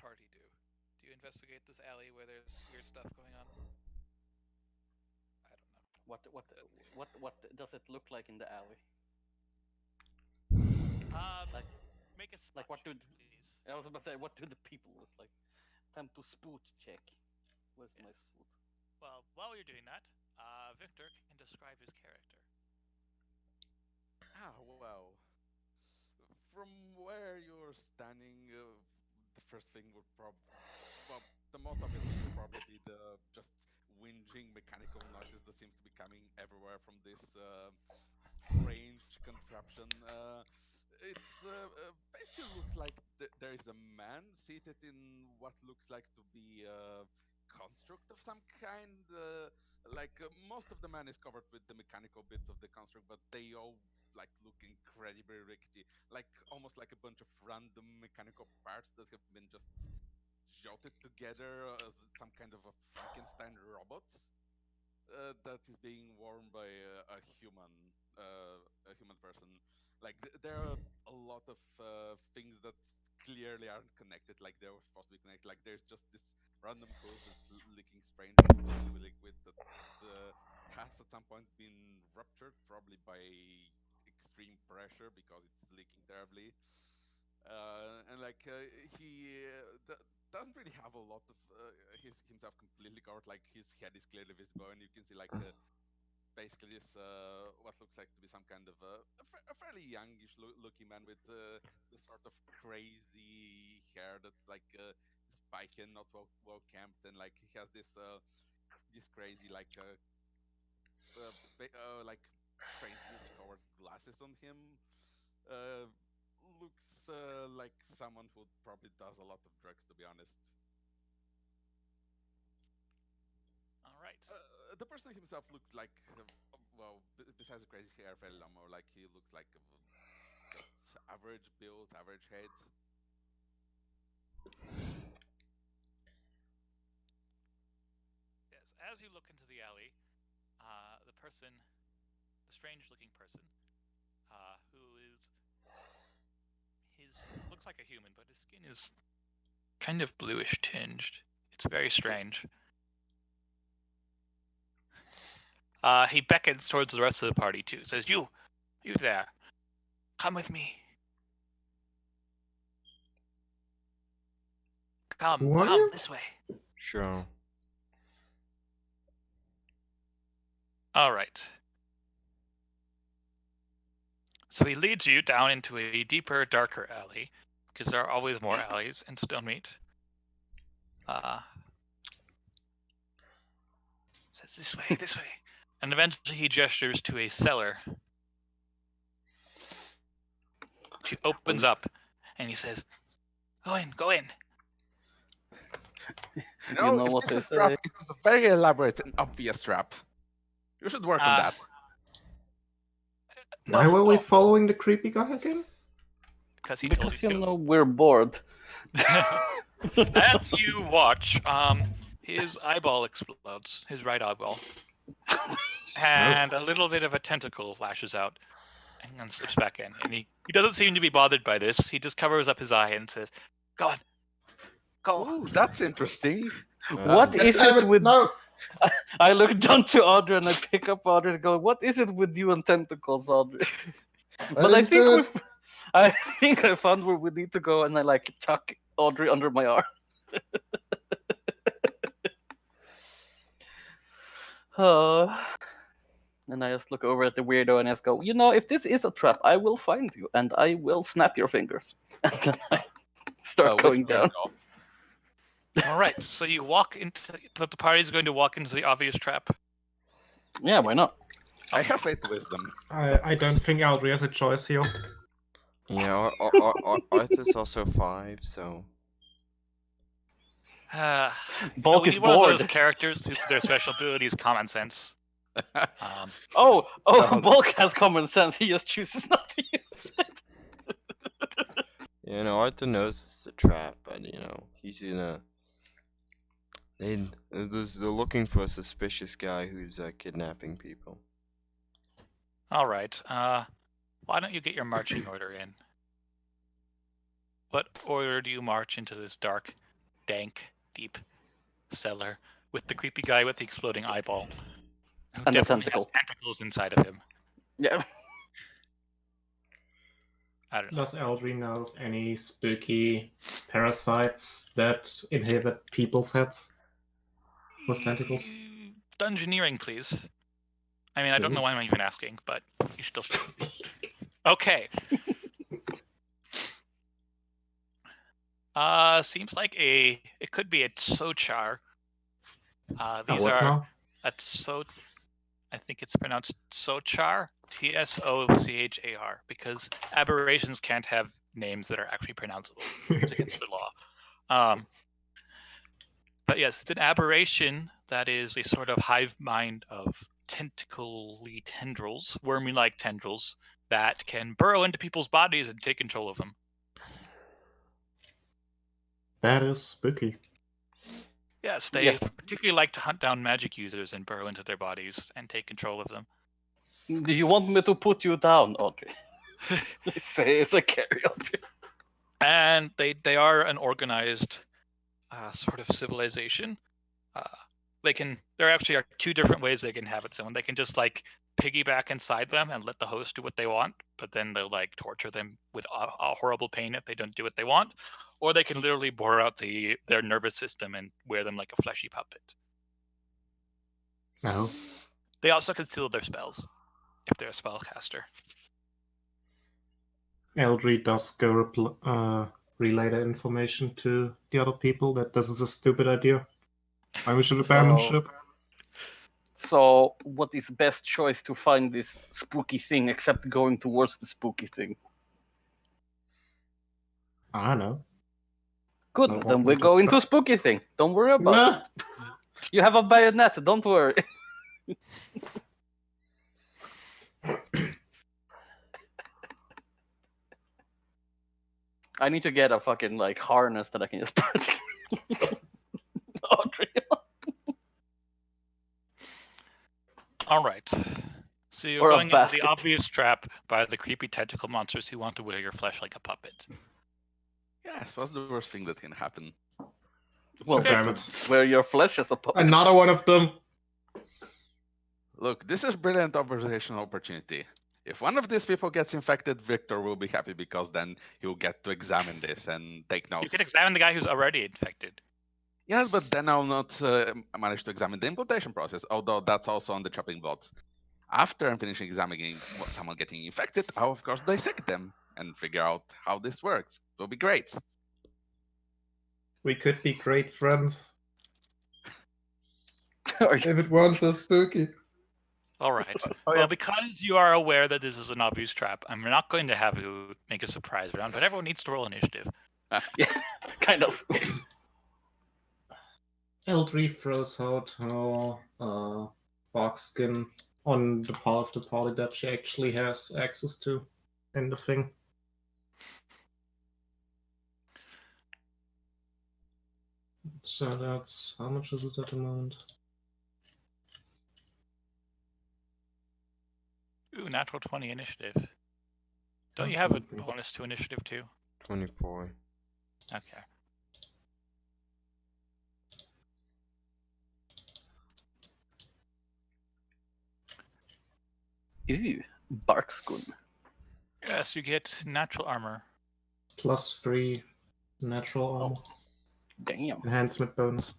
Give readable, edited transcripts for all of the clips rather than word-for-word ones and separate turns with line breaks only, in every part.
party do? Do you investigate this alley where there's weird stuff going on? I don't know.
What what what does it look like in the alley? Like
Make a spot
like what
check,
do
please.
I was about to say what do the people look like? Time to spoot check. Where's my
Yes.
spoot?
Well, while you're doing that, Victor can describe his character.
Ah, well, from where you're standing, the first thing would well, the most obvious thing would probably be the just whinging mechanical noises that seems to be coming everywhere from this strange contraption. It's basically looks like there is a man seated in what looks like to be a construct of some kind. Most of the man is covered with the mechanical bits of the construct, but they all like look incredibly rickety, like almost like a bunch of random mechanical parts that have been just jolted together as some kind of a Frankenstein robot that is being worn by a human person. There are a lot of things that clearly aren't connected, like they were supposed to be connected. Like there's just this random hose that's leaking strange blue liquid that has at some point been ruptured, probably by extreme pressure because it's leaking terribly. And like he doesn't really have a lot of himself completely covered. Like his head is clearly visible, and you can see basically this what looks like to be some kind of a fairly youngish looking man with this sort of crazy hair that's spiky and not well kempt, and like he has this crazy like strange multicolored glasses on him. Uh, Looks like someone who probably does a lot of drugs, to be honest.
All right.
The person himself looks like, well, besides the crazy hair, fairly more like he looks like just average build, average head.
Yes. As you look into the alley, the strange-looking person, who is his looks like a human, but his skin is kind of bluish tinged. It's very strange. He beckons towards the rest of the party too. Says, "You there, come with me. Come
you?
this way."
Sure.
All right. So he leads you down into a deeper, darker alley, because there are always more alleys in Stonemeat. Says, this way. And eventually he gestures to a cellar. She opens up, and he says, "Go in, go in."
You know, if
what
this
they
is a trap,
say.
it was a very elaborate and obvious trap. You should work on that.
Why
No,
were we following the creepy guy again?
because he told
Because
you
you
to.
know we're bored.
As you watch, his eyeball explodes, his right eyeball, and a little bit of a tentacle flashes out and then slips back in. And he doesn't seem to be bothered by this. He just covers up his eye and says, "Go on, go."
Ooh, that's interesting.
What is it with?
No!
I look down to Audrey and I pick up Audrey and go, "What is it with you and tentacles, Audrey?" But I
didn't
think
do
we,
it.
I think I found where we need to go, and I like tuck Audrey under my arm. Oh. And I just look over at the weirdo and I just go, if this is a trap, I will find you and I will snap your fingers. And then I start
Which
going down.
window?
All right, so you walk into the party's going to walk into the obvious trap.
Yeah, why not?
I have 8 wisdom.
I don't think Audrey has a choice here.
Yeah, Art is also 5, so.
Bulk is
he's one of those
bored.
characters whose their special ability is common sense.
Oh,
No.
Bulk has common sense. He just chooses not to use it.
Arthur knows it's a trap, but he's they're looking for a suspicious guy who's kidnapping people.
All right. Why don't you get your marching order in? What order do you march into this dark dank, deep cellar with the creepy guy with the exploding eyeball. Who
And the
definitely has
tentacle.
tentacles inside of him.
Yeah.
I don't know.
Does Eldry know of any spooky parasites that inhibit people's heads with tentacles?
Dungeoneering, please. I mean, I don't know
Ooh.
why I'm even asking, but you still should. Okay. Seems like it could be a Tsochar. These
what
are
now?
a I think it's pronounced Tsochar, Tsochar, because aberrations can't have names that are actually pronounceable. It's against the law. But yes, it's an aberration that is a sort of hive mind of tentacly tendrils, wormy-like tendrils, that can burrow into people's bodies and take control of them.
That is spooky.
Yes, they
Yes.
particularly like to hunt down magic users and burrow into their bodies and take control of them.
Do you want me to put you down, Audrey? They say it's a carry, Audrey.
And they are an organized sort of civilization. There actually are two different ways they can inhabit someone. They can just like piggyback inside them and let the host do what they want, but then they'll like torture them with a horrible pain if they don't do what they want, or they can literally bore out their nervous system and wear them like a fleshy puppet.
No.
They also conceal their spells if they're a spellcaster.
Eldry does go relay the information to the other people that this is a stupid idea. Why we should abandon ship.
So, what is best choice to find this spooky thing except going towards the spooky thing?
I don't know.
Good,
No,
then we
walking
go
to
into spooky thing. Don't worry about
Nah.
it. You have a bayonet, don't worry. I need to get a fucking like harness that I can just put Audrey on.
All right. So you're
Or a
going into the
basket.
obvious trap by the creepy tentacle monsters who want to wear your flesh like a puppet.
Yes, what's the worst thing that can happen?
Well,
Okay.
they
Damn
could
it.
wear your flesh as a puppet.
Another one of them.
Look, this is brilliant observational opportunity. If one of these people gets infected, Victor will be happy because then he'll get to examine this and take notes.
You can examine the guy who's already infected.
Yes, but then I'll not manage to examine the implantation process, although that's also on the chopping block. After I'm finishing examining someone getting infected, I'll of course dissect them and figure out how this works. It will be great.
We could be great friends.
Are you-
If it weren't so spooky.
All right.
Oh,
Well,
yeah.
because you are aware that this is an obvious trap, I'm not going to have you make a surprise round, but everyone needs to roll initiative.
yeah, kind of.
Eldry throws out her bark skin on the part of the party that she actually has access to in the thing. So that's how much is it at the moment?
Ooh, natural 20 initiative. Don't you have a bonus to initiative too?
24.
Okay.
Ooh, Barkskun.
Yes, you get natural armor.
+3 natural armor.
Damn.
Enhancement bonus.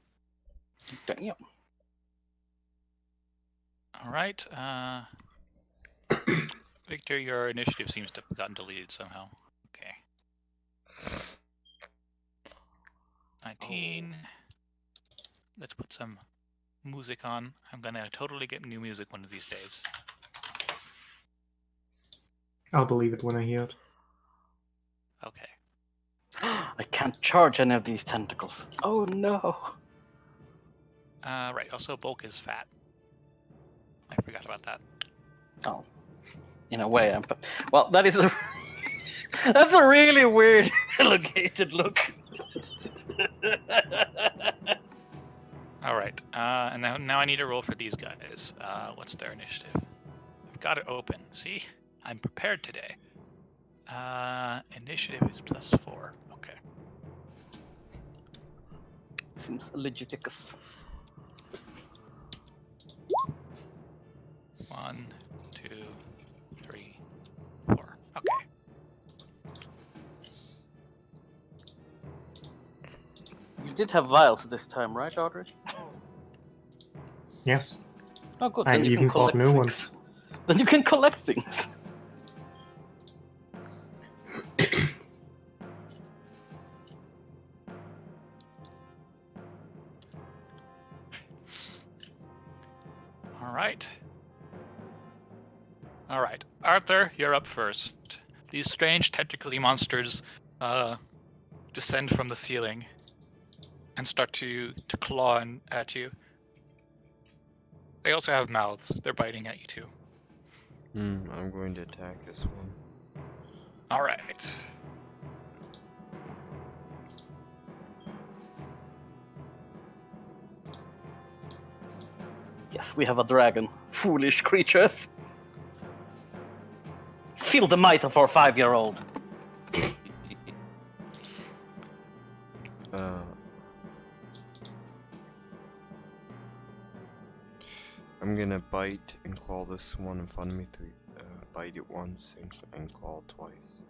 Damn.
All right. Victor, your initiative seems to have gotten deleted somehow. Okay. 19. Let's put some music on. I'm gonna totally get new music one of these days.
I'll believe it when I hear it.
Okay.
I can't charge any of these tentacles. Oh no.
Right. Also, bulk is fat. I forgot about that.
Oh. In a way, I'm. Well, that is a. That's a really weird elongated look.
All right. And now I need a roll for these guys. What's their initiative? I've got it open. See, I'm prepared today. Initiative is +4. Okay.
Seems legiticus.
1, 2, 3, 4. Okay.
You did have vials this time, right, Audrey?
Yes.
Oh, good.
I
Then you can
even bought
collect
new
things.
ones.
Then you can collect things.
All right. All right. Arthur, you're up first. These strange tentacly monsters descend from the ceiling and start to claw at you. They also have mouths. They're biting at you too.
I'm going to attack this one.
All right.
Yes, we have a dragon. Foolish creatures. Feel the might of our 5-year-old.
I'm gonna bite and claw this one in front of me to bite it once and claw twice.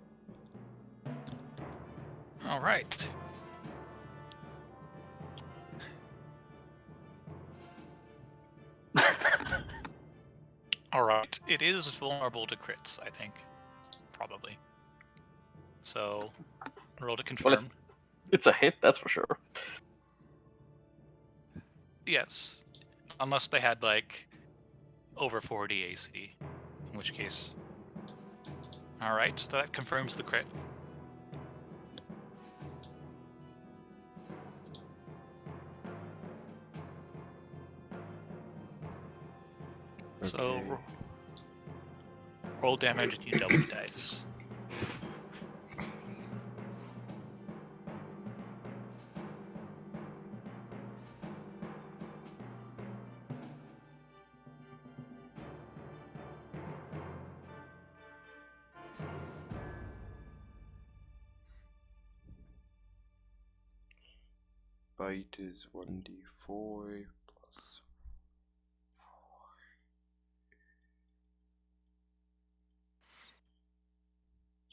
All right. All right. It is vulnerable to crits, I think. Probably. So, roll to confirm.
Well, it's a hit, that's for sure.
Yes. Unless they had, like, over 40 AC. In which case... Alright, so that confirms the crit. So,
Okay.
roll damage and you double the dice.
Bite is 1d4 plus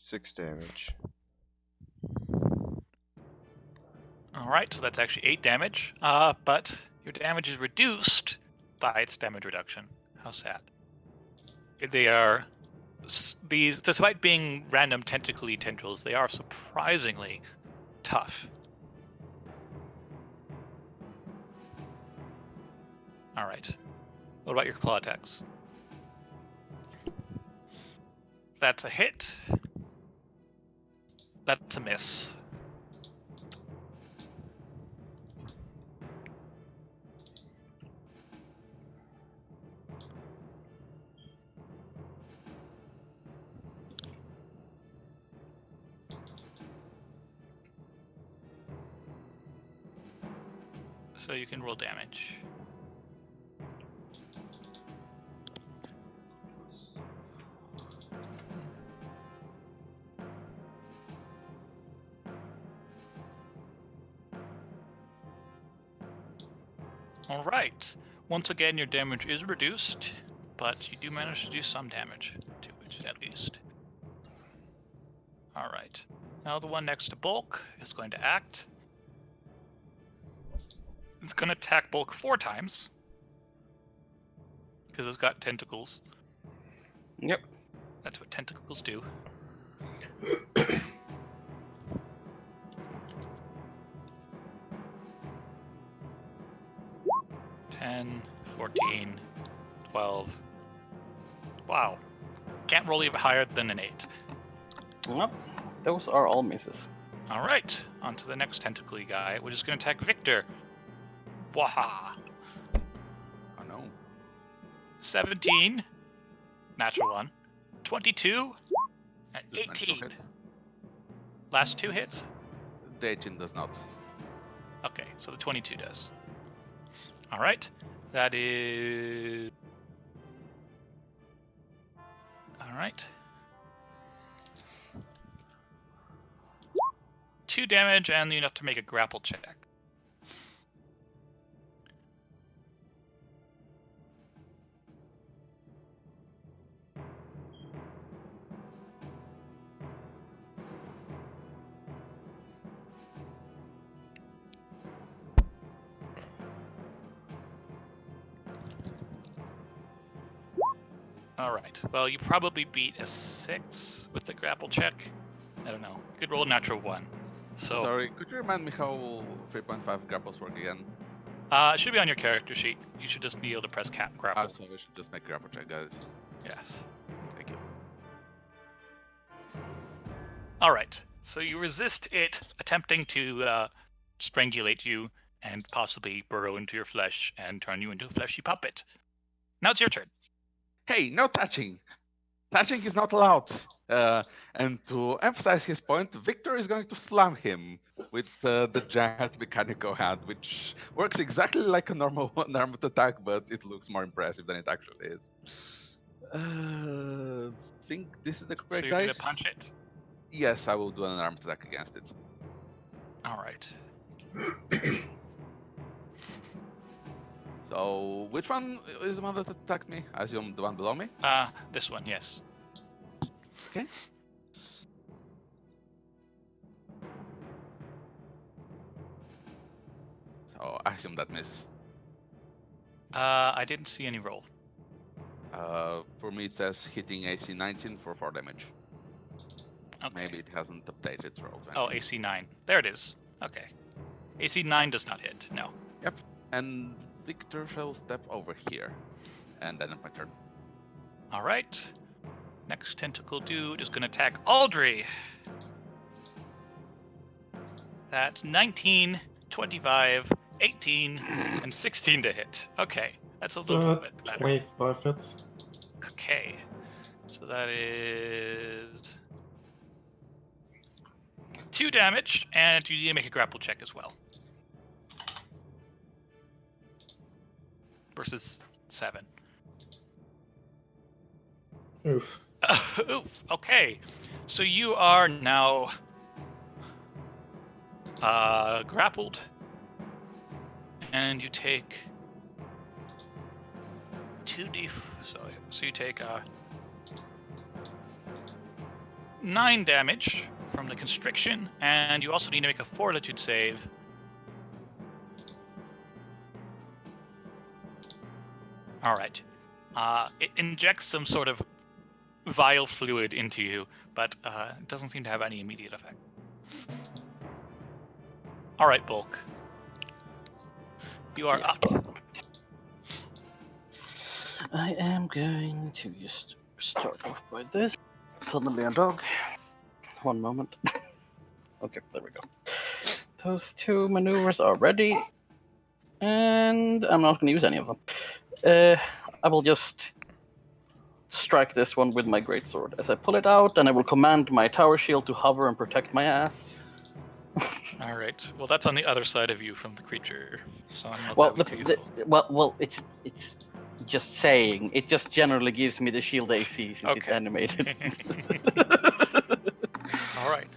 6 damage.
Alright, so that's actually 8 damage. But your damage is reduced by its damage reduction. How sad. They are... These, despite being random tentacly tendrils, they are surprisingly tough. Alright. What about your claw attacks? That's a hit. That's a miss. So you can roll damage. Alright. Once again, your damage is reduced, but you do manage to do some damage to it, at least. Alright. Now the one next to Bulk is going to act. It's going to attack Bulk 4 times. Because it's got tentacles.
Yep.
That's what tentacles do. $10, 14, 12. Wow. Can't roll even higher than an 8.
Yep. Those are all misses.
Alright, on to the next tentacly guy, which is going to attack Victor. Waha!
Oh no.
17, natural 1, 22, and
Just natural
18.
hits.
Last 2 hits?
The 18 does not.
Okay, so the 22 does. Alright, that is... Alright. 2 damage, and you have to make a grapple check. All right. Well, you probably beat a 6 with the grapple check. I don't know. You could roll a natural 1. So
Sorry, could you remind me how 3.5 grapples work again?
it should be on your character sheet. You should just be able to press grapple.
So we should just make grapple check, guys.
Yes.
Thank you.
All right. So you resist it attempting to strangulate you and possibly burrow into your flesh and turn you into a fleshy puppet. Now it's your turn.
Hey, no touching! Touching is not allowed! And to emphasize his point, Victor is going to slam him with the giant mechanical hand, which works exactly like a normal unarmed attack, but it looks more impressive than it actually is. Think this is the
So
correct
you're going
dice?
to punch it.
Yes, I will do an unarmed attack against it.
All right.
So, which one is the one that attacked me? I assume the one below me?
This one, yes.
Okay. So, I assume that misses.
I didn't see any roll.
For me, it says hitting AC 19 for 4 damage.
Okay.
Maybe it hasn't updated roll 20.
Oh, AC 9. There it is. Okay. AC 9 does not hit. No.
And Victor shall step over here. And then it's my turn.
All right. Next tentacle dude is going to attack Aldry. That's 19, 25, 18, and 16 to hit. Okay. That's a little bit better.
25 hits.
Okay. So that is 2 damage, and you need to make a grapple check as well. Versus 7.
Oof.
Oof. Okay. So you are now grappled, and you take 2d. So you take 9 damage from the constriction, and you also need to make a fortitude save. All right. It injects some sort of vile fluid into you, but it doesn't seem to have any immediate effect. All right, Bulk. You are
Yes.
up.
I am going to just start off by this. Suddenly a dog. One moment. Okay, there we go. Those 2 maneuvers are ready. And I'm not going to use any of them. I will just strike this one with my greatsword. As I pull it out, and I will command my tower shield to hover and protect my ass.
All right. Well, that's on the other side of you from the creature, so I'm not
Well,
that would be too useful.
it's just saying. It just generally gives me the shield AC since it's
Okay.
animated.
All right.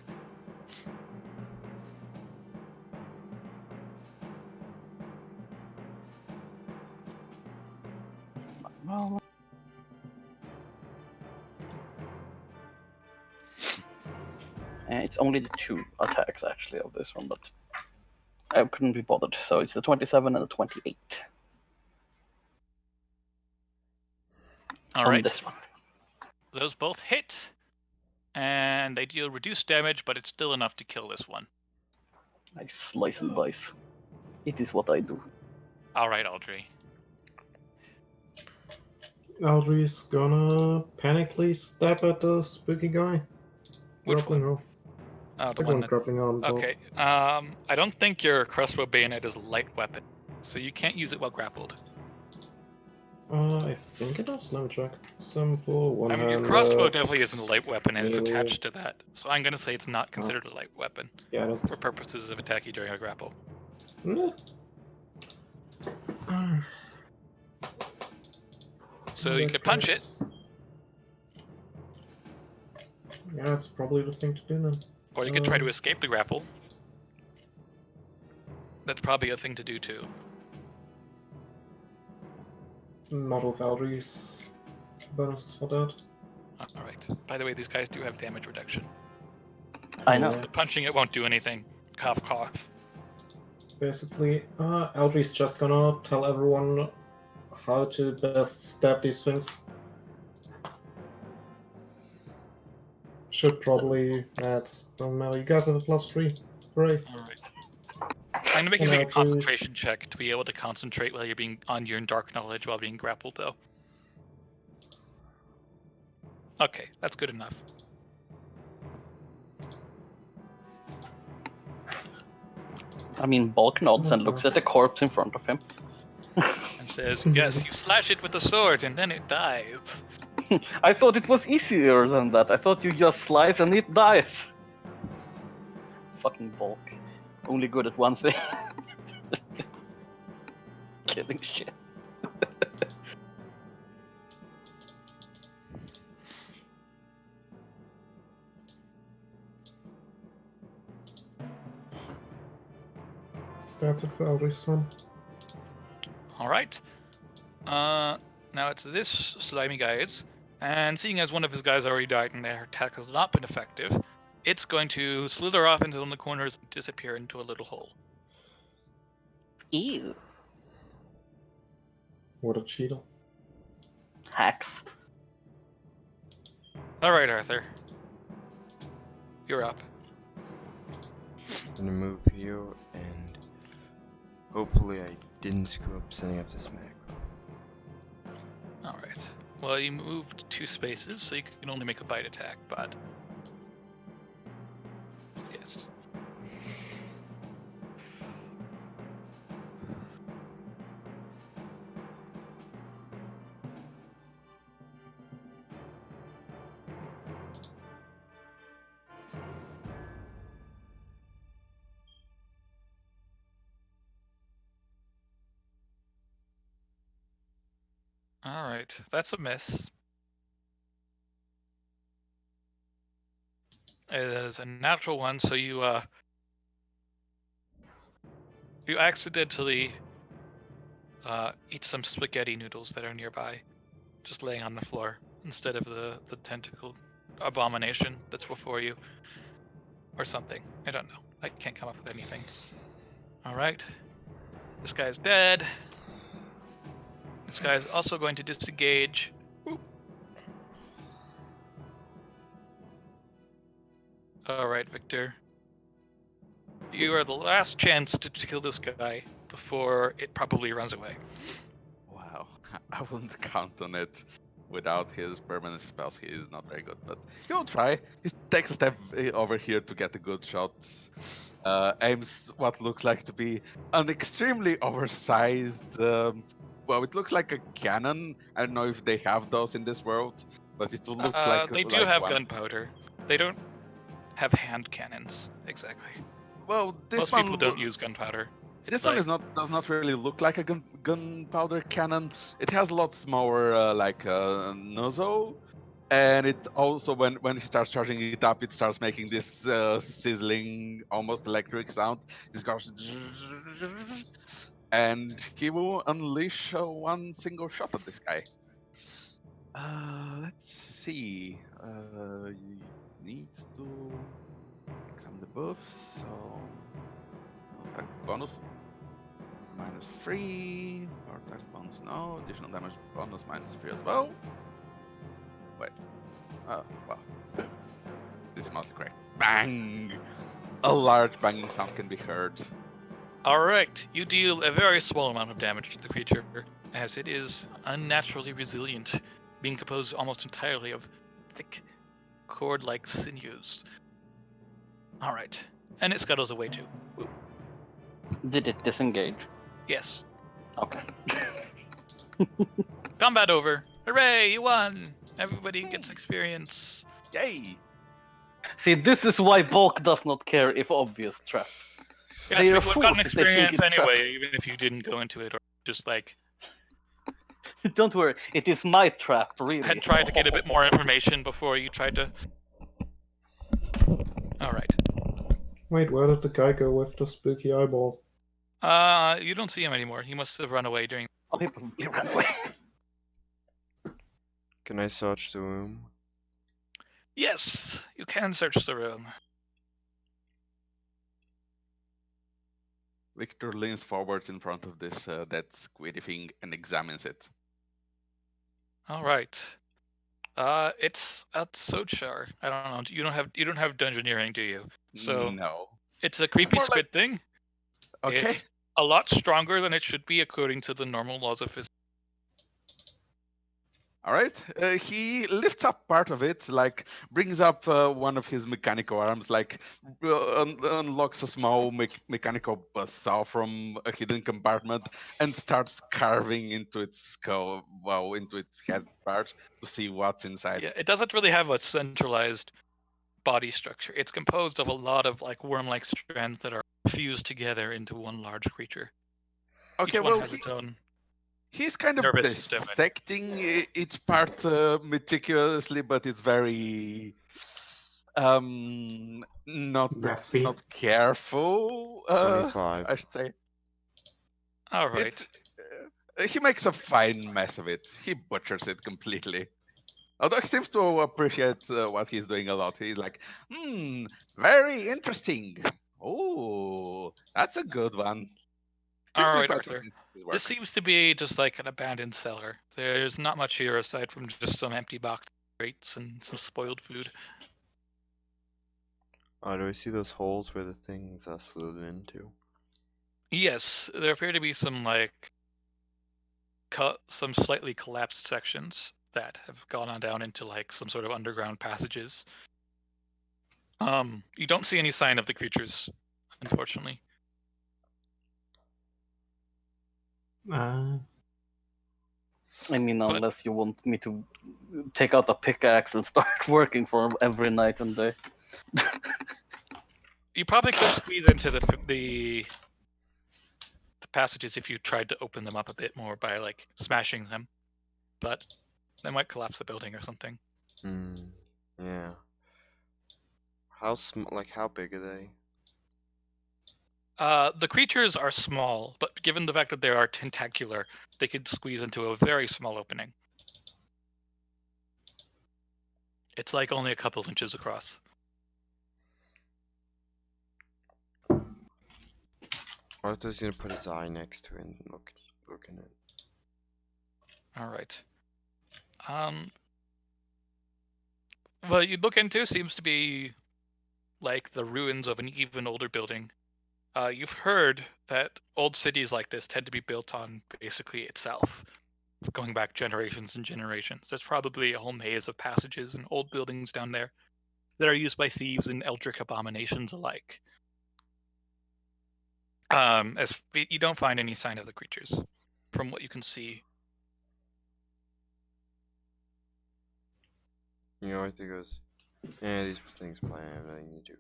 Well, it's only the 2 attacks actually of this one, but I couldn't be bothered. So it's the 27 and the 28
All
on
right.
this one.
Those both hit, and they deal reduced damage, but it's still enough to kill this one.
I slice and dice. It is what I do.
All right, Aldry.
Aldry's gonna panically stab at the spooky guy.
Which
Grappling
one?
on.
Oh, the
The
one
one
that.
grappling on.
Okay. I don't think your crossbow bayonet is a light weapon, so you can't use it while grappled.
I think it does. Let me check. Simple one
I mean, your
hand.
crossbow definitely isn't a light weapon, and it's
melee.
attached to that. So I'm gonna say it's not considered a light weapon
Yeah, it is.
for purposes of attacking during a grapple.
Nah.
So
In
you
that
could punch it,
case- Yeah, that's probably the thing to do then.
or you could try to escape the grapple. That's probably a thing to do too.
Not with Aldry's bonuses for that.
All right. By the way, these guys do have damage reduction.
I know.
Yeah.
So punching it won't do anything. Cough, cough.
Basically, Aldry's just gonna tell everyone how to best stab these things. should probably add. Doesn't matter. You guys have a +3. Great.
All right. I'm gonna make you
And
make a
I'll do-
concentration check to be able to concentrate while you're being on your dark knowledge while being grappled, though. Okay, that's good enough.
I mean, Bulk nods and looks at the corpse in front of him.
And says, "Yes, you slash it with the sword, and then it dies."
I thought it was easier than that. I thought you just slice and it dies. Fucking Bulk. Only good at one thing. Killing shit.
That's it for Eldrich's turn.
All right. Now it's this slimy guy's, and seeing as one of his guys already died and their attack has not been effective, it's going to slither off into one of the corners and disappear into a little hole.
Ew.
What a cheater.
Hacks.
All right, Arthur. You're up.
I'm gonna move here and hopefully I didn't screw up setting up this macro.
All right. Well, you moved 2 spaces, so you can only make a bite attack, but yes. All right, that's a miss. It is a natural one, so you accidentally eat some spaghetti noodles that are nearby, just laying on the floor instead of the tentacle abomination that's before you, or something. I don't know. I can't come up with anything. All right, this guy's dead. This guy's also going to disengage. Whoop. All right, Victor. You are the last chance to kill this guy before it probably runs away.
Wow, I wouldn't count on it. Without his permanent spells, he is not very good, but he'll try. He takes a step over here to get a good shot. Aims what looks like to be an extremely oversized. Well, it looks like a cannon. I don't know if they have those in this world, but it looks
They do have
one.
gunpowder. They don't have hand cannons exactly.
Well, this
Most
one
people don't use gunpowder.
This one is does not really look like a gunpowder cannon. It has lots more like nozzle, and it also when he starts charging it up, it starts making this sizzling, almost electric sound. It goes, and he will unleash one single shot at this guy. Let's see. You need to examine the buffs. So attack bonus -3, or attack bonus no, additional damage bonus -3 as well. Wait, oh, well, this is mostly correct. Bang! A large banging sound can be heard.
Alright, you deal a very small amount of damage to the creature, as it is unnaturally resilient, being composed almost entirely of thick, cord-like sinews. Alright, and it scuttles away too. Woo.
Did it disengage?
Yes.
Okay.
Combat over! Hooray, you won! Everybody gets experience.
Yay!
See, this is why Bulk does not care if obvious trap.
Yes,
They are
people have gotten
fools if they think
experience
it's
anyway,
trap.
even if you didn't go into it, or just like
Don't worry, it is my trap, really.
had tried to get a bit more information before you tried to. Alright.
Wait, where did the guy go with the spooky eyeball?
You don't see him anymore. He must have run away during.
Oh, he ran away.
Can I search the room?
Yes, you can search the room.
Victor leans forward in front of this that squiddy thing and examines it.
All right. It's at Sochar. I don't know. You don't have dungeoneering, do you? So
No.
it's a
It's
creepy
more like
squid thing.
okay.
It's a lot stronger than it should be according to the normal laws of physics.
All right. He lifts up part of it, like brings up one of his mechanical arms, like unlocks a small mechanical saw from a hidden compartment, and starts carving into its skull, well, into its head part to see what's inside.
Yeah, it doesn't really have a centralized body structure. It's composed of a lot of like worm-like strands that are fused together into one large creature.
Okay,
Each one
well,
has its own
he's kind of
nervous system.
dissecting each part meticulously, but it's very not
Messy.
careful.
25.
I should say
All
it's
right.
he makes a fine mess of it. He butchers it completely. Although he seems to appreciate what he's doing a lot. He's like, very interesting. Oh, that's a good one. Seems
All
to be
right,
quite
Arthur.
looking at his
This
work.
seems to be just like an abandoned cellar. There's not much here aside from just some empty box crates and some spoiled food.
Do I see those holes where the things floated into?
Yes, there appear to be some like some slightly collapsed sections that have gone on down into like some sort of underground passages. You don't see any sign of the creatures, unfortunately.
Uh,
I mean,
But
unless you want me to take out a pickaxe and start working for him every night and day.
you probably could squeeze into the passages if you tried to open them up a bit more by like smashing them, but they might collapse the building or something.
Yeah. How big are they?
The creatures are small, but given the fact that they are tentacular, they could squeeze into a very small opening. It's like only a couple inches across.
Arthur's gonna put his eye next to it and look in it.
All right. What you look into seems to be like the ruins of an even older building. You've heard that old cities like this tend to be built on basically itself, going back generations and generations. There's probably a whole maze of passages and old buildings down there that are used by thieves and eldritch abominations alike. As you don't find any sign of the creatures, from what you can see.
Arthur goes, yeah, these things plan everything you do.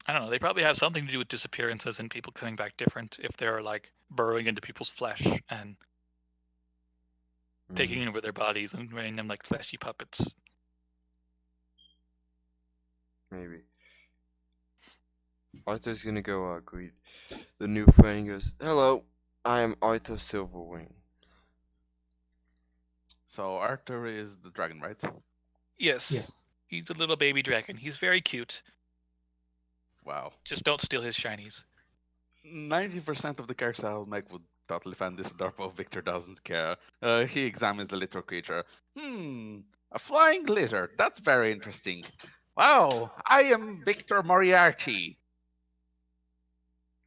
I don't know. They probably have something to do with disappearances and people coming back different if they're like burrowing into people's flesh and taking over their bodies and wearing them like fleshy puppets.
Maybe. Arthur's gonna go greet the new friend. He goes, hello, I am Arthur Silverwing.
So Arthur is the dragon, right?
Yes.
yes.
He's a little baby dragon. He's very cute.
Wow.
Just don't steal his shinies.
90% of the characters I'll make would totally find this adorable. Victor doesn't care. He examines the little creature. A flying lizard. That's very interesting. Wow, I am Victor Moriarty.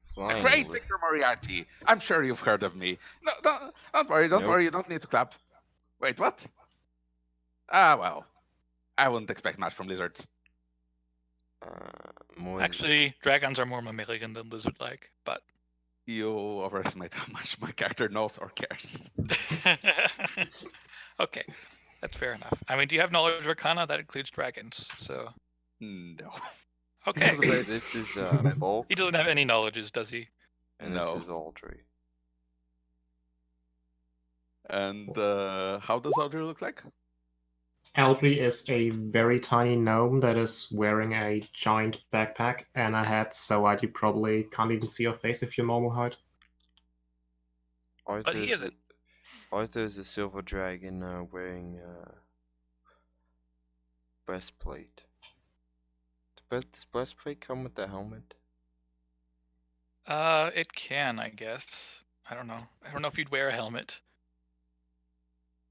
The
Flying.
great Victor Moriarty. I'm sure you've heard of me. No, don't worry, don't
Nope.
worry. You don't need to clap. Wait, what? Ah, well, I wouldn't expect much from lizards.
More.
Actually, dragons are more mammalian than lizard-like, but
You overestimate how much my character knows or cares.
okay, that's fair enough. I mean, do you have knowledge arcana? That includes dragons, so
No.
okay.
This is very-
This is bulk,
He doesn't have any knowledges, does he?
and
No.
this is Aldry.
And how does Audrey look like?
Aldry is a very tiny gnome that is wearing a giant backpack and a hat, so you probably can't even see her face if you're normal height.
But he isn't.
Arthur is a silver dragon wearing breastplate. Does breastplate come with the helmet?
It can, I guess. I don't know. I don't know if you'd wear a helmet.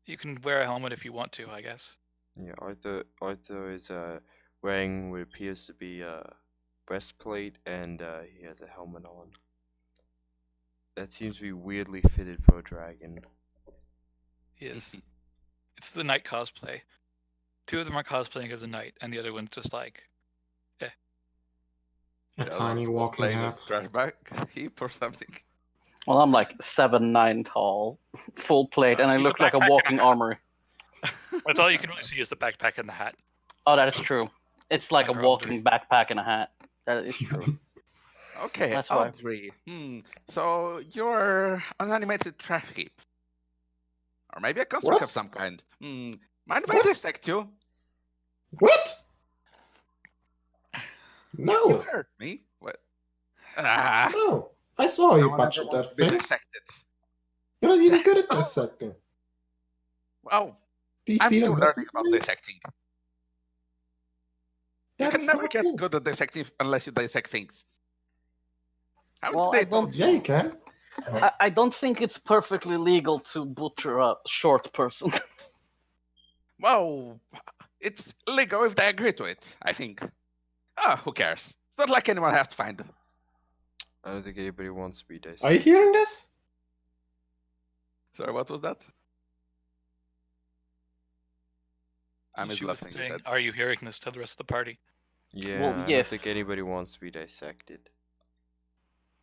You can wear a helmet if you want to, I guess.
Yeah, Arthur is wearing what appears to be a breastplate, and he has a helmet on. That seems to be weirdly fitted for a dragon.
He is. It's the knight cosplay. Two of them are cosplaying as a knight, and the other one's just like,
A
The other
tiny
one's
walking
cosplaying
hat.
as trash bag heap or something.
Well, I'm like 7'9" tall, full plate, and I
He's a
look like a
backpack and a
walking
hat.
armory.
That's all you can really see is the backpack and the hat.
Oh, that is true. It's like a
And probably-
walking backpack and a hat. That is true.
Okay,
That's why.
Audrey. So you're an animated trash heap. Or maybe a construct
What?
of some kind. Mind if I
What?
dissect you?
What?
You
No,
heard me. What? Ah,
no. I saw you
no one ever
butchered
wants
that
to be
thing.
dissected.
You're not even good at
No.
dissecting.
Well,
Do you
I'm
see
still
the
learning about
message?
dissecting. You
That's
can never
not
get
good.
good at dissecting unless you dissect things. How
Well,
did
I
they
don't-
taught
Yeah, you can.
I don't think it's perfectly legal to butcher a short person.
Well, it's legal if they agree to it, I think. Who cares? It's not like anyone has to find them.
I don't think anybody wants to be
Are you
dissected.
hearing this?
Sorry, what was that? I
she
missed the
was
last thing you
saying,
said.
"Are you hearing this?" to the rest of the party.
Yeah,
Well,
I don't
yes.
think anybody wants to be dissected.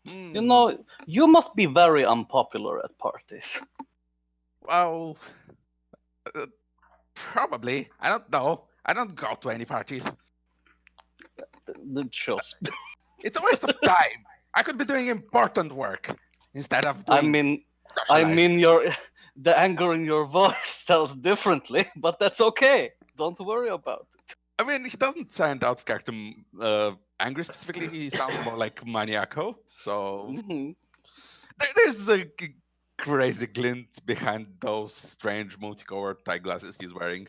You know, you must be very unpopular at parties.
Well, probably. I don't know. I don't go to any parties.
It shows.
It's a waste of time. I could be doing important work instead of
I
doing.
mean,
socializing.
the anger in your voice tells differently, but that's okay. Don't worry about it.
I mean, he doesn't sound out of character angry specifically. He sounds more like maniacal. So
Mhm.
there's a crazy glint behind those strange multicolored tie glasses he's wearing.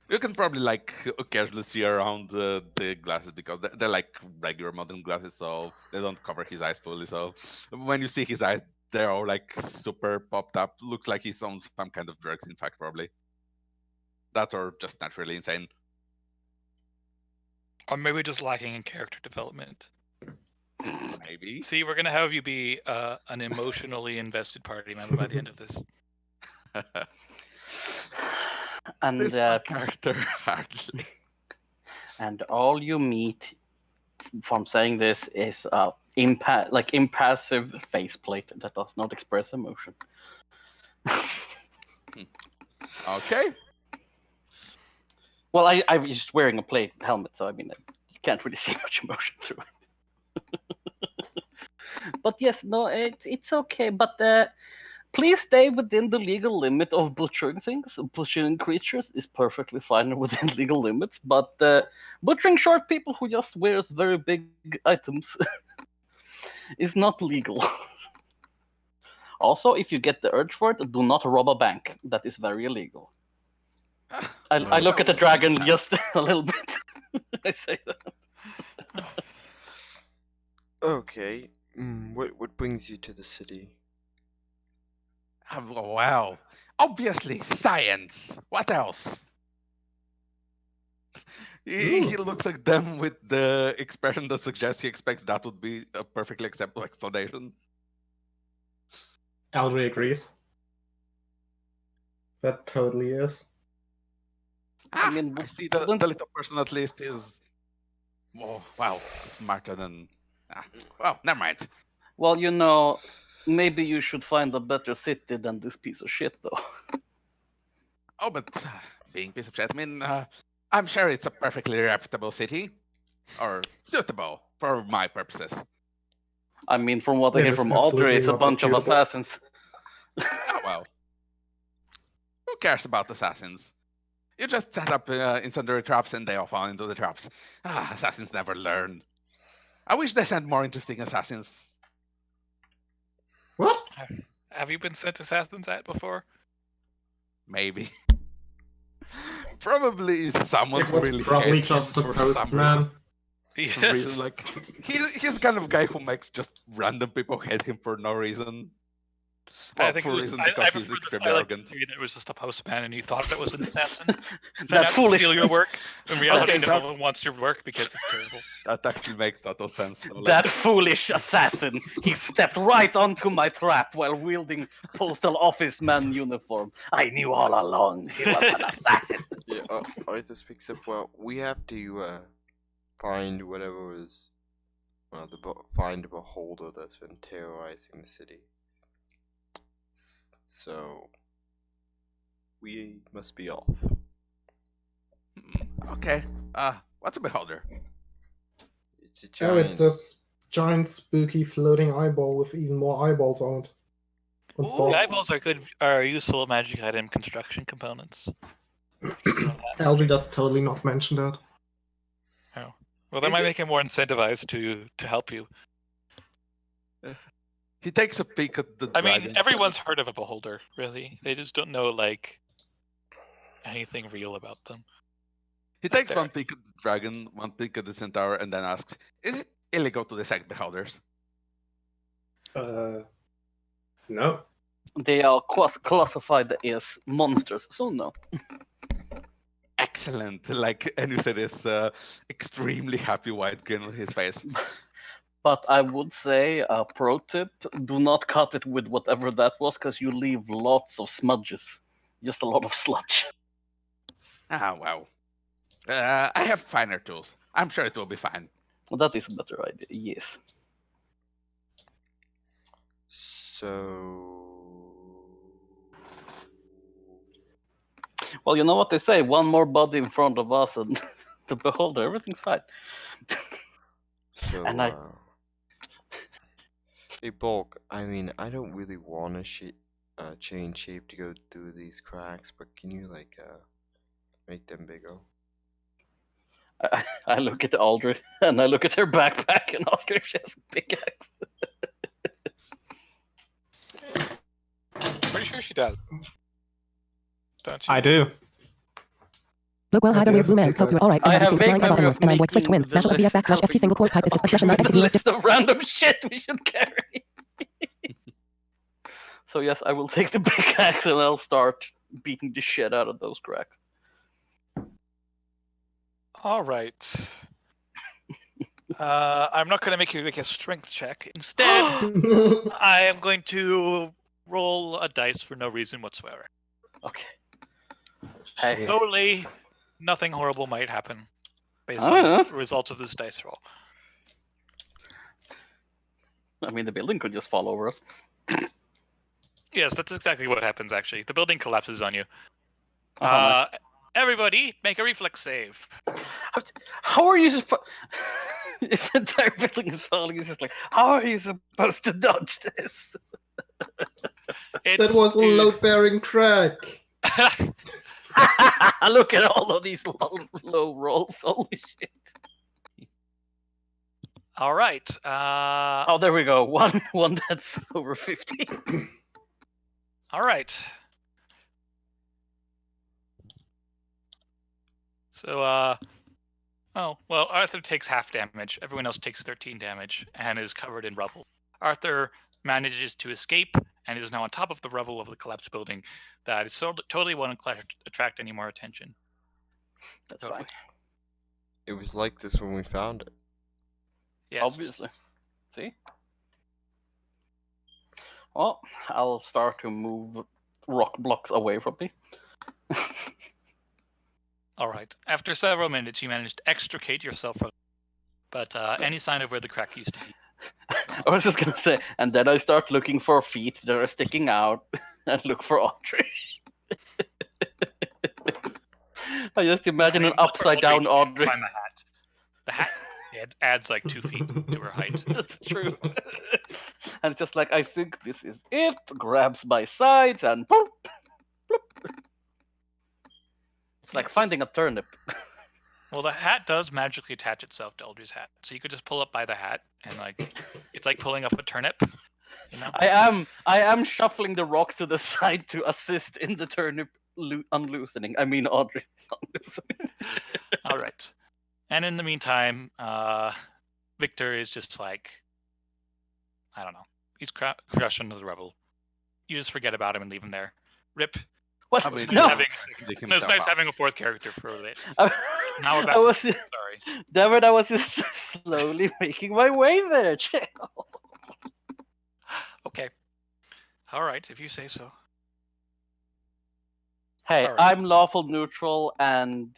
You can probably like casually see around the glasses because they're like regular modern glasses, so they don't cover his eyes fully. So when you see his eyes, they're all like super popped up. Looks like he's on some kind of drugs, in fact, probably. That or just naturally insane.
Or maybe just lacking in character development.
Maybe.
See, we're gonna have you be an emotionally invested party member by the end of this.
And
This my character hardly.
and all you meet from saying this is impassive faceplate that does not express emotion.
Okay.
Well, I was just wearing a plate helmet, so I mean, you can't really see much emotion through it. But yes, no, it's okay. But please stay within the legal limit of butchering things. Butchering creatures is perfectly fine within legal limits, but butchering short people who just wears very big items is not legal. Also, if you get the urge for it, do not rob a bank. That is very illegal. I look at the dragon just a little bit. I say that.
Okay. What brings you to the city?
Well, obviously science. What else? He looks like them with the expression that suggests he expects that would be a perfectly acceptable explanation.
Aldry agrees. That totally is.
I
mean,
see the little person at least is, well, smarter than. Well, never mind.
Well, you know, maybe you should find a better city than this piece of shit, though.
Oh, but being a piece of shit, I mean, I'm sure it's a perfectly reputable city, or suitable for my purposes.
I mean, from what I
It
hear
is
from Audrey,
absolutely
it's a
not
bunch of
reputable.
assassins.
Oh well. Who cares about assassins? You just set up incendiary traps and they all fall into the traps. Assassins never learn. I wish they sent more interesting assassins.
What?
Have you been sent assassins at before?
Maybe. Probably someone
It was
really
probably
hates him
just the
for some reason.
postman.
Yes.
Like he's the kind of guy who makes just random people hate him for no reason. Well, for a reason because he's extremely
I like the
arrogant.
theory that it was just a postman and you thought it was an assassin. Set
That
out to
foolish.
steal your work. In reality,
Okay,
no one wants your work because it's terrible.
That actually makes total sense. So,
That foolish assassin. He stepped right onto my trap while wielding postal office man uniform. I knew all along he was an assassin.
Yeah, I just speaks up. Well, we have to find whatever was find a beholder that's been terrorizing the city. So we must be off.
okay. What's a beholder?
It's a
Oh,
giant.
it's a giant, spooky, floating eyeball with even more eyeballs on it. And
The
stalks.
eyeballs are useful magic item construction components.
Eldry does totally not mention that.
Oh. Well, that
Is
might
it-
make him more incentivized to help you.
He takes a peek at the
I mean,
dragon.
everyone's heard of a beholder, really. They just don't know like anything real about them.
He
Like
takes
they're-
one peek at the dragon, one peek at the centaur, and then asks, "Is it illegal to dissect beholders?"
No.
They are classified as monsters, so no.
Excellent. Like, and you see this extremely happy white grin on his face.
But I would say, pro tip, do not cut it with whatever that was, because you leave lots of smudges. Just a lot of sludge.
Ah, wow. I have finer tools. I'm sure it will be fine.
Well, that is a better idea, yes.
So
Well, you know what they say, one more body in front of us and the beholder, everything's fine. And I-
Hey, Bulk, I mean, I don't really want to change shape to go through these cracks, but can you, like, make them bigger?
I look at Aldred and I look at her backpack and ask her if she has a pickaxe.
Pretty sure she does. Don't you?
I do.
Look well,
I
hi
do
there,
have
blue
a
man. Hope you're
pickaxe.
alright.
I
And
have
have
vague
blind by
memory
bottom
of
and I'm Void Swift
making
Wind. Special
the
BF backslash FT single quote pipe is ST #9
the
X 0
list of random shit we should carry. So yes, I will take the pickaxe and I'll start beating the shit out of those cracks.
All right. I'm not going to make you make a strength check. Instead, I am going to roll a dice for no reason whatsoever.
Okay. Hey.
Totally, nothing horrible might happen based
I don't
on
know.
the results of this dice roll.
I mean, the building could just fall over us.
Yes, that's exactly what happens. Actually, the building collapses on you.
Oh, nice.
Everybody, make a reflex save.
How are you supposed? If the entire building is falling, it's just like, how are you supposed to dodge this?
That was a load-bearing crack.
Look at all of these low rolls. Holy shit!
All right.
Oh, there we go. One that's over 50.
All right. So, oh, well, Arthur takes half damage. Everyone else takes 13 damage and is covered in rubble. Arthur manages to escape and is now on top of the rubble of the collapsed building that is totally won't attract any more attention.
That's
Totally.
fine.
It was like this when we found it.
Yes.
Obviously. See? Well, I'll start to move rock blocks away from me.
All right. After several minutes, you manage to extricate yourself from but any sign of where the crack used to be.
I was just gonna say, and then I start looking for feet that are sticking out and look for Audrey. I just imagine an upside down Audrey.
Find the hat. The hat adds like 2 feet to her height.
That's true. And it's just like, I think this is it. Grabs my sides and boop, bloop. It's like
Yes.
finding a turnip.
Well, the hat does magically attach itself to Eldry's hat, so you could just pull up by the hat and like it's like pulling up a turnip. You know?
I am shuffling the rocks to the side to assist in the turnip unloosening. I mean, Audrey unloosening.
All right. And in the meantime, Victor is just like, I don't know. He's crushed under the rubble. You just forget about him and leave him there. Rip.
What?
I mean,
No.
dig
No, it's
himself
nice
out.
having a fourth character for it.
I,
Now we're back
I
to
was,
sorry.
damn it! I was just slowly making my way there. Chill.
Okay. All right, if you say so.
Hey,
Sorry.
I'm lawful neutral, and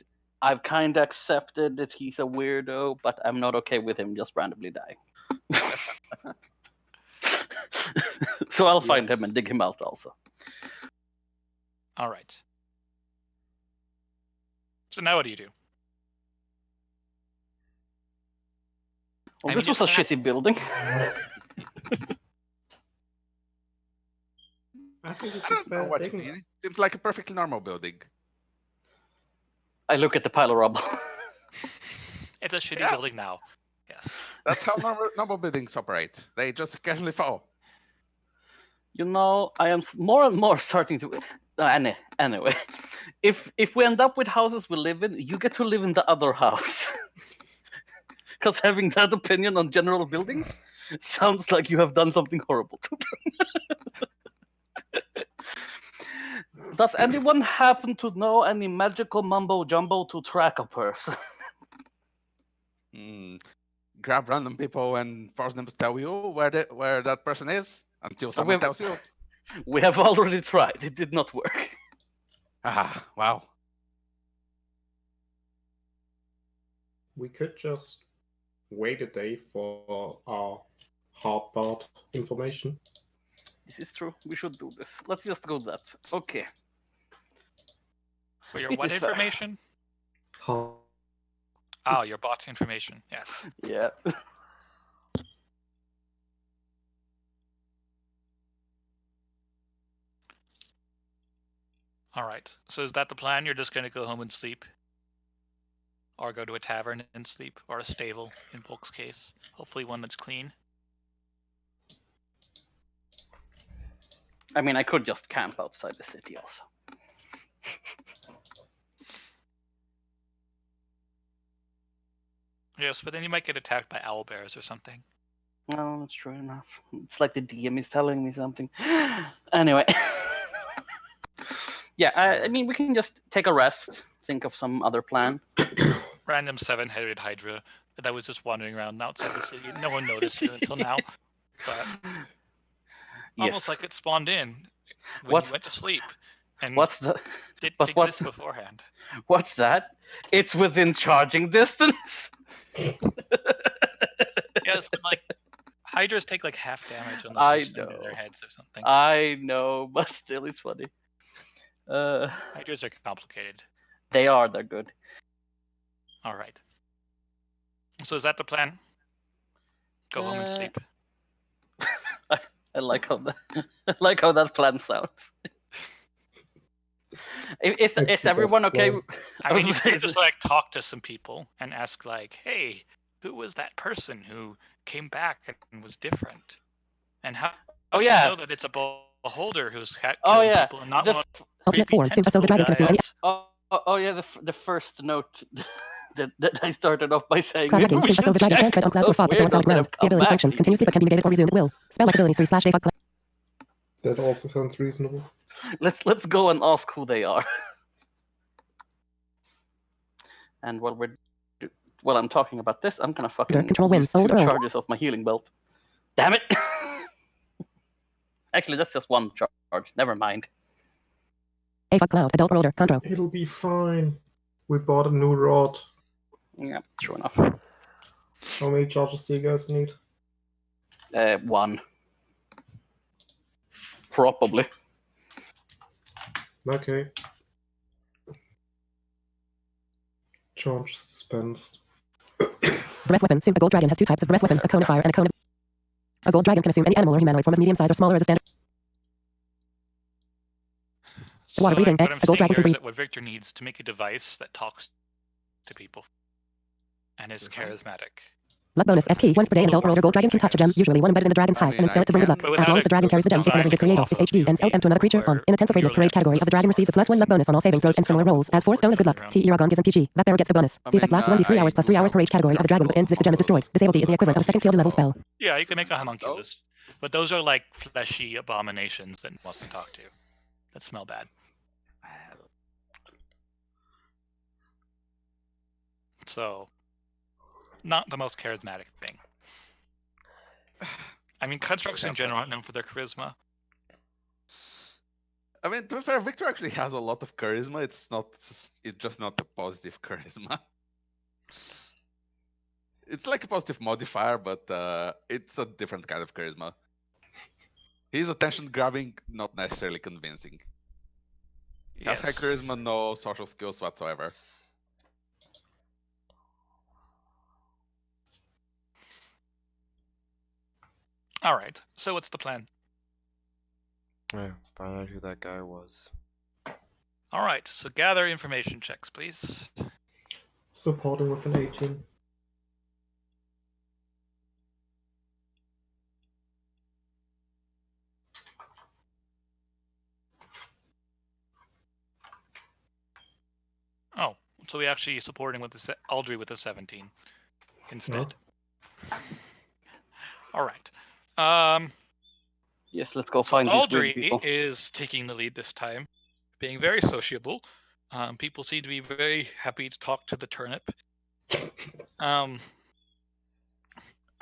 I've kind of accepted that he's a weirdo, but I'm not okay with him just randomly dying. So I'll find him and dig him out also.
All right. So now what do you do?
Well,
I
this
mean,
was a
it's
shitty building.
I think it's
I
just
don't know
bad
what you
digging.
mean. It seems like a perfectly normal building.
I look at the pile of rubble.
It's a shitty
Yeah.
building now. Yes.
That's how normal buildings operate. They just occasionally fall.
You know, I am more and more starting to. Anyway, if we end up with houses we live in, you get to live in the other house. Because having that opinion on general buildings sounds like you have done something horrible to them. Does anyone happen to know any magical mumbo jumbo to track a person?
Grab random people and force them to tell you where that person is until someone
We've-
tells you.
We have already tried. It did not work.
Ah, wow.
We could just wait a day for our hard part information.
This is true. We should do this. Let's just go that. Okay.
For your
It
what
is fair.
information?
Hard.
Oh, your bot information. Yes.
Yeah.
All right. So is that the plan? You're just going to go home and sleep? Or go to a tavern and sleep? Or a stable, in Bulk's case. Hopefully one that's clean.
I mean, I could just camp outside the city also.
Yes, but then you might get attacked by owlbears or something.
No, that's true enough. It's like the DM is telling me something. Anyway. Yeah, I mean, we can just take a rest, think of some other plan.
Random 7-headed hydra that was just wandering around outside the city. No one noticed it until now. But almost
Yes.
like it spawned in when
What's-
you went to sleep. And
What's the?
didn't
but what-
exist beforehand.
What's that? It's within charging distance.
Yes, but like hydras take like half damage on the
I
first into their
know.
heads or something.
I know, but still, it's funny.
Hydras are complicated.
They're good.
All right. So is that the plan? Go home and
Uh,
sleep.
I like how that, I like how that plan sounds. Is
It's the
everyone
best
okay?
plan.
I mean, you
was gonna
could just
say-
like talk to some people and ask like, "Hey, who was that person who came back and was different? And how
Oh
do you
yeah.
know that it's a beholder who's killing
Oh yeah.
people and not
The
one
f-
of
Alternate
creepy
form. Soon, so the
tentacle
dragon can assume any
guys?"
oh yeah. The first note that I started off by saying.
cloud
Maybe
hacking.
we
Soon, so
should
the dragon
check
can tread on clouds or
those
fog with on solid
weirdos that
ground.
have
The
come
ability
back.
functions continuously but can be negated or resumed at will. Spell abilities 3/day fog.
That also sounds reasonable.
Let's go and ask who they are. And while I'm talking about this, I'm gonna fucking
Control win,
use
sold
2
or owned.
charges of my healing belt. Damn it! Actually, that's just 1 charge. Never mind.
A fog cloud. Adult or older. Contro.
It'll be fine. We bought a new rod.
Yeah, true enough.
How many charges do you guys need?
1. Probably.
Okay. Charges dispensed.
Breath weapon. Soon, a gold dragon has 2 types of breath weapon: a cone of fire and a cone of. A gold dragon can assume any animal or humanoid form of medium size or smaller as a standard. Water breathing,
What
X,
I'm
a gold
seeing
dragon
here
can
is
breathe.
that what Victor needs to make a device that talks to people and is charismatic.
Luck bonus SP. Once per day, an adult or older gold dragon can touch a gem, usually one embedded in the dragon's hide, and a skill it to bring good luck.
But
As
without
long
a
as the dragon carries the gem, it can never be created. If HD and sell M to another creature on. In a 10th of radius parade category of the dragon receives a +1 luck bonus on all saving throws and similar rolls. As 4 stone of good luck. T. Eragon gives him PG. That bearer gets the bonus. The effect lasts 1d3 hours plus 3 hours per age category of the dragon, but ends if the gem is destroyed. Disability is the equivalent of a second tier level spell.
Yeah, you can make a homunculus. But those are like fleshy abominations that wants to talk to. That smell bad. So, not the most charismatic thing. I mean, constructs in general aren't known for their charisma.
I mean, to be fair, Victor actually has a lot of charisma. It's just not a positive charisma. It's like a positive modifier, but it's a different kind of charisma. He's attention grabbing, not necessarily convincing. He has high charisma, no social skills whatsoever.
All right. So what's the plan?
Yeah, find out who that guy was.
All right. So gather information checks, please.
Supporting with an 18.
Oh, so we actually supporting with the Aldry with a 17 instead. All right.
Yes, let's go
So
find these weird
Aldry
people.
is taking the lead this time, being very sociable. People seem to be very happy to talk to the turnip. I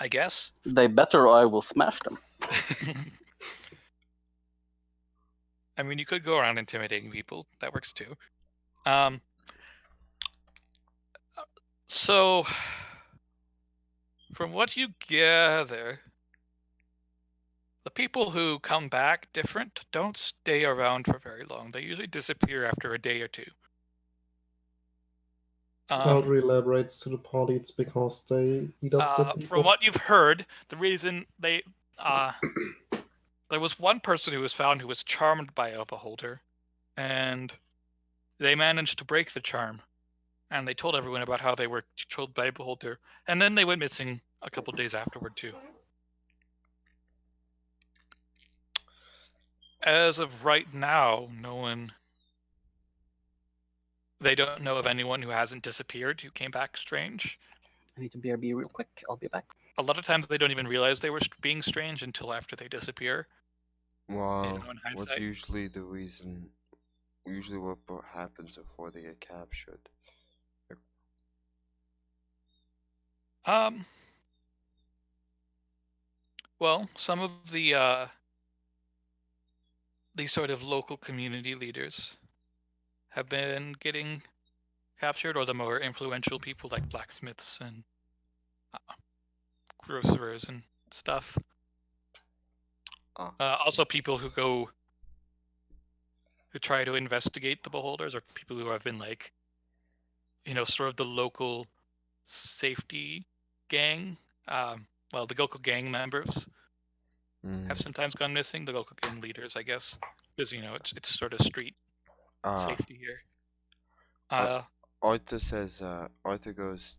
guess.
They better, or I will smash them.
I mean, you could go around intimidating people. That works too. So, from what you gather, the people who come back different don't stay around for very long. They usually disappear after a day or two.
Audrey elaborates to the party it's because they eat up the people.
From what you've heard, the reason they there was one person who was found who was charmed by a beholder, and they managed to break the charm, and they told everyone about how they were controlled by a beholder, and then they went missing a couple days afterward too. As of right now, they don't know of anyone who hasn't disappeared who came back strange.
I need to BRB real quick. I'll be back.
A lot of times they don't even realize they were being strange until after they disappear.
Wow, what's usually the reason? Usually what happens before they get captured?
Well, some of the these sort of local community leaders have been getting captured, or the more influential people like blacksmiths and grocers and stuff. Also people who try to investigate the beholders, or people who have been like, sort of the local safety gang. Well, the local gang members have sometimes gone missing. The local gang leaders, I guess, because it's sort of street safety here.
Arthur says. Arthur goes.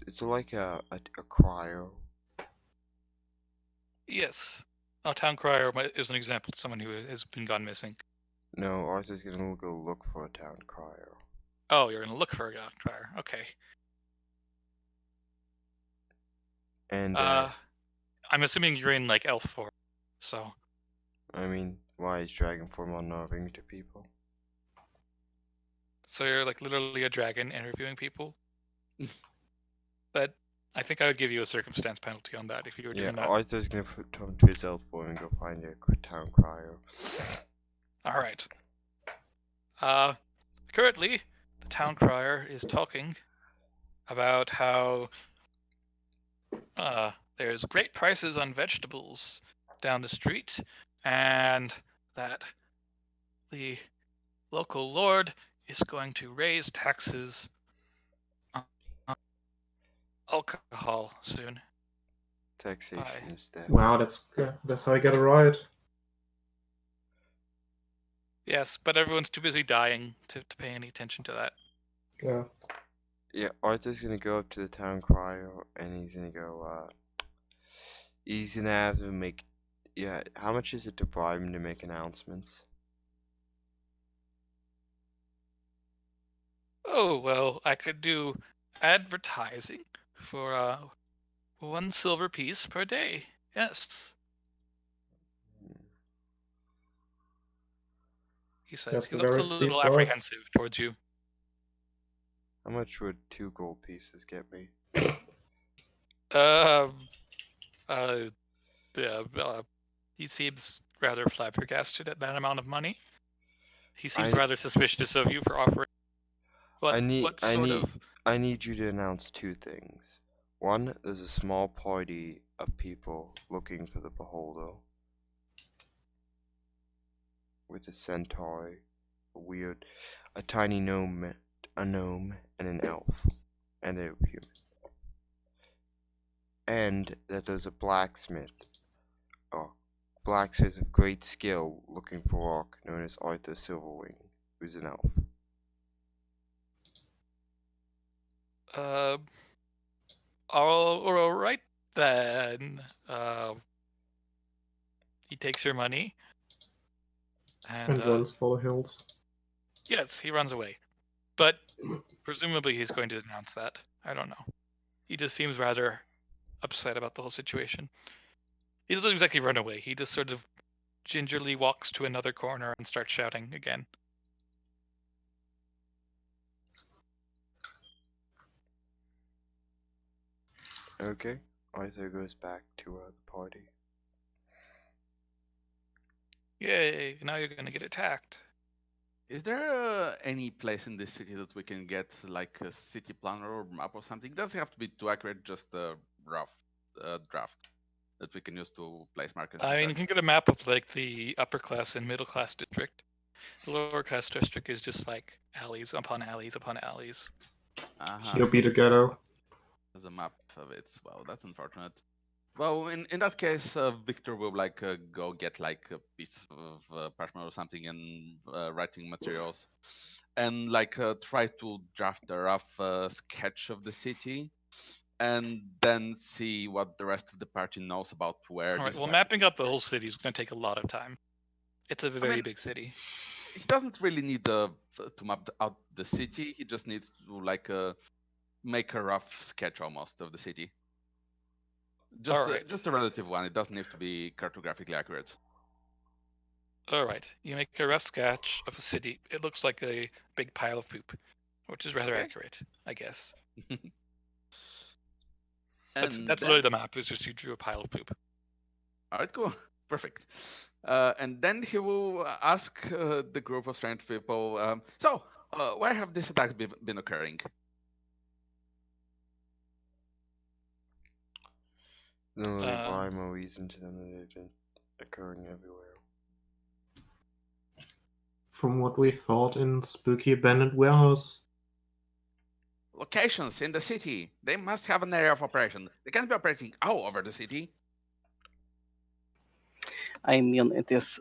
It's like a cryo.
Yes, a town crier is an example of someone who has been gone missing.
No, Arthur's gonna go look for a town crier.
Oh, you're gonna look for a town crier. Okay.
And
I'm assuming you're in like elf form, so.
I mean, why is dragon form unnerving to people?
So you're like literally a dragon interviewing people. But I think I would give you a circumstance penalty on that if you were doing that.
Yeah, Arthur's gonna turn to his elf form and go find a town crier.
All right. Currently, the town crier is talking about how there's great prices on vegetables down the street, and that the local lord is going to raise taxes on alcohol soon.
Taxation is dead.
Wow, that's how I get a riot.
Yes, but everyone's too busy dying to pay any attention to that.
Yeah.
Yeah, Arthur's gonna go up to the town crier and he's gonna go, he's gonna have to make, yeah, how much is it to bribe him to make announcements?
Oh, well, I could do advertising for 1 silver piece per day. Yes. He says.
That's
He
a
looks
very
a
steep
little
price.
apprehensive towards you.
How much would 2 gold pieces get me?
He seems rather flabbergasted at that amount of money. He seems
I
rather suspicious of you for offering.
I need
What
I
sort
need
of?
I need you to announce 2 things. One, there's a small party of people looking for the beholder with a centaur, a tiny gnome, and an elf, and a human. And that there's a blacksmith, blacksmith of great skill looking for rock known as Arthur Silverwing, who's an elf.
All right then. He takes your money, and
And runs for the hills.
yes, he runs away. But presumably he's going to announce that. I don't know. He just seems rather upset about the whole situation. He doesn't exactly run away. He just sort of gingerly walks to another corner and starts shouting again.
Okay, Arthur goes back to the party.
Yay, now you're gonna get attacked.
Is there any place in this city that we can get like a city planner or map or something? It doesn't have to be too accurate, just a rough draft that we can use to place markers.
I mean, you can get a map of like the upper class and middle class district. The lower class district is just like alleys upon alleys upon alleys.
He'll be the ghetto.
There's a map of it. Well, that's unfortunate. Well, in that case, Victor will like go get like a piece of parchment or something and writing materials, and like try to draft a rough sketch of the city, and then see what the rest of the party knows about where
All right.
this
Well,
attack.
mapping out the whole city is going to take a lot of time. It's a very
mean,
big city.
He doesn't really need to map out the city. He just needs to like make a rough sketch almost of the city. Just a relative one. It doesn't have to be cartographically accurate.
All right. You make a rough sketch of a city. It looks like a big pile of poop, which is rather accurate, I guess. That's literally the map. It's just you drew a pile of poop.
All right, cool, perfect. And then he will ask the group of strange people. Where have these attacks been occurring?
No rhyme or reason to them that they've been occurring everywhere.
From what we've heard in spooky abandoned warehouses.
Locations in the city. They must have an area of operation. They can't be operating all over the city.
I mean, it is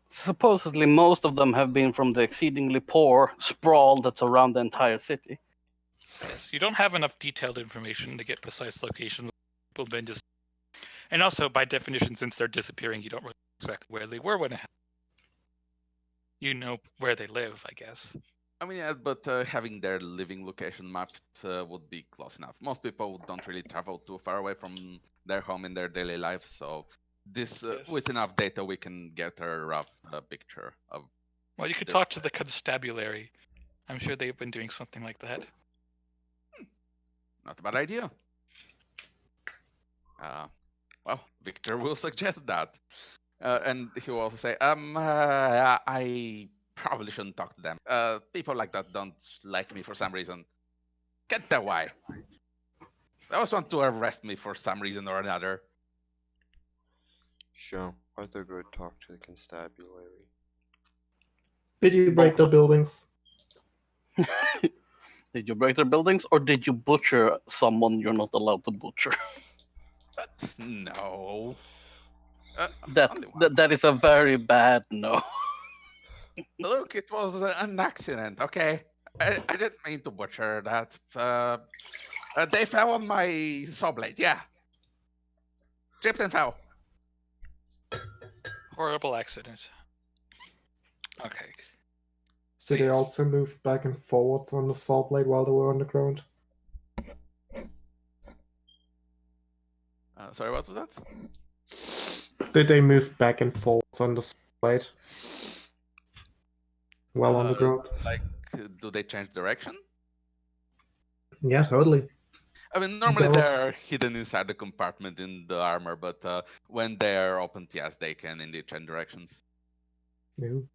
supposedly most of them have been from the exceedingly poor sprawl that's around the entire city.
Yes, you don't have enough detailed information to get precise locations. People been just, and also by definition, since they're disappearing, you don't really know exactly where they were when it happened. You know where they live, I guess.
I mean, yeah, but having their living location mapped would be close enough. Most people don't really travel too far away from their home in their daily life, so this
Yes.
with enough data we can get a rough picture of.
Well, you could talk to the constabulary. I'm sure they've been doing something like that.
Not a bad idea. Well, Victor will suggest that. And he will also say, I probably shouldn't talk to them. People like that don't like me for some reason. Can't tell why. They always want to arrest me for some reason or another.
Sure, Arthur go talk to the constabulary.
Did you break the buildings?
Did you break their buildings, or did you butcher someone you're not allowed to butcher?
No.
That is a very bad no.
Look, it was an accident, okay? I didn't mean to butcher that. They fell on my saw blade. Yeah, tripped and fell.
Horrible accident. Okay. So
Did they
yes.
also move back and forwards on the saw blade while they were on the ground?
Sorry, what was that?
Did they move back and forwards on the saw blade while on the ground?
Like, do they change direction?
Yeah, totally.
I mean, normally
That was-
they're hidden inside the compartment in the armor, but when they're opened, yes, they can indeed change directions.
No.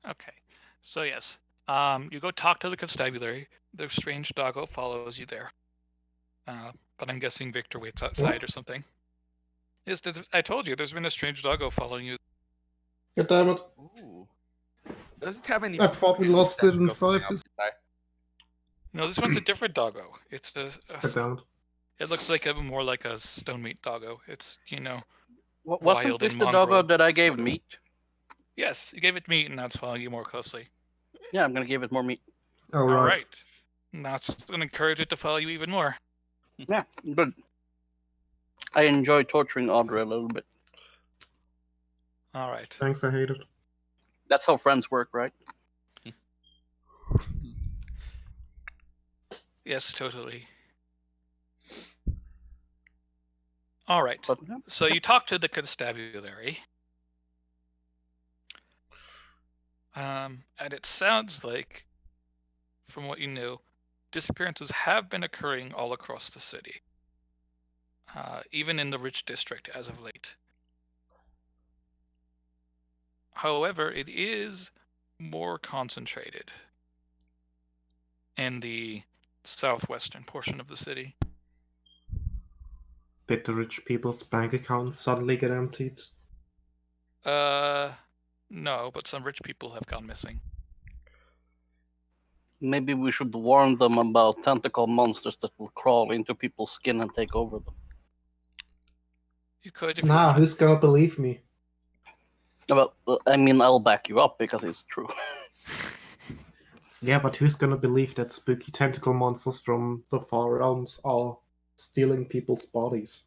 Okay. So yes. You go talk to the constabulary. The strange doggo follows you there. But I'm guessing Victor waits outside or something. Yes, I told you there's been a strange doggo following you.
God damn it.
Ooh. Does it have any?
I thought we lost it in Cyphers.
No, this one's a different doggo. It's
God damn it.
it looks like more like a stone meat doggo. It's
Wasn't
wild
this
and
the doggo
mongrel,
that I gave
sort of.
meat?
Yes, you gave it meat, and that's following you more closely.
Yeah, I'm gonna give it more meat.
Oh,
All
right.
right. And that's gonna encourage it to follow you even more.
Yeah, good. I enjoy torturing Audrey a little bit.
All right.
Thanks, I hate it.
That's how friends work, right?
Yes, totally. All right.
But yeah.
So you talk to the constabulary. And it sounds like, from what you know, disappearances have been occurring all across the city, even in the rich district as of late. However, it is more concentrated in the southwestern portion of the city.
Did the rich people's bank accounts suddenly get emptied?
No, but some rich people have gone missing.
Maybe we should warn them about tentacle monsters that will crawl into people's skin and take over them.
You could if you
Nah,
wanted.
who's gonna believe me?
Well, I mean, I'll back you up because it's true.
Yeah, but who's gonna believe that spooky tentacle monsters from the far realms are stealing people's bodies?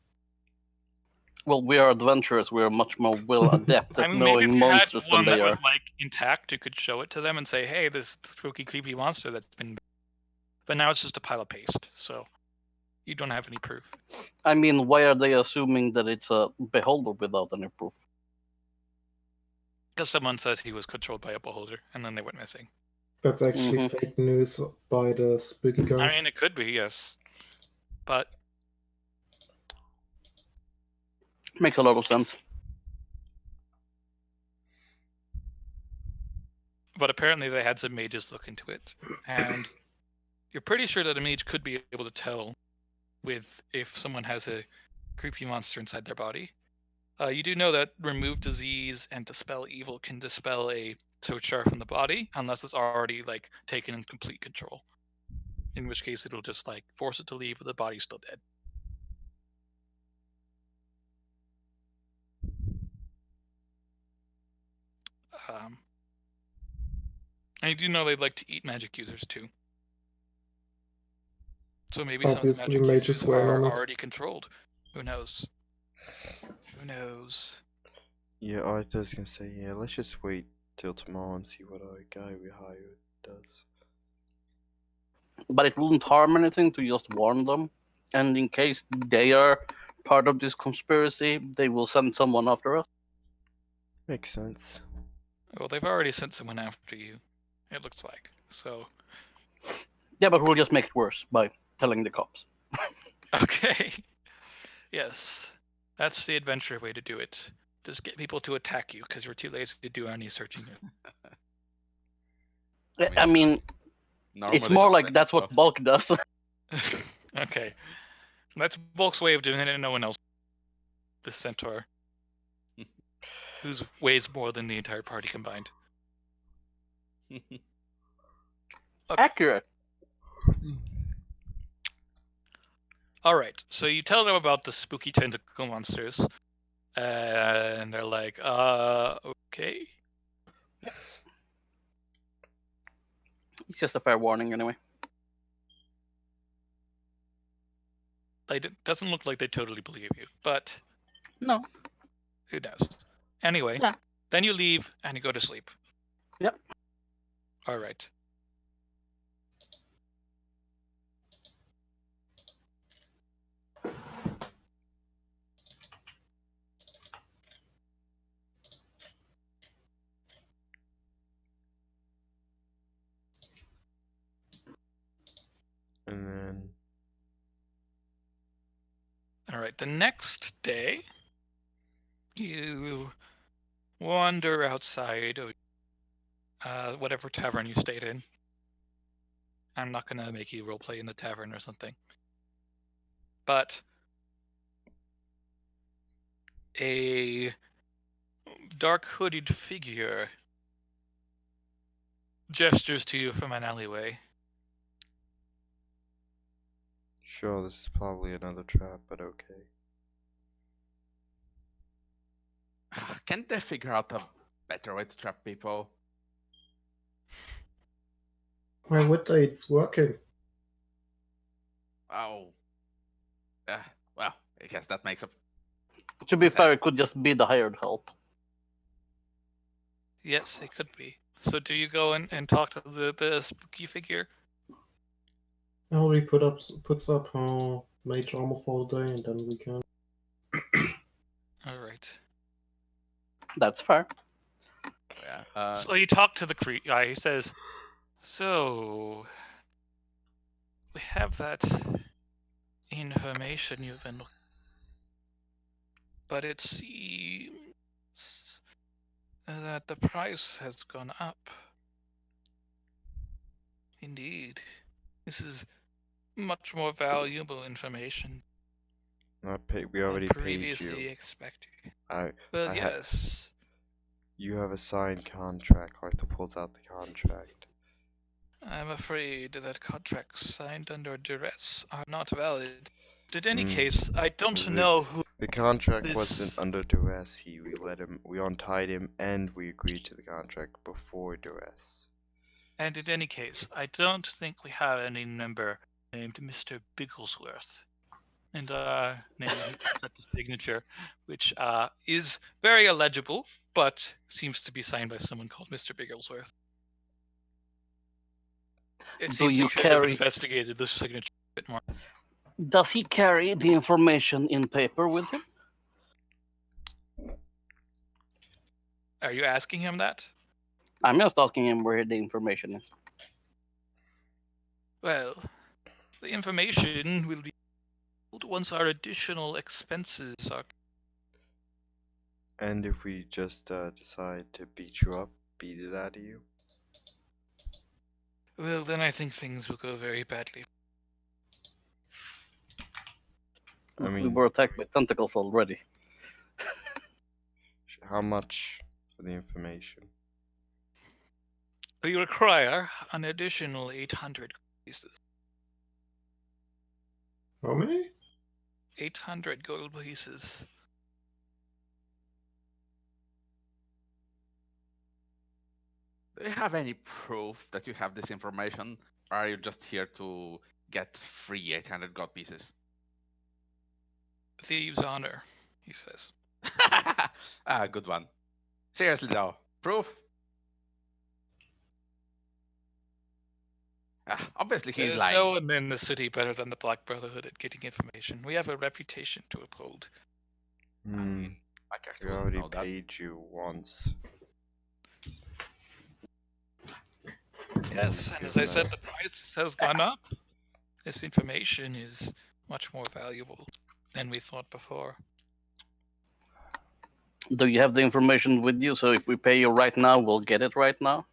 Well, we are adventurers. We are much more well adept
I
at
mean, maybe
knowing
if you had
monsters than
one
they
that
are.
was like intact, you could show it to them and say, "Hey, this spooky, creepy monster that's been." But now it's just a pile of paste, so you don't have any proof.
I mean, why are they assuming that it's a beholder without any proof?
Because someone says he was controlled by a beholder, and then they went missing.
That's actually fake news by the spooky guys.
I mean, it could be, yes, but
Makes a lot of sense.
But apparently they had some mages look into it, and you're pretty sure that a mage could be able to tell with if someone has a creepy monster inside their body. You do know that remove disease and dispel evil can dispel a Sochar from the body unless it's already like taken in complete control. In which case it'll just like force it to leave, but the body's still dead. And you do know they like to eat magic users too. So maybe
Obviously,
some of the magic
mages
users
were
are
not.
already controlled. Who knows? Who knows?
Yeah, I was gonna say, yeah, let's just wait till tomorrow and see what our guy we hired does.
But it wouldn't harm anything to just warn them. And in case they are part of this conspiracy, they will send someone after us.
Makes sense.
Well, they've already sent someone after you, it looks like. So.
Yeah, but we'll just make it worse by telling the cops.
Okay. Yes. That's the adventure way to do it. Just get people to attack you because you're too lazy to do any searching.
I mean it's more like that's what Bulk does.
Okay. That's Bulk's way of doing it and no one else. The centaur. Who's weighs more than the entire party combined.
Okay. Accurate.
Alright, so you tell them about the spooky tentacle monsters. And they're like, okay.
It's just a fair warning anyway.
It doesn't look like they totally believe you, but
No.
who knows? Anyway,
Yeah.
then you leave and you go to sleep.
Yep.
All right.
And then
All right. The next day, you wander outside of whatever tavern you stayed in. I'm not gonna make you roleplay in the tavern or something. But a dark hooded figure gestures to you from an alleyway.
sure, this is probably another trap, but okay.
Can't they figure out a better way to trap people?
Why would they? It's working.
Oh. Well, I guess that makes a...
To be fair, it could just be the hired help.
Yes, it could be. So do you go and talk to the spooky figure?
Ellery puts up mage armor for the day, and then we can.
All right.
That's fair.
Yeah.
So you talk to the guy. He says, "So we have that information you've been looking, but it seems that the price has gone up. Indeed, this is much more valuable information
We
than
already paid
previously
you.
expected."
I
Well,
I
yes.
You have a signed contract. Arthur pulls out the contract.
I'm afraid that contracts signed under duress are not valid. But in any
Mm.
case, I don't
The-
know who
The contract
this...
wasn't under duress. We untied him, and we agreed to the contract before duress.
And in any case, I don't think we have any member named Mr. Bigglesworth. And name he puts at the signature, which is very illegible, but seems to be signed by someone called Mr. Bigglesworth. It
Do
seems
you
he should have
carry?
investigated the signature a bit more.
Does he carry the information in paper with him?
Are you asking him that?
I'm just asking him where the information is.
Well, the information will be once our additional expenses are...
And if we just decide to beat it out of you?
Well, then I think things will go very badly.
I
We
mean,
were attacked by tentacles already.
how much for the information?
We require an additional 800 pieces.
How many?
800 gold pieces.
Do you have any proof that you have this information? Or are you just here to get free 800 gold pieces?
Thieves' honor, he says.
Good one. Seriously though, proof? Obviously he's
There's
lying.
no one in the city better than the Black Brotherhood at getting information. We have a reputation to uphold.
I mean, my character
We
wouldn't
already
know that.
paid you once.
Yes, and as I said, the price has gone up. This information is much more valuable than we thought before.
Do you have the information with you? So if we pay you right now, we'll get it right now?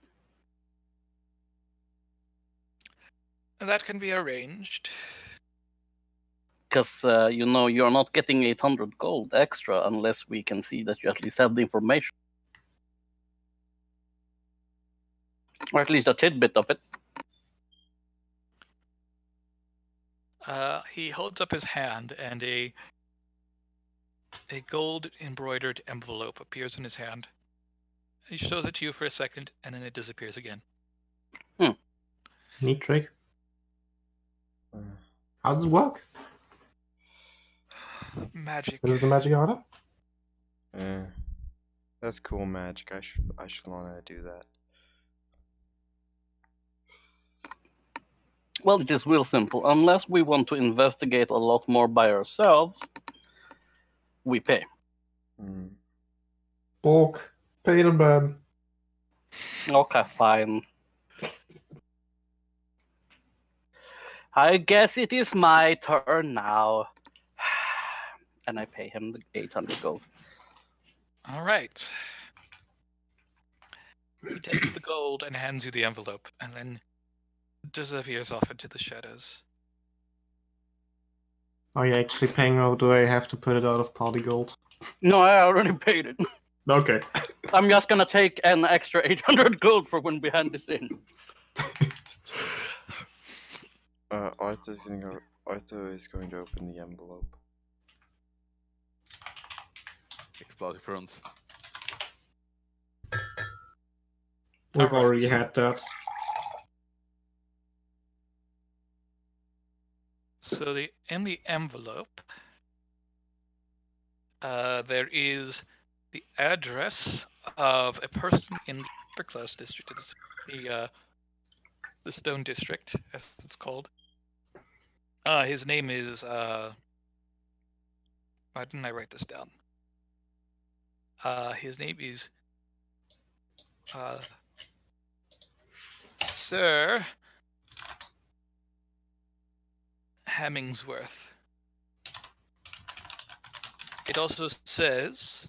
And that can be arranged.
Because, you're not getting 800 gold extra unless we can see that you at least have the information. Or at least a tidbit of it.
He holds up his hand, and a gold embroidered envelope appears in his hand. He shows it to you for a second, and then it disappears again.
Neat trick.
Uh,
How does it work?
Magic.
Is it the magic item?
that's cool magic. I should learn how to do that.
Well, it is real simple. Unless we want to investigate a lot more by ourselves, we pay.
Mm.
Bulk. Pay the man.
Okay, fine. I guess it is my turn now. And I pay him the 800 gold.
All right. He takes the gold and hands you the envelope, and then disappears off into the shadows.
Are you actually paying, or do I have to put it out of party gold?
No, I already paid it.
Okay.
I'm just gonna take an extra 800 gold for when we hand this in.
Arthur is going to open the envelope.
Explosive runes.
We've
Alright.
already had that.
So in the envelope, there is the address of a person in the upper class district of the Stone District, as it's called. His name is why didn't I write this down? His name is Sir Hemmingsworth. It also says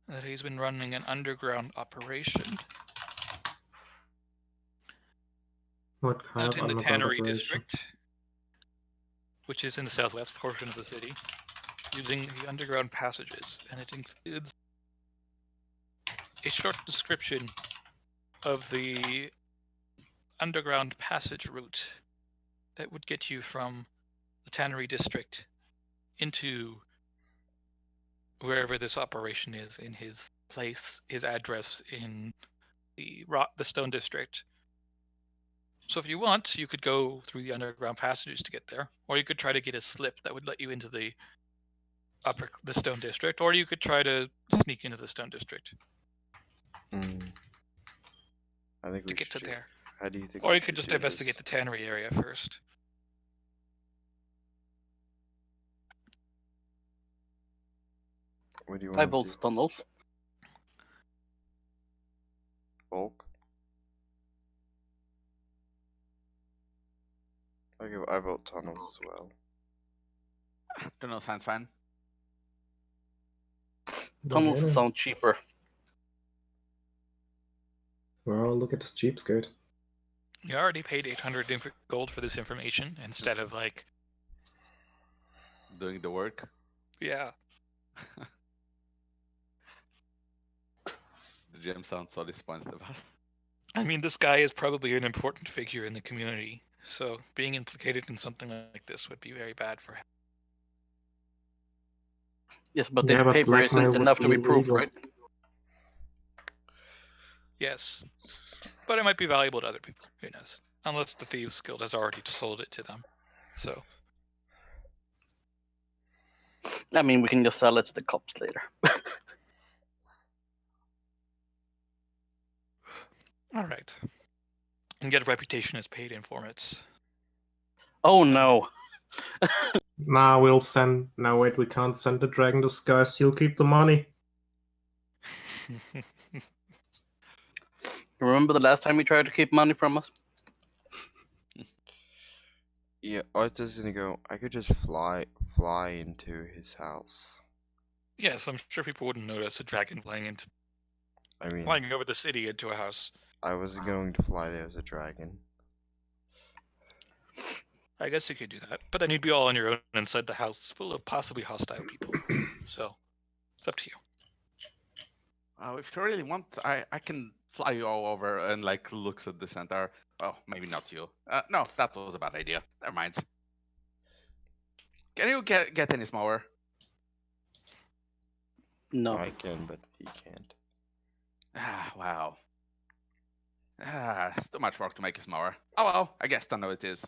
that he's been running an underground operation
What kind
out
of
in the
underground
Tannery
operation?
District, which is in the southwest portion of the city, using the underground passages, and it includes a short description of the underground passage route that would get you from the Tannery District into wherever this operation is in his place, his address in the Stone District. So if you want, you could go through the underground passages to get there, or you could try to get a slip that would let you into the Stone District, or you could try to sneak into the Stone District
I think
to
we
get to
should.
there.
How do you think?
Or
we
you could
should
just
do
investigate
this?
the Tannery area first.
What do you
I
want to
vote
do?
tunnels.
Bulk. Okay, I vote tunnels as well.
Don't know, sounds fine.
Tunnels
Okay.
sound cheaper.
Well, look at this cheapskate.
You already paid 800 gold for this information instead of like,
Doing the work.
yeah.
The gem sounds so disappointed of us.
I mean, this guy is probably an important figure in the community, so being implicated in something like this would be very bad for him.
Yes, but
Yeah,
this
but
paper
blackmail
isn't
would
enough to
be
be proof,
illegal.
right?
Yes, but it might be valuable to other people. Who knows? Unless the Thieves Guild has already sold it to them. So,
I mean, we can just sell it to the cops later.
all right. And get a reputation as paid informants.
Oh no.
Nah, we'll send. No, wait, we can't send the dragon disguise. He'll keep the money.
Remember the last time you tried to keep money from us?
Yeah, Arthur's gonna go. I could just fly into his house.
Yes, I'm sure people wouldn't notice a dragon flying over the city into a house.
I wasn't going to fly there as a dragon.
I guess you could do that, but then you'd be all on your own inside the house full of possibly hostile people. So, it's up to you.
If you really want, I can fly you all over and like looks at the centaur. Oh, maybe not you. No, that was a bad idea. Never mind. Can you get any smaller?
No.
I can, but he can't.
Ah, wow. Too much work to make you smaller. Oh well, I guess I know it is.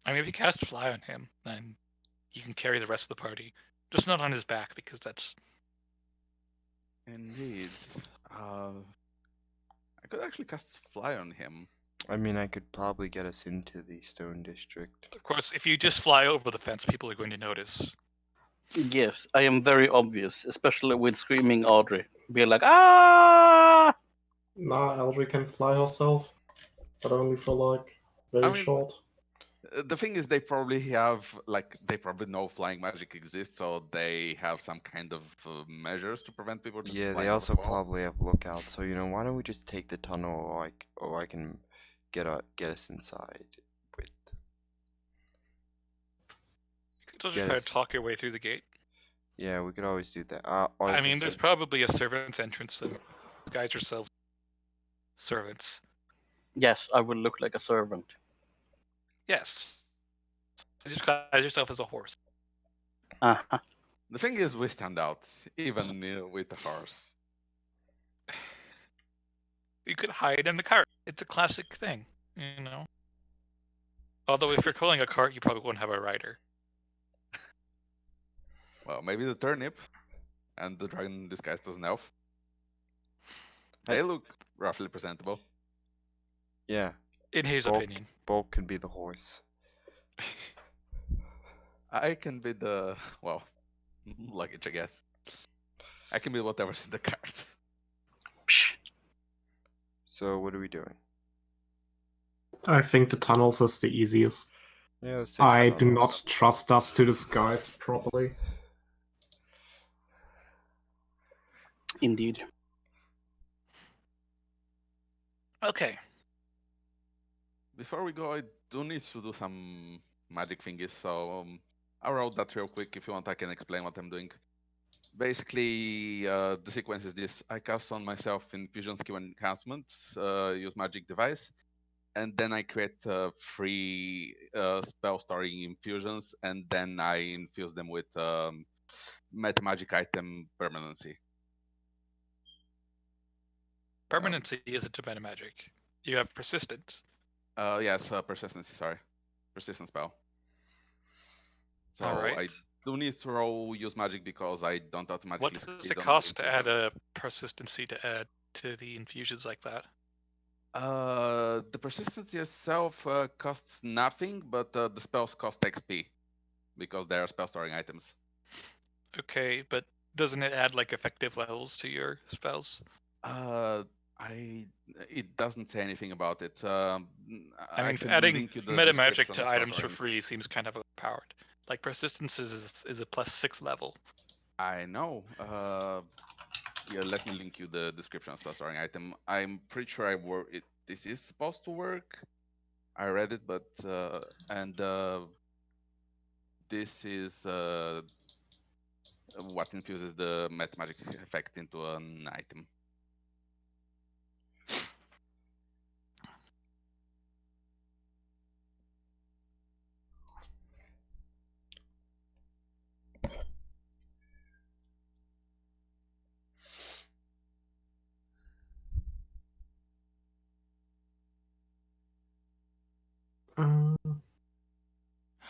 I mean, if you cast Fly on him, then you can carry the rest of the party. Just not on his back, because that's...
Indeed. I could actually cast Fly on him.
I mean, I could probably get us into the Stone District.
Of course, if you just fly over the fence, people are going to notice.
Yes, I am very obvious, especially with screaming Audrey. Be like, ah!
Nah, Audrey can fly herself, but only for like very
I mean,
short.
The thing is, they probably know flying magic exists, so they have some kind of measures to prevent people just
Yeah, they
flying over
also
the wall.
probably have lookouts. So why don't we just take the tunnel, or I can get us inside with.
You could just
Get
try to
us-
talk your way through the gate.
Yeah, we could always do that.
I mean, there's probably a servant's entrance, and disguise yourselves servants.
Yes, I will look like a servant.
Yes. Disguise yourself as a horse.
Uh-huh.
The thing is, we stand out, even with the horse.
You could hide in the cart. It's a classic thing, you know. Although if you're calling a cart, you probably won't have a rider.
Well, maybe the turnip and the dragon disguised as an elf. They look roughly presentable.
Yeah,
In his opinion.
Bulk could be the horse.
I can be the, well, luggage, I guess. I can be whatever's in the cart.
Psh.
So what are we doing?
I think the tunnels is the easiest.
Yeah, let's take the
I do
tunnels.
not trust us to disguise properly.
Indeed.
Okay.
Before we go, I do need to do some magic thingies, so I wrote that real quick. If you want, I can explain what I'm doing. Basically, the sequence is this. I cast on myself Infusion Skill Enhancement, use Magic Device, and then I create 3 spell storing infusions, and then I infuse them with Meta Magic item Permanency.
Permanency isn't a meta magic. You have persistence.
Yes, Persistency, sorry. Persistent spell. So
Alright.
I do need to roll use magic because I don't automatically
What does
succeed
it
on
cost to add
infusions.
a persistency to add to the infusions like that?
The persistency itself costs nothing, but the spells cost XP because they are spell storing items.
Okay, but doesn't it add like effective levels to your spells?
It doesn't say anything about it.
I mean,
can
adding
link you the
meta magic
description
to
of spell
items for
storing.
free seems kind of overpowered. Like persistence is a +6 level.
I know. Yeah, let me link you the description of spell storing item. I'm pretty sure this is supposed to work. I read it, but this is what infuses the meta magic effect into an item.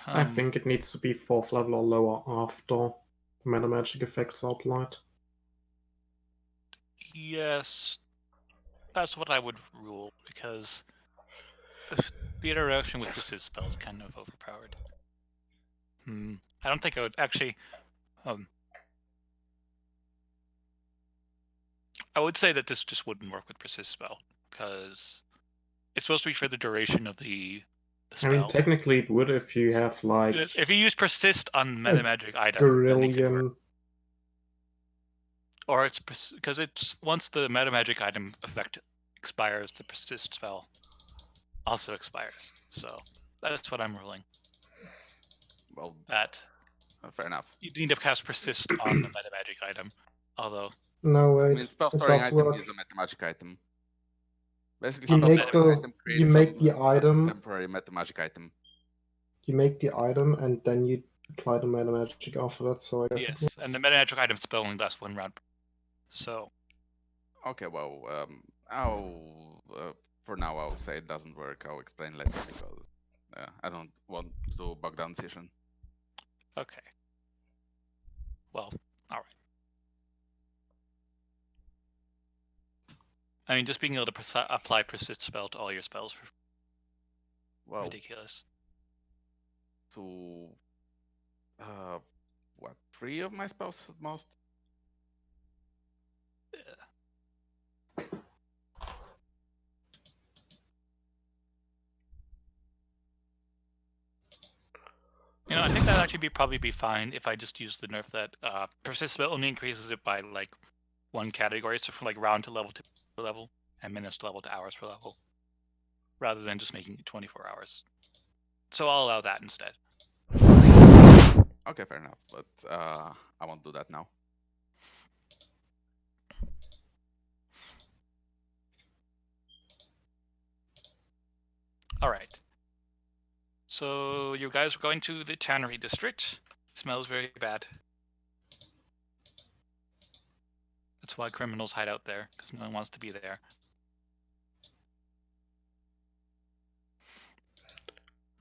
I think it needs to be 4th level or lower after meta magic effects outlined.
Yes, that's what I would rule, because the interaction with persist spell is kind of overpowered. I don't think I would actually. I would say that this just wouldn't work with persist spell because it's supposed to be for the duration of the spell.
I mean, technically it would if you have like
if you use persist on meta magic item,
Gorillion.
Or it's because it's once the meta magic item effect expires, the persist spell also expires. So that's what I'm ruling.
Well,
that
fair enough.
You need to cast persist on the meta magic item, although.
No way.
I mean, spell storing item is a meta magic item. Basically,
you
spell
make
storing item creates
you make the item
temporary meta magic item.
You make the item and then you apply the meta magic after that. So I guess
yes, and the meta magic item spell only lasts 1 round. So.
Okay, well, For now, I'll say it doesn't work. I'll explain later because I don't want to bog down the session.
Okay. Well, all right. I mean, just being able to apply persist spell to all your spells for ridiculous.
To what, 3 of my spells at most?
You know, I think that'd actually probably be fine if I just use the nerf that persist spell only increases it by like 1 category, so from like round to level to level, and minutes to level to hours per level, rather than just making it 24 hours. So I'll allow that instead.
Okay, fair enough, but I won't do that now.
All right. So you guys are going to the tannery district. It smells very bad. That's why criminals hide out there, because no one wants to be there.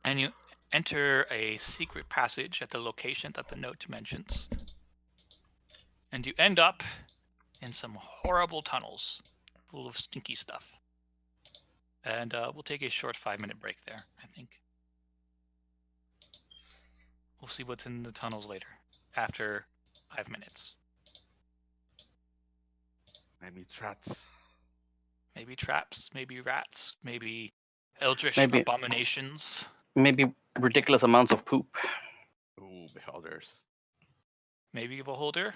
And you enter a secret passage at the location that the note mentions. And you end up in some horrible tunnels full of stinky stuff. And we'll take a short 5-minute break there, I think. We'll see what's in the tunnels later, after 5 minutes.
Maybe it's rats.
Maybe traps, maybe rats, maybe eldritch
Maybe-
abominations.
Maybe ridiculous amounts of poop.
Ooh, beholders.
Maybe a beholder.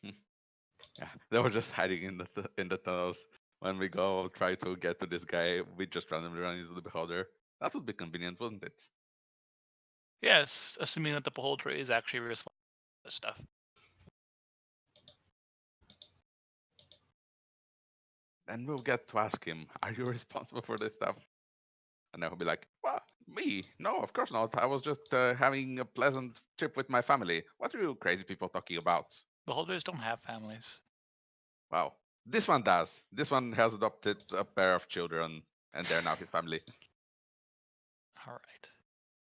Yeah, they were just hiding in the tunnels. When we go try to get to this guy, we just randomly run into the beholder. That would be convenient, wouldn't it?
Yes, assuming that the beholder is actually responsible for this stuff.
And we'll get to ask him, "Are you responsible for this stuff?" And then he'll be like, "What? Me? No, of course not. I was just having a pleasant trip with my family. What are you crazy people talking about?"
Beholders don't have families.
Wow. This one does. This one has adopted a pair of children, and they're now his family.
All right.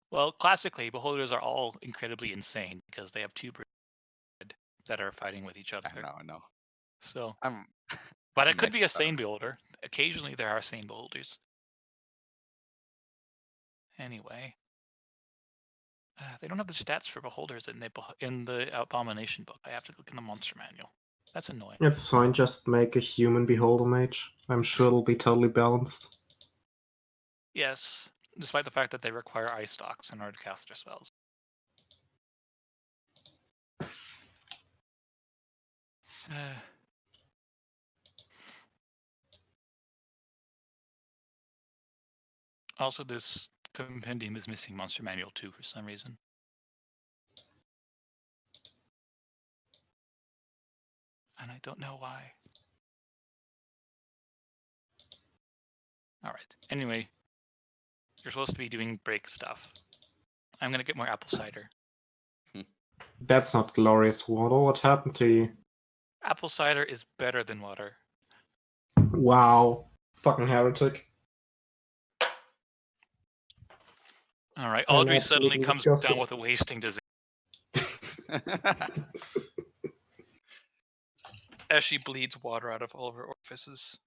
Well, classically, beholders are all incredibly insane because they have 2 breed that are fighting with each other.
I know.
So,
I'm.
but
I'm
it could be a
making fun of
sane beholder. Occasionally, there are sane beholders. Anyway, they don't have the stats for beholders in the abomination book. I have to look in the monster manual. That's annoying.
It's fine, just make a human beholder mage. I'm sure it'll be totally balanced.
Yes, despite the fact that they require ice stocks in order to cast their spells. Also, this compendium is missing monster manual 2 for some reason. And I don't know why. All right. Anyway, you're supposed to be doing break stuff. I'm gonna get more apple cider.
That's not glorious water. What happened to you?
Apple cider is better than water.
Wow. Fucking heretic.
All right.
I'm
Audrey suddenly
absolutely
comes
disgusted.
down with a wasting disease as she bleeds water out of all of her orifices.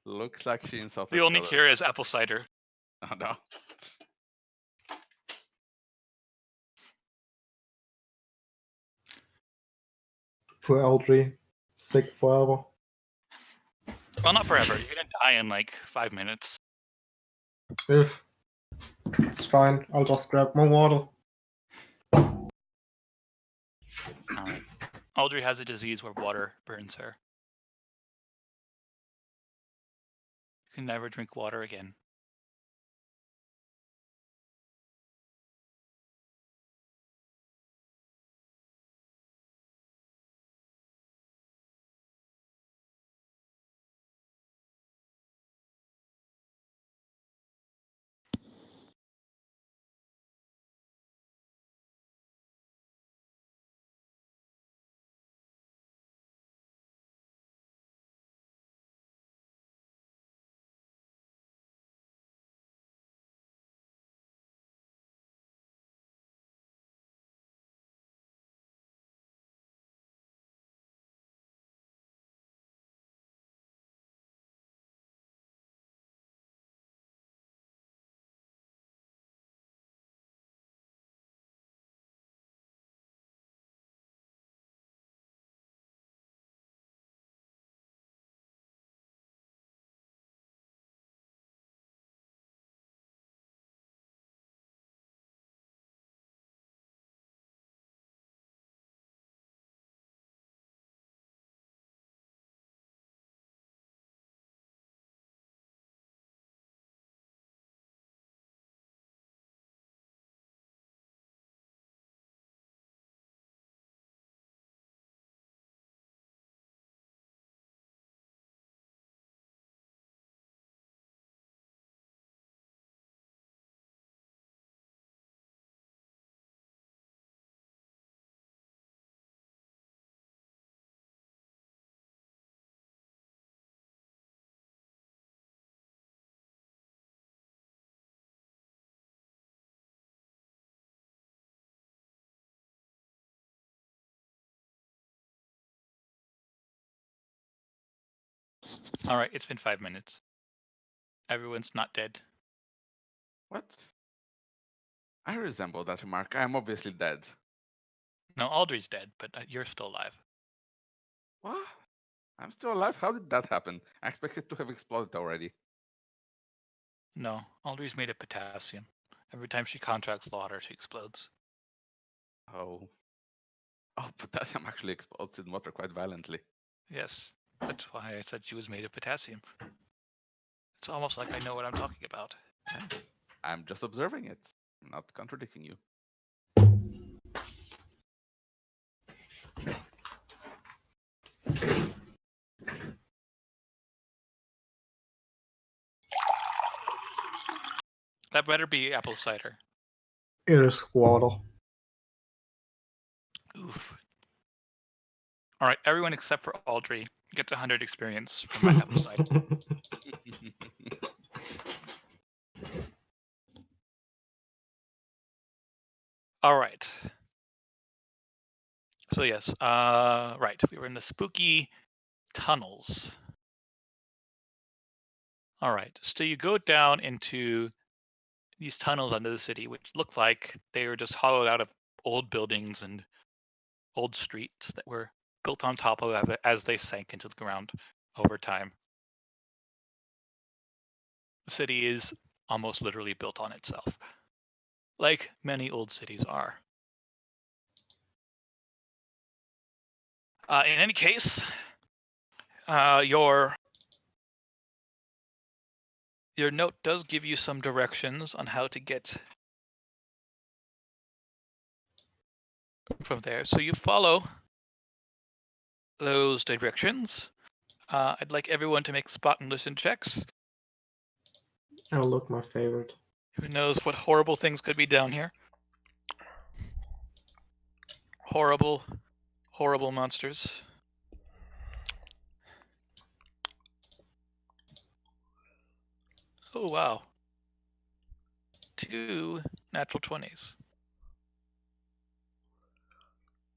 Looks like she insulted
The only
Color.
cure is apple cider.
Oh no.
Poor Audrey. Sick forever.
Well, not forever. You're gonna die in like 5 minutes.
If. It's fine. I'll just grab more water.
All right. Audrey has a disease where water burns her. You can never drink water again. All right, it's been 5 minutes. Everyone's not dead.
What? I resemble that remark. I am obviously dead.
No, Audrey's dead, but you're still alive.
What? I'm still alive? How did that happen? I expected to have exploded already.
No, Audrey's made of potassium. Every time she contracts water, she explodes.
Oh. Oh, potassium actually explodes in water quite violently.
Yes, that's why I said she was made of potassium. It's almost like I know what I'm talking about.
Yes. I'm just observing it. I'm not contradicting you.
That better be apple cider.
It is water.
Oof. All right, everyone except for Audrey gets 100 experience from my apple cider. All right. So yes, right. We were in the spooky tunnels. All right. So you go down into these tunnels under the city, which look like they were just hollowed out of old buildings and old streets that were built on top of it as they sank into the ground over time. The city is almost literally built on itself, like many old cities are. In any case, your note does give you some directions on how to get from there. So you follow those directions. I'd like everyone to make spot and listen checks.
Oh, look, my favorite.
Who knows what horrible things could be down here? Horrible, horrible monsters. Oh, wow. 2 natural 20s.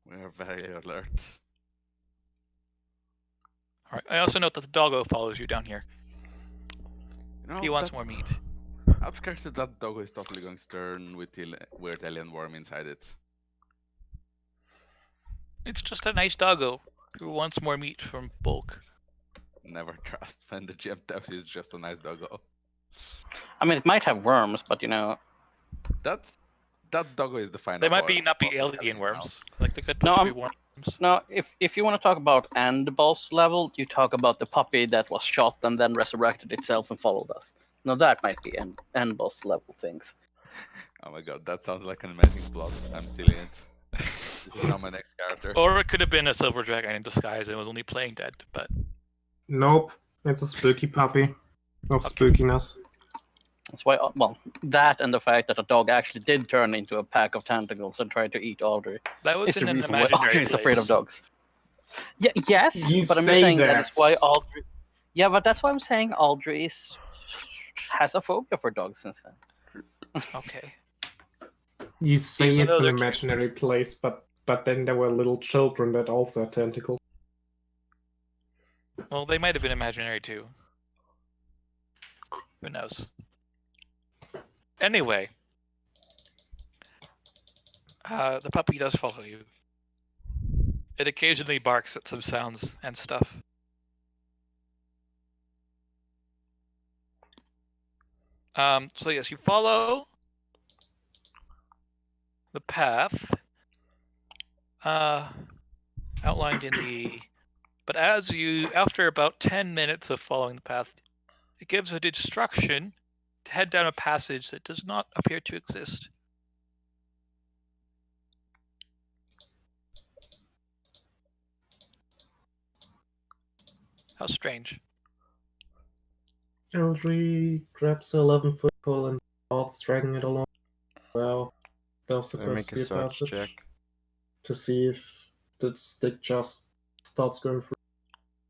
We are very alert.
All right. I also note that the doggo follows you down here.
You know,
He wants more meat.
Out of character, that dog is totally going to turn with the weird alien worm inside it.
It's just a nice doggo who wants more meat from bulk.
Never trust when the GM tells you it's just a nice doggo.
I mean, it might have worms, but you know.
That doggo is the final
They might
boss.
not be
I'm telling
alien
you
worms. Like they could
No,
potentially be worms.
No, if you want to talk about end boss level, you talk about the puppy that was shot and then resurrected itself and followed us. Now that might be end boss level things.
now. Oh my god, that sounds like an amazing plot. I'm stealing it. This is now my next character.
Or it could have been a silver dragon in disguise and was only playing dead. But
Nope, it's a spooky puppy of
Okay.
spookiness.
That's why, well, that and the fact that a dog actually did turn into a pack of tentacles and tried to eat Audrey
that was
is
in
the
an
reason why
imaginary
Audrey is afraid of
place.
dogs. Yeah, yes,
You
but I'm
say
saying that is
that.
why Audrey. Yeah, but that's why I'm saying Audrey has a phobia for dogs instead.
Okay.
You say
Even
it's
though
an
they're cute.
imaginary place, but then there were little children that also had tentacles.
Well, they might have been imaginary too. Who knows? Anyway, the puppy does follow you. It occasionally barks at some sounds and stuff. So yes, you follow the path outlined in the. But after about 10 minutes of following the path, it gives an instruction to head down a passage that does not appear to exist. How strange.
Eldry grabs the 11-foot pole and starts dragging it along. Well, there's
Can I
supposed
make
to
a
be a
search
passage
check?
to see if the stick just starts going through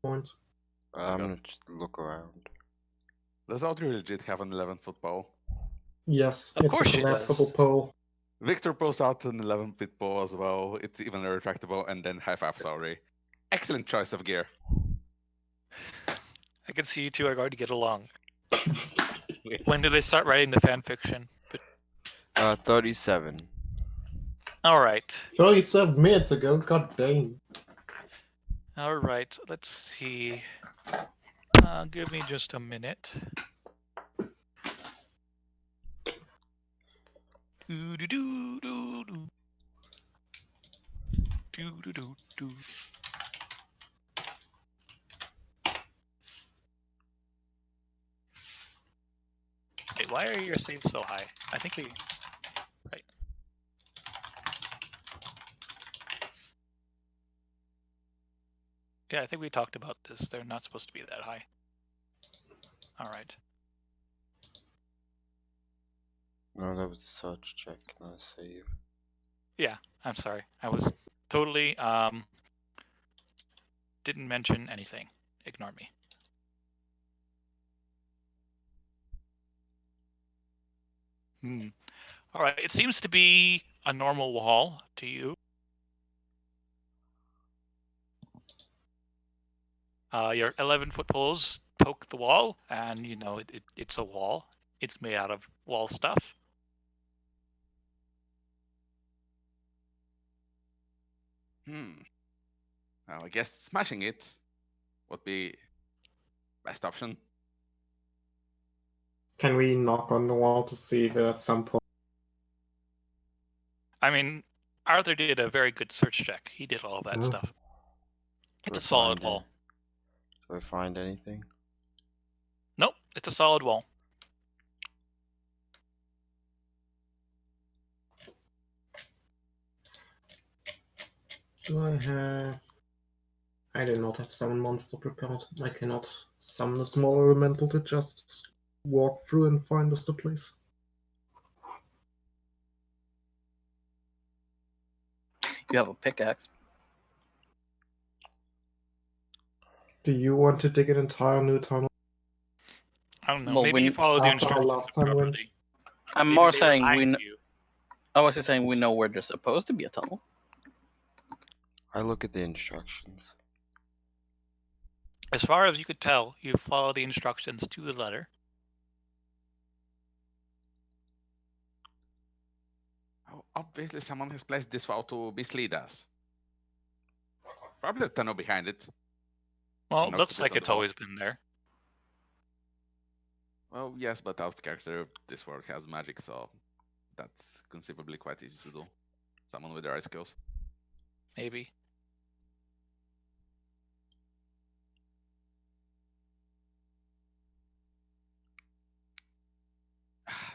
the point.
I'm
God.
gonna just look around.
Does Audrey legit have an 11-foot pole?
Yes,
Of
it's
course
a
she
collapsible
does.
pole.
Victor pulls out an 11-foot pole as well. It's even retractable, and then high five, sorry. Excellent choice of gear.
I can see you two are going to get along. When do they start writing the fan fiction?
37.
All right.
37 minutes ago, god dang.
All right. Let's see. Give me just a minute. Do do do do do. Do do do do. Wait, why are your saves so high? I think we. Right. Yeah, I think we talked about this. They're not supposed to be that high. All right.
No, that was search check, not a save.
Yeah, I'm sorry. I was totally didn't mention anything. Ignore me. All right. It seems to be a normal wall to you. Your 11-foot poles poke the wall, and you know it's a wall. It's made out of wall stuff.
Well, I guess smashing it would be best option.
Can we knock on the wall to see if at some point?
I mean, Arthur did a very good search check. He did all of that stuff. It's a solid wall.
Do I find anything?
Nope, it's a solid wall.
Do I have... I do not have summon monster prepared. I cannot summon a small elemental to just walk through and find us the place.
You have a pickaxe.
Do you want to dig an entire new tunnel?
I don't know.
Well,
Maybe you follow the
after our
instructions
last time went?
properly.
I'm
Maybe
more
they were
saying
lying
we.
to you.
I was just saying we know where there's supposed to be a tunnel.
I look at the instructions.
As far as you could tell, you follow the instructions to the letter.
Oh, obviously, someone has placed this wall to mislead us. Probably a tunnel behind it.
Well,
Knocks
looks
a bit
like
on
it's
the wall.
always been there.
Well, yes, but out of character, this world has magic, so that's conceivably quite easy to do. Someone with the right skills.
Maybe.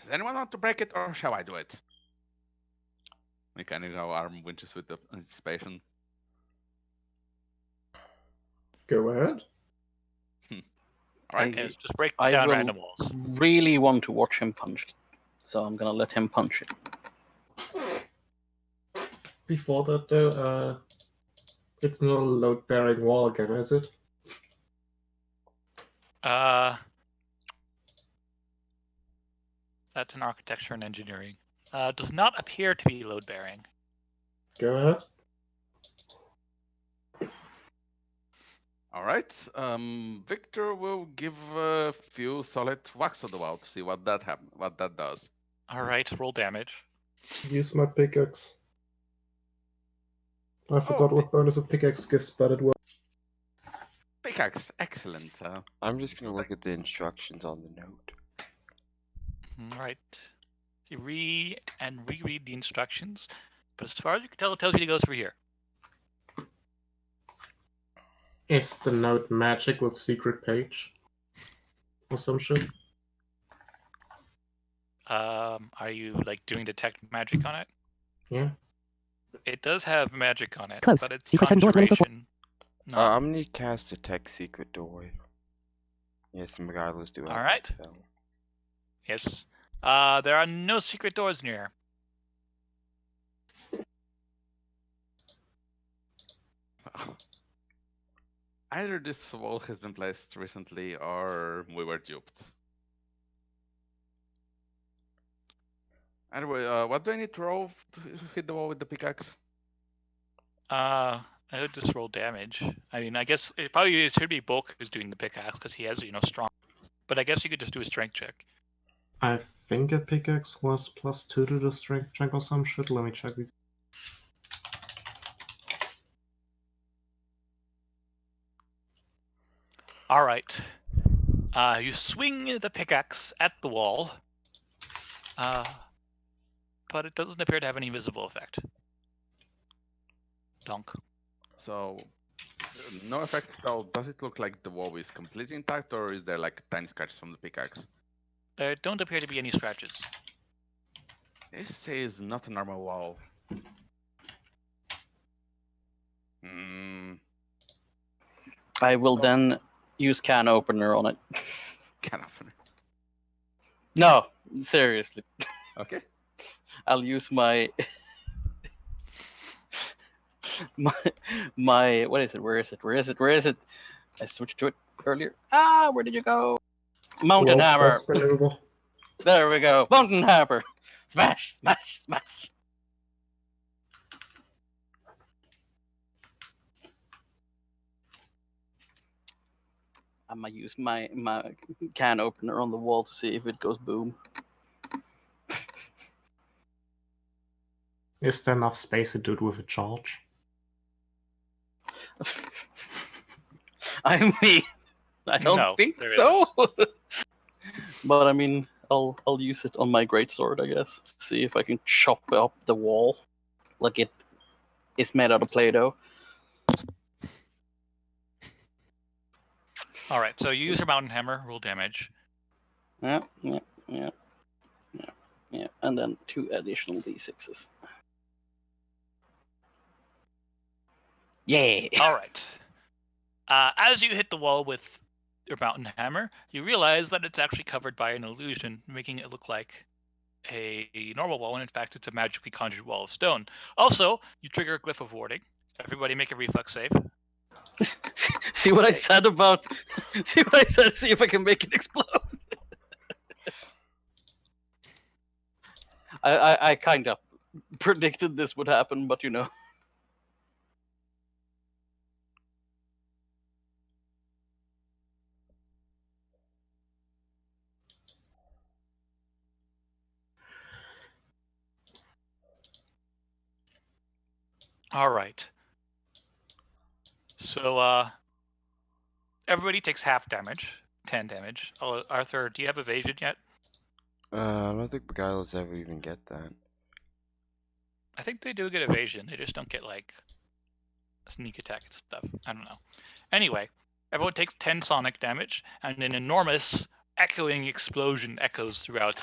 Does anyone want to break it, or shall I do it? We kind of go arm winches with the anticipation.
Go ahead.
All right.
Yes, just break
I
down
will
random walls.
really want to watch him punch, so I'm gonna let him punch it.
Before that, though, it's not a load-bearing wall again, is it?
That's an architecture and engineering. Does not appear to be load bearing.
Go ahead.
All right. Victor will give a few solid whacks on the wall to see what that does.
All right, roll damage.
Use my pickaxe. I forgot what bonus a pickaxe gives, but it will.
Pickaxe, excellent.
I'm just gonna look at the instructions on the note.
All right. You read and reread the instructions, but as far as you can tell, it tells you to go through here.
Is the note magic with secret page? Or some shit?
Are you like doing detect magic on it?
Yeah.
It does have magic on it,
Close.
but it's
Secret hidden doors, winning so forth.
conjuration. Not.
I'm gonna cast Detect Secret Door. Yes, and regardless, do I have
Alright.
that spell?
Yes. There are no secret doors near.
Either this wall has been placed recently, or we were duped. Anyway, what do I need to roll to hit the wall with the pickaxe?
I would just roll damage. I mean, I guess it should be Bulk who's doing the pickaxe because he has, strong. But I guess you could just do a strength check.
I think a pickaxe was +2 to the strength check or some shit. Let me check.
All right. You swing the pickaxe at the wall, but it doesn't appear to have any visible effect. Donk.
So, no effect. So, does it look like the wall is completely intact, or is there like tiny scratches from the pickaxe?
There don't appear to be any scratches.
This is not a normal wall.
I will then use can opener on it.
Can opener.
No, seriously.
Okay.
I'll use my my what is it? Where is it? I switched to it earlier. Where did you go? Mountain
World's
hammer.
best maneuver.
There we go. Mountain hammer. Smash, smash, smash. I'm gonna use my can opener on the wall to see if it goes boom.
Is there enough space to do it with a charge?
I mean, I don't think
there
so. But I mean, I'll use it on my greatsword, I guess, to see if I can chop up the wall like it is made out of Play-Doh.
All right, so you use your mountain hammer, roll damage.
Yeah, and then 2 additional d6s. Yeah.
All right. As you hit the wall with your mountain hammer, you realize that it's actually covered by an illusion, making it look like a normal wall, when in fact it's a magically conjured wall of stone. Also, you trigger a glyph of warding. Everybody make a reflex save.
See what I said about. See what I said. See if I can make it explode. I kind of predicted this would happen, but
All right. So everybody takes half damage, 10 damage. Arthur, do you have evasion yet?
I don't think Beguilers ever even get that.
I think they do get evasion. They just don't get like a sneak attack and stuff. I don't know. Anyway, everyone takes 10 sonic damage, and an enormous echoing explosion echoes throughout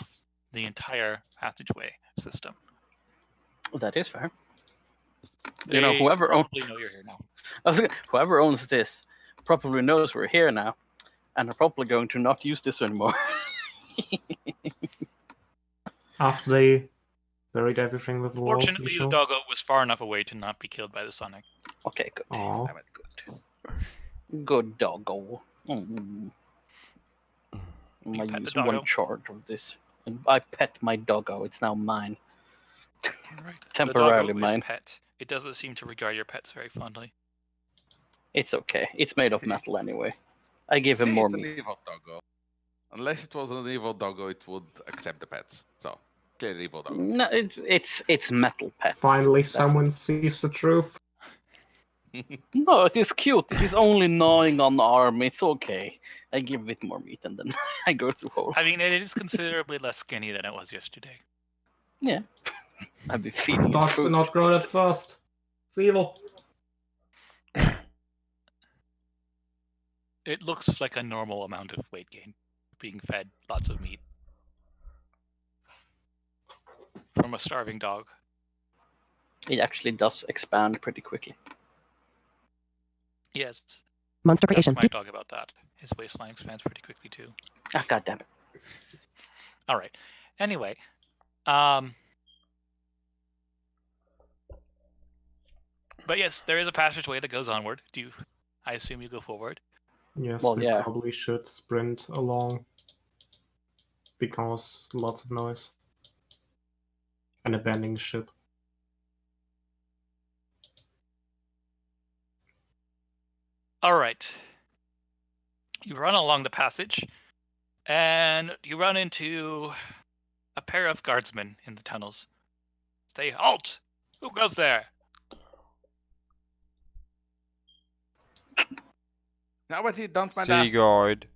the entire passageway system.
that is fair.
They
whoever
probably know you're here now.
whoever owns this probably knows we're here now, and are probably going to not use this anymore.
After they buried everything with the wall.
Fortunately, the doggo was far enough away to not be killed by the sonic.
Okay, good.
Aww.
I went good. Good doggo. I'm gonna use one charge of this. And I pet my doggo. It's now mine.
All right.
Temporarily
the doggo
mine.
is pet. It doesn't seem to regard your pets very fondly.
It's okay. It's made of metal anyway. I give him more
It's an
meat.
evil doggo. Unless it was an evil doggo, it would accept the pets. So, clearly evil doggo.
No, it's metal pets.
Finally, someone sees the truth.
No, it is cute. It is only gnawing on the arm. It's okay. I give it more meat and then I go through hole.
I mean, it is considerably less skinny than it was yesterday.
Yeah. I'd be feeding it
Dogs do
food.
not grow that fast. It's evil.
It looks like a normal amount of weight gain, being fed lots of meat from a starving dog.
It actually does expand pretty quickly.
Yes.
Monster creation.
Ask my dog about that. His waistline expands pretty quickly too.
Ah, god damn it.
All right. Anyway, but yes, there is a passageway that goes onward. I assume you go forward?
Yes,
Well,
we
yeah.
probably should sprint along. Because lots of noise. And abandoning ship.
All right. You run along the passage, and you run into a pair of guardsmen in the tunnels. Say, halt! Who goes there?
Nobody, don't mind
City
us.
guard.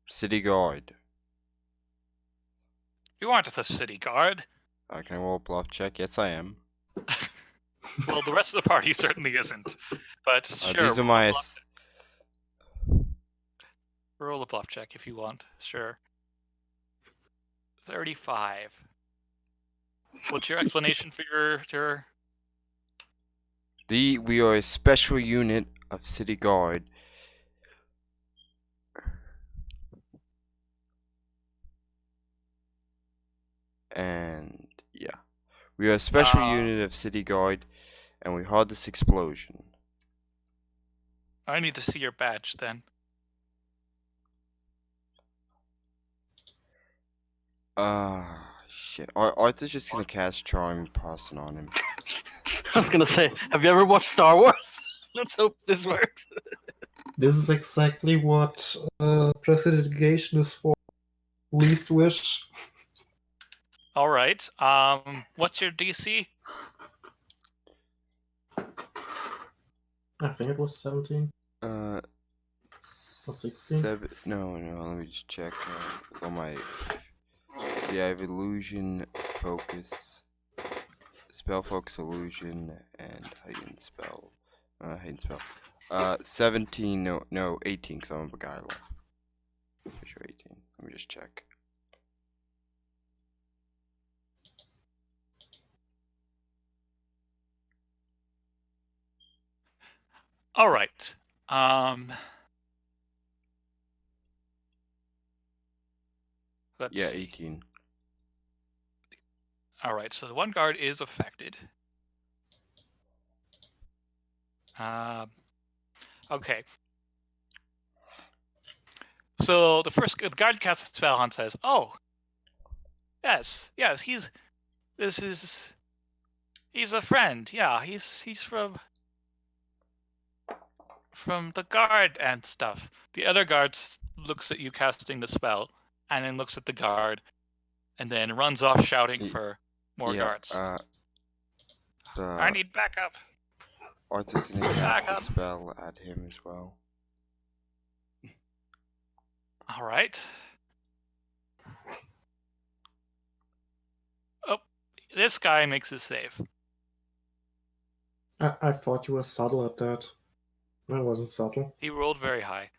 City guard.
You aren't the city guard.
Can I roll a bluff check? Yes, I am.
Well, the rest of the party certainly isn't. But sure,
These are my.
roll a bluff check if you want. Sure. 35. What's your explanation for your...
We are a special unit of city guard. And yeah, we are a special unit of city guard, and we heard this explosion.
I need to see your badge then.
Shit. Arthur's just gonna cast Charm Person on him.
I was gonna say, have you ever watched Star Wars? Let's hope this works.
This is exactly what prestidigitation is for. Least wish.
All right. What's your DC?
I think it was 17.
16? No, let me just check on my... Yeah, I have illusion, focus, spell focus, illusion, and heightened spell. 17, no, 18, because I'm a guy left. Sure, 18. Let me just check.
All right. Let's
yeah,
see.
18.
All right, so the one guard is affected. Okay. So the guard casts a spell and says, "Oh, yes, he's a friend. Yeah, he's from the guard and stuff." The other guard looks at you casting the spell, and then looks at the guard, and then runs off shouting for more guards. I need backup.
Arthur's gonna cast a spell at him as well.
All right. Oh, this guy makes a save.
I thought you were subtle at that. I wasn't subtle.
He rolled very high.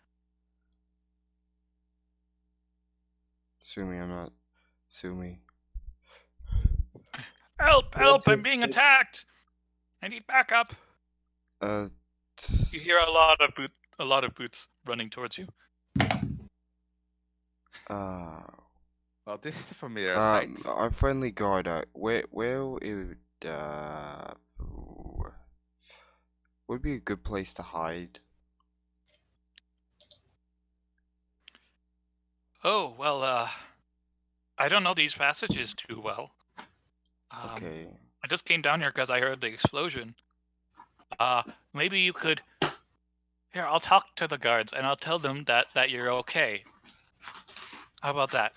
Sue me, I'm not. Sue me.
Help! Help! I'm being attacked. I need backup. You hear a lot of boots running towards you.
Well, this is a familiar sight.
Our friendly guard. Where it would be a good place to hide?
Oh well, I don't know these passages too well.
Okay.
I just came down here because I heard the explosion. Maybe you could. Here, I'll talk to the guards and I'll tell them that you're okay. How about that?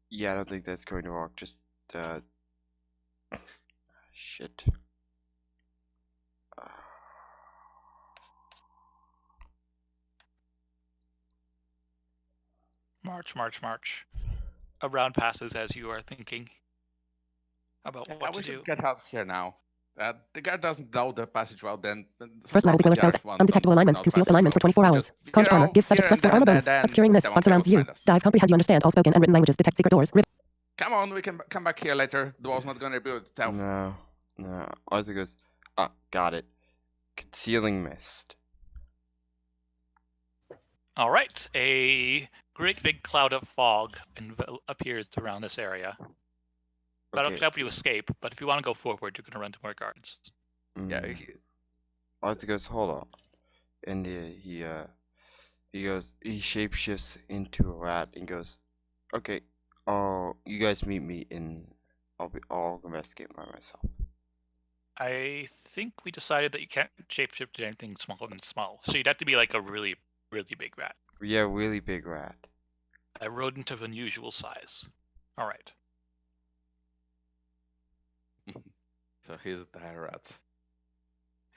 Yeah, I don't think that's going to work. Just shit.
March. A round passes as you are thinking about what to
we
do.
should get out of here now. The guard doesn't know the passage well, then...
First level Wheeler spells. Undetectable alignment. Conceals alignment for 24 hours. Conjure armor. Gives subject plus 4 armor bonus. Obscuring mist. Font surrounds you. Dive. Comprehend. You understand all spoken and written languages. Detect secret doors.
Come on, we can come back here later. The wall's not gonna rebuild itself.
No. Arthur goes, got it. Concealing mist.
All right. A great big cloud of fog appears around this area. That'll help you escape, but if you want to go forward, you're going to run to more guards.
Yeah.
Arthur goes, hold on. And he shapeshifts into a rat and goes, okay, you guys meet me in, I'll investigate by myself.
I think we decided that you can't shapeshift to anything smaller than small. So you'd have to be like a really, really big rat.
Yeah, really big rat.
A rodent of unusual size. All right.
So he's a dire rat.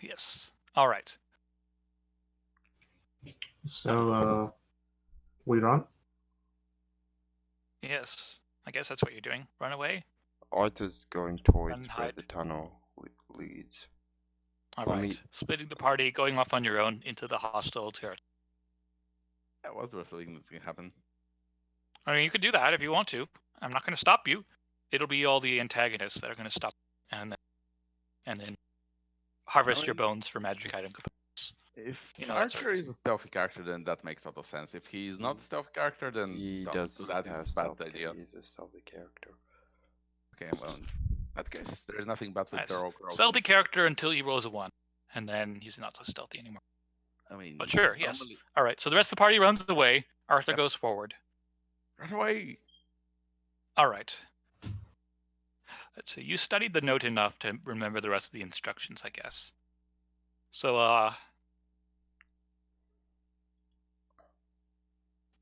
Yes. All right.
So, we run?
Yes. I guess that's what you're doing. Run away.
Arthur's going towards
Run,
where
hide.
the tunnel leads.
All
Let
right.
me-
Splitting the party, going off on your own into the hostile territory.
That was the worst thing that's gonna happen.
I mean, you could do that if you want to. I'm not going to stop you. It'll be all the antagonists that are going to stop, and then harvest your bones for magic item components.
If
You know, that sort
Archer
of
is a stealthy character, then that makes a lot of sense. If he's not a stealthy character, then
He
don't
does
do that.
have
It's a bad
stealth.
idea.
He's a stealthy character.
Okay, well, in that case, there's nothing bad with
Nice.
the rogue.
Stealthy character until he rolls a 1, and then he's not so stealthy anymore.
I mean,
But sure, yes.
normally-
All right, so the rest of the party runs away. Arthur
Yep.
goes forward.
Run away!
All right. Let's see. You studied the note enough to remember the rest of the instructions, I guess. So,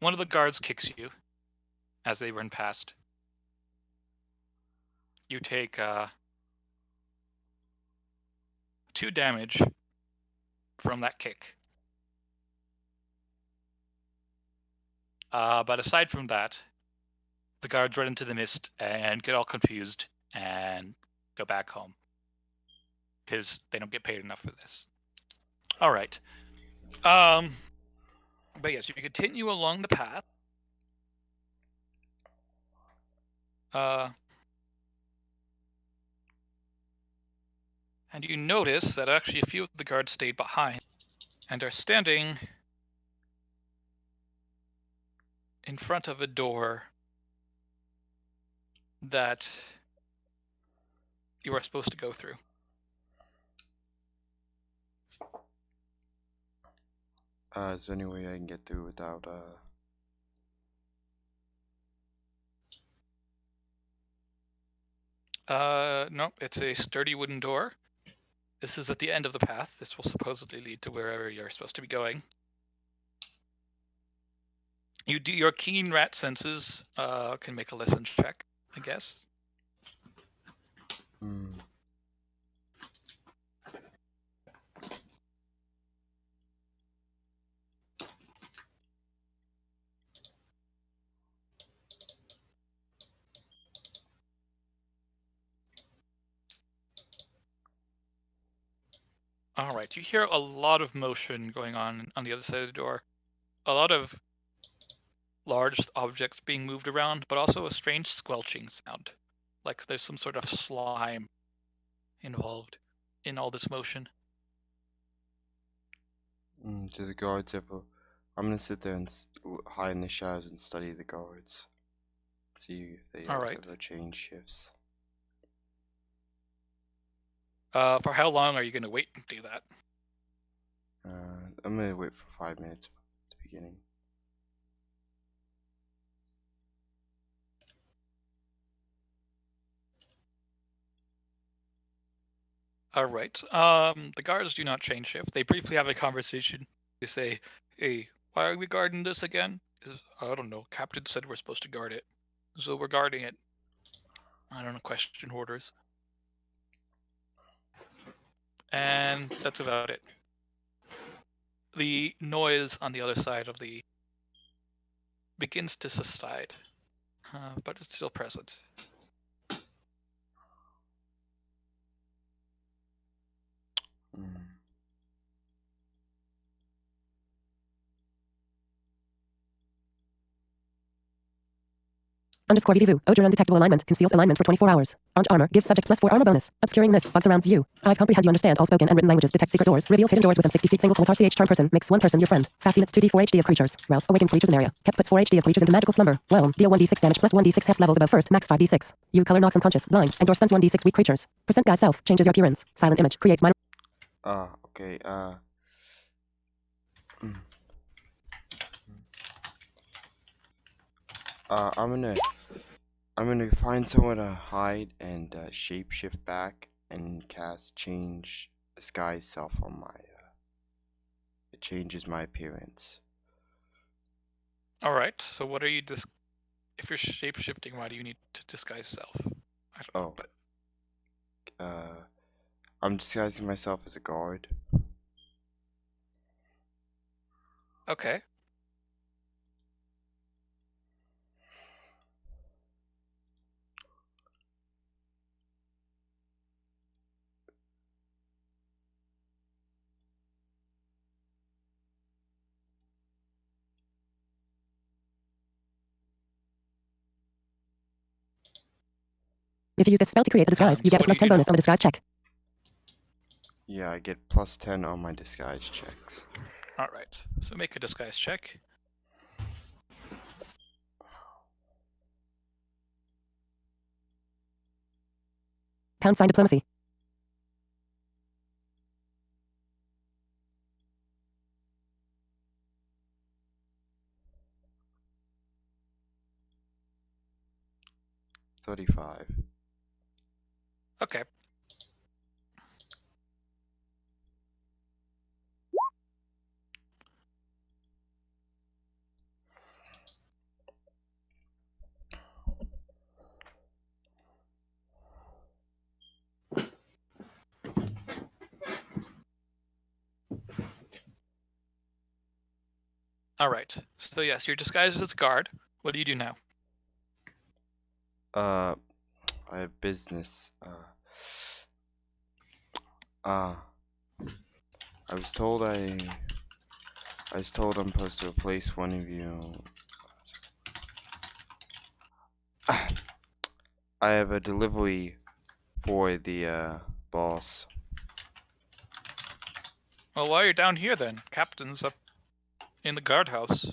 one of the guards kicks you as they run past. You take 2 damage from that kick. But aside from that, the guards run into the mist and get all confused and go back home because they don't get paid enough for this. All right. But yes, you continue along the path. And you notice that actually a few of the guards stayed behind and are standing in front of a door that you are supposed to go through.
Is there any way I can get through without
Nope, it's a sturdy wooden door. This is at the end of the path. This will supposedly lead to wherever you're supposed to be going. You do your keen rat senses can make a listen check, I guess. All right, you hear a lot of motion going on the other side of the door. A lot of large objects being moved around, but also a strange squelching sound. Like there's some sort of slime involved in all this motion.
Do the guards ever? I'm gonna sit there and hide in the shadows and study the guards. See if they
Alright.
ever change shifts.
For how long are you going to wait to do that?
I'm gonna wait for 5 minutes at the beginning.
Alright. The guards do not change shift. They briefly have a conversation. They say, "Hey, why are we guarding this again?" I don't know. Captain said we're supposed to guard it. So we're guarding it. I don't know, question orders. And that's about it. The noise on the other side of the begins to subside, but it's still present.
Underscore VVVU. Odor undetectable alignment. Conceals alignment for 24 hours. Armed armor. Gives subject +4 armor bonus. Obscuring mist. Fog surrounds you. I comprehend you understand all spoken and written languages. Detect secret doors. Reveals hidden doors within 60 feet. Single Colotar CH charm person. Makes one person your friend. Fast units 2d4 HD of creatures. Rouse. Awakens creatures in area. Kept puts 4 HD of creatures into magical slumber. Whelm. Deal 1d6 damage plus 1d6 half levels above first. Max 5d6. You color knocks unconscious. Blinds. And or stuns 1d6 weak creatures. Percent guy self. Changes your appearance. Silent image. Creates minor.
Okay, I'm gonna find somewhere to hide and shapeshift back and cast change disguise self on my. It changes my appearance.
All right. So what are you if you're shape shifting, why do you need to disguise self? I don't know, but
I'm disguising myself as a guard.
okay.
If you use this spell to create the disguise, you
So
get a
what do
plus
you
10
do
bonus
now?
on the disguise check.
Yeah, I get plus 10 on my disguise checks.
All right. So make a disguise check.
Pound sign diplomacy.
$35.
Okay. All right. So yes, you're disguised as a guard. What do you do now?
I have business. I was told I'm supposed to replace one of you. I have a delivery for the boss.
Well, while you're down here, then captain's up in the guardhouse.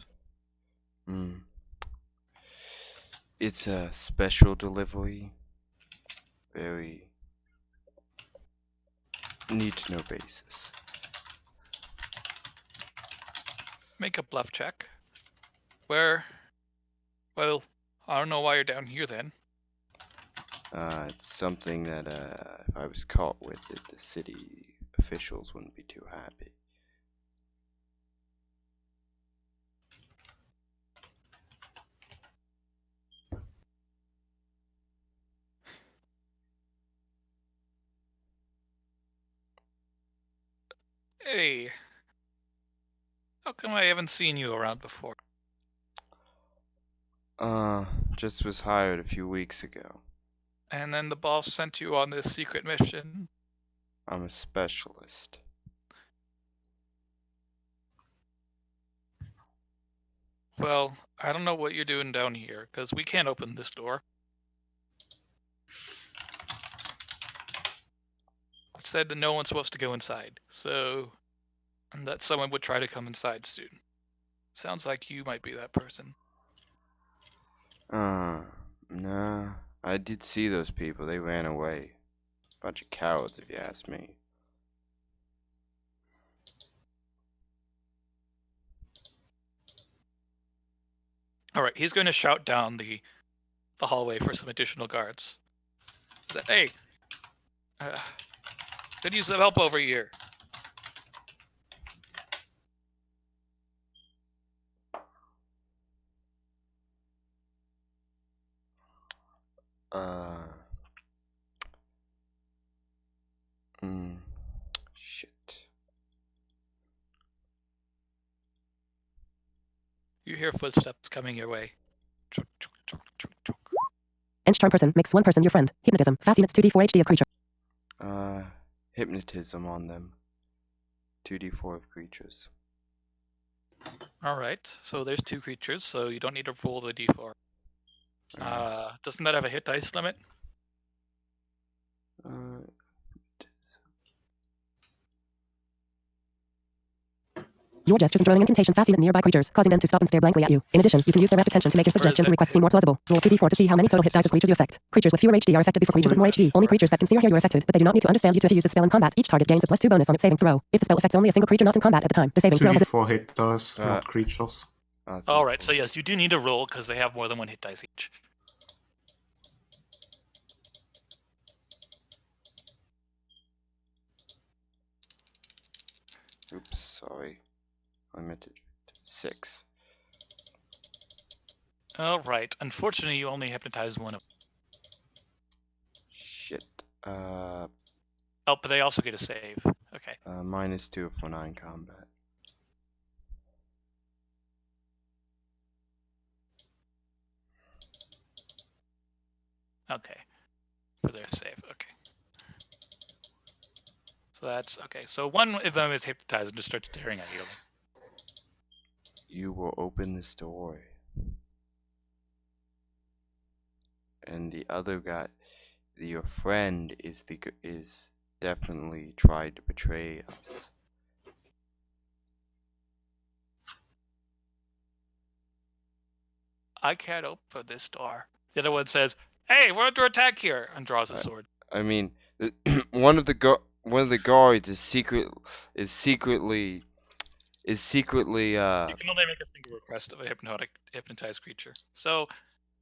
It's a special delivery. Very need to know basis.
Make a bluff check. Where? Well, I don't know why you're down here then.
It's something that if I was caught with it, the city officials wouldn't be too happy.
Hey. How come I haven't seen you around before?
Just was hired a few weeks ago.
And then the boss sent you on this secret mission.
I'm a specialist.
Well, I don't know what you're doing down here, because we can't open this door. It said that no one's supposed to go inside, and that someone would try to come inside soon. Sounds like you might be that person.
Nah. I did see those people. They ran away. Bunch of cowards, if you ask me.
Alright, he's going to shout down the hallway for some additional guards. Hey! Could use some help over here.
Shit.
You hear footsteps coming your way.
Ench charm person makes one person your friend. Hypnotism. Fast units 2d4 HD of creature.
Hypnotism on them. 2d4 of creatures.
Alright, so there's 2 creatures, so you don't need to roll the d4. Doesn't that have a hit dice limit?
Your gestures and throwing incantation fascinate nearby creatures, causing them to stop and stare blankly at you. In addition, you can use their rapt attention to make your suggestions and requests seem more plausible. Roll 2d4 to see how many total hit dice of creatures you affect. Creatures with fewer HD are affected before creatures with more HD. Only creatures that can see or hear you are affected, but they do not need to understand you to use the spell in combat. Each target gains a +2 bonus on its saving throw. If the spell affects only a single creature not in combat at the time, the saving throw has
2d4 hit dice, not creatures.
Alright, so yes, you do need to roll because they have more than 1 hit dice each.
sorry. I meant to 6.
All right. Unfortunately, you only hypnotize one of.
Shit.
Oh, but they also get a save. Okay.
-2 if we're not in combat.
Okay. For their save. Okay. So that's okay. So one of them is hypnotized and just starts staring at you.
You will open this door. And the other guy, your friend, is definitely tried to betray us.
I can't open this door. The other one says, "Hey, we're under attack here," and draws a sword.
I mean, one of the guards is secretly. You
can only make a single request of a hypnotized creature. So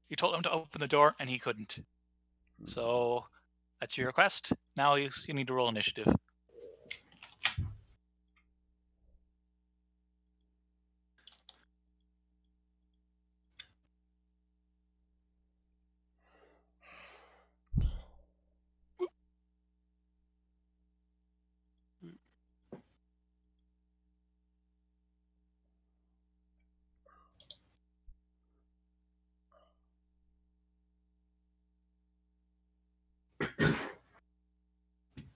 you told him to open the door, and he couldn't. So that's your request. Now you need to roll initiative.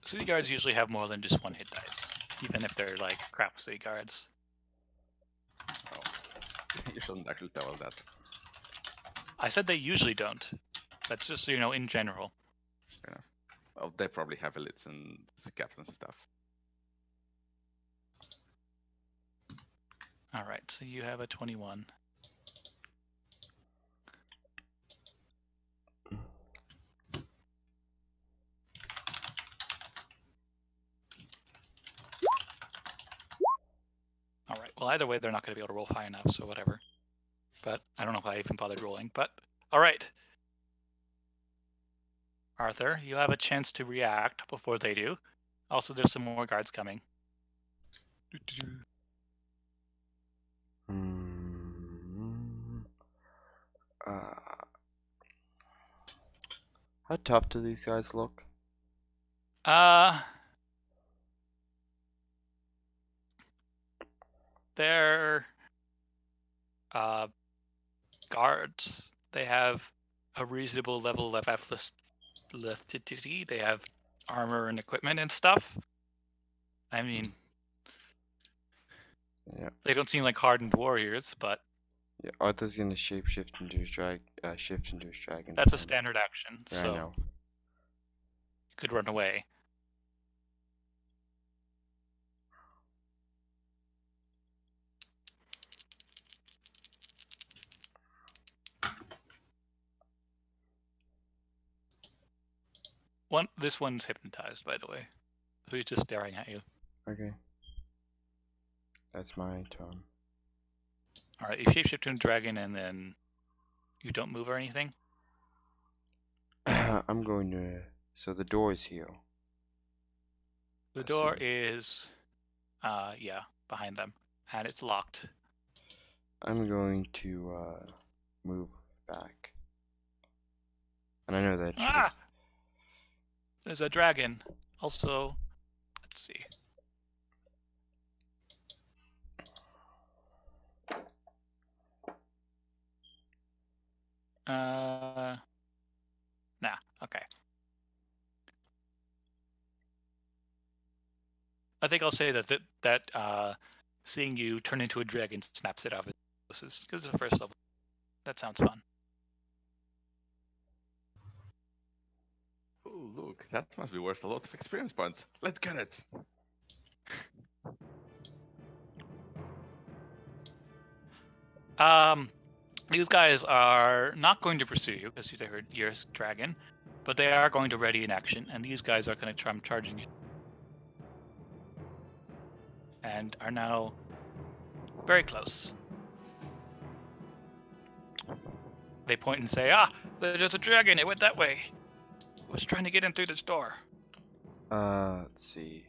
City guards usually have more than just one hit dice, even if they're like crap city guards.
Oh, you shouldn't actually tell us that.
I said they usually don't. That's just, in general.
Fair enough. Well, they probably have elites and captains and stuff.
All right, so you have a 21. All right, well, either way, they're not going to be able to roll high enough, so whatever. But I don't know if I even bothered rolling, but all right. Arthur, you have a chance to react before they do. Also, there's some more guards coming.
How tough do these guys look?
They're guards. They have a reasonable level of athleticity. They have armor and equipment and stuff. I mean,
Yeah.
they don't seem like hardened warriors, but
Yeah, Arthur's gonna shift into his dragon.
that's a standard action.
Yeah,
so
I know.
You could run away. This one's hypnotized, by the way. So he's just staring at you.
Okay. That's my turn.
Alright, you shapeshift to a dragon and then you don't move or anything?
I'm going to. So the door is here.
The door is, behind them. And it's locked.
I'm going to move back. And I know that
There's a dragon. Also, let's see. Nah, okay. I think I'll say that seeing you turn into a dragon snaps it off because it's the first level. That sounds fun.
Oh, look, that must be worth a lot of experience points. Let's get it.
These guys are not going to pursue you because you're a dragon, but they are going to ready in action, and these guys are going to try charging you. And are now very close. They point and say, there's a dragon, it went that way. I was trying to get in through this door.
Let's see.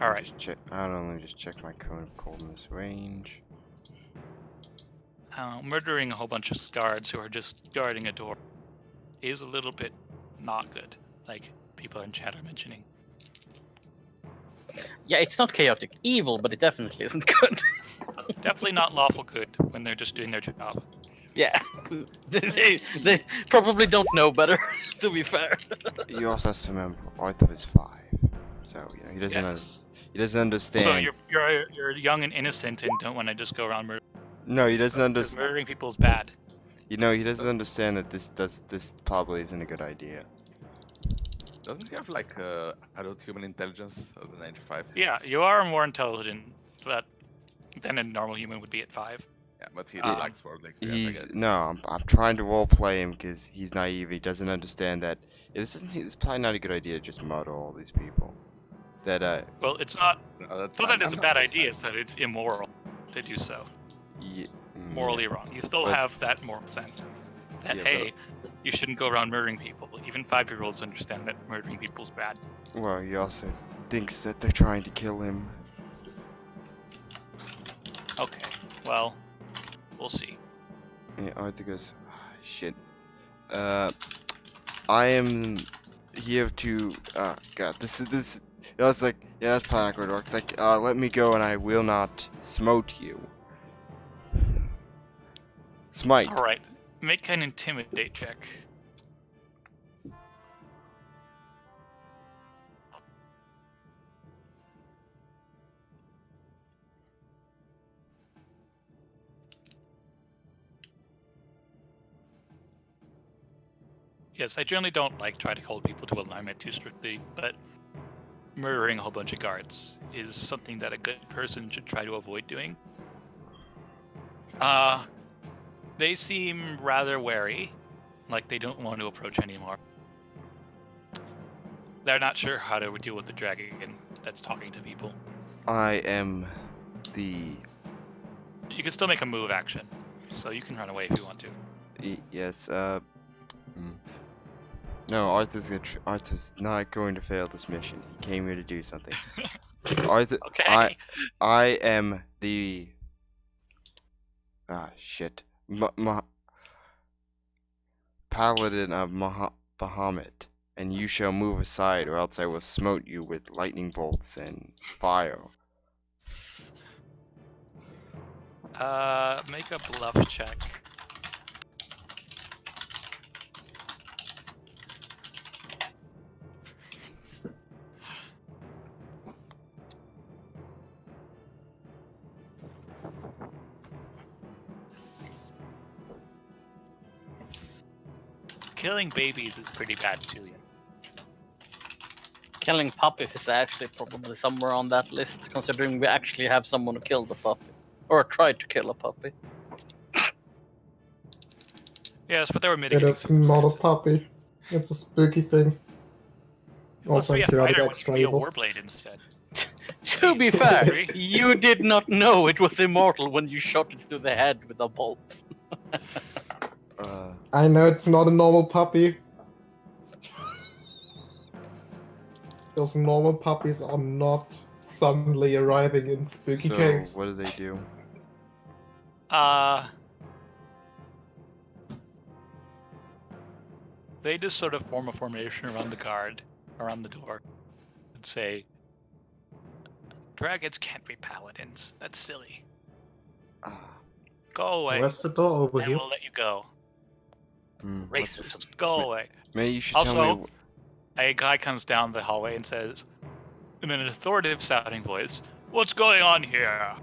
All right.
Just check. I don't know. Let me just check my cone of coldness range.
Murdering a whole bunch of guards who are just guarding a door is a little bit not good. Like people in chat are mentioning.
Yeah, it's not chaotic evil, but it definitely isn't good.
Definitely not lawful good when they're just doing their job.
Yeah, they probably don't know better. To be fair.
You also have to remember Arthur is 5, so you know he doesn't.
Yes.
He doesn't understand.
So you're young and innocent and don't want to just go around murdering.
No, he doesn't
Because
understand.
murdering people is bad.
You know, he doesn't understand that this probably isn't a good idea.
Doesn't he have like adult human intelligence as an 95?
Yeah, you are more intelligent, but than a normal human would be at 5.
Yeah, but he
Um,
lacks worldly experience. I get it.
I'm trying to roleplay him because he's naive. He doesn't understand that it's probably not a good idea to just murder all these people. That
Well, it's not.
No, that's
It's not that it's a
I'm
bad
not
idea. It's that it's immoral to do so.
yeah,
Morally wrong. You still
But-
have that moral sense. That
Yeah,
hey, you shouldn't go around murdering people. Even 5-year-olds understand that murdering people is bad.
Well, he also thinks that they're trying to kill him.
Okay. Well, we'll see.
Yeah, Arthur goes, "Ah, shit. I am here to. God, this. I was like, yeah, that's probably not going to work. It's like, let me go and I will not smote you. Smite.
All right. Make an intimidate check. Yes, I generally don't like try to hold people to alignment too strictly, but murdering a whole bunch of guards is something that a good person should try to avoid doing. They seem rather wary, like they don't want to approach anymore. They're not sure how to deal with the dragon that's talking to people.
I am the.
You can still make a move action, so you can run away if you want to.
Yes, No, Arthur's not going to fail this mission. He came here to do something. Arthur,
Okay.
I am the. Shit. Paladin of Bahamut, and you shall move aside, or else I will smote you with lightning bolts and fire.
Make a bluff check. Killing babies is pretty bad too.
Killing puppies is actually probably somewhere on that list, considering we actually have someone who killed a puppy. Or tried to kill a puppy.
Yes, but there were
It
mitigating
is not a
circumstances.
puppy. It's a spooky thing.
It must
Also,
be a
chaotic
fighter when
extra
you be a
evil.
warblade instead.
To be
Jeez,
fair,
Henry.
you did not know it was immortal when you shot it to the head with a bolt.
I know it's not a normal puppy. Those normal puppies are not suddenly arriving in spooky
So,
caves.
what do they do?
They just sort of form a formation around the guard, around the door, and say, "Dragons can't be paladins. That's silly. Go away,
Where's the door over
and
here?
we'll let you go.
What's
Racist. Go away."
Maybe you should
Also,
tell me.
a guy comes down the hallway and says, in an authoritative sounding voice, "What's going on here?"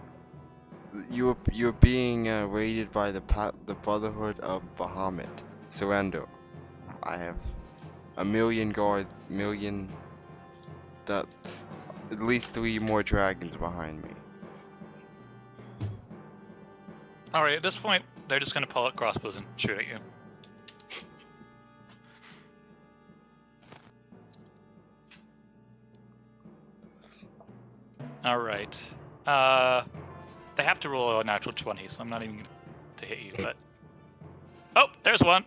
You're being raided by the Brotherhood of Bahamut. Surrender. I have a million at least 3 more dragons behind me.
Alright, at this point, they're just gonna pull out crossbows and shoot at you. Alright. They have to roll a natural 20, so I'm not even going to hit you, but... Oh, there's one!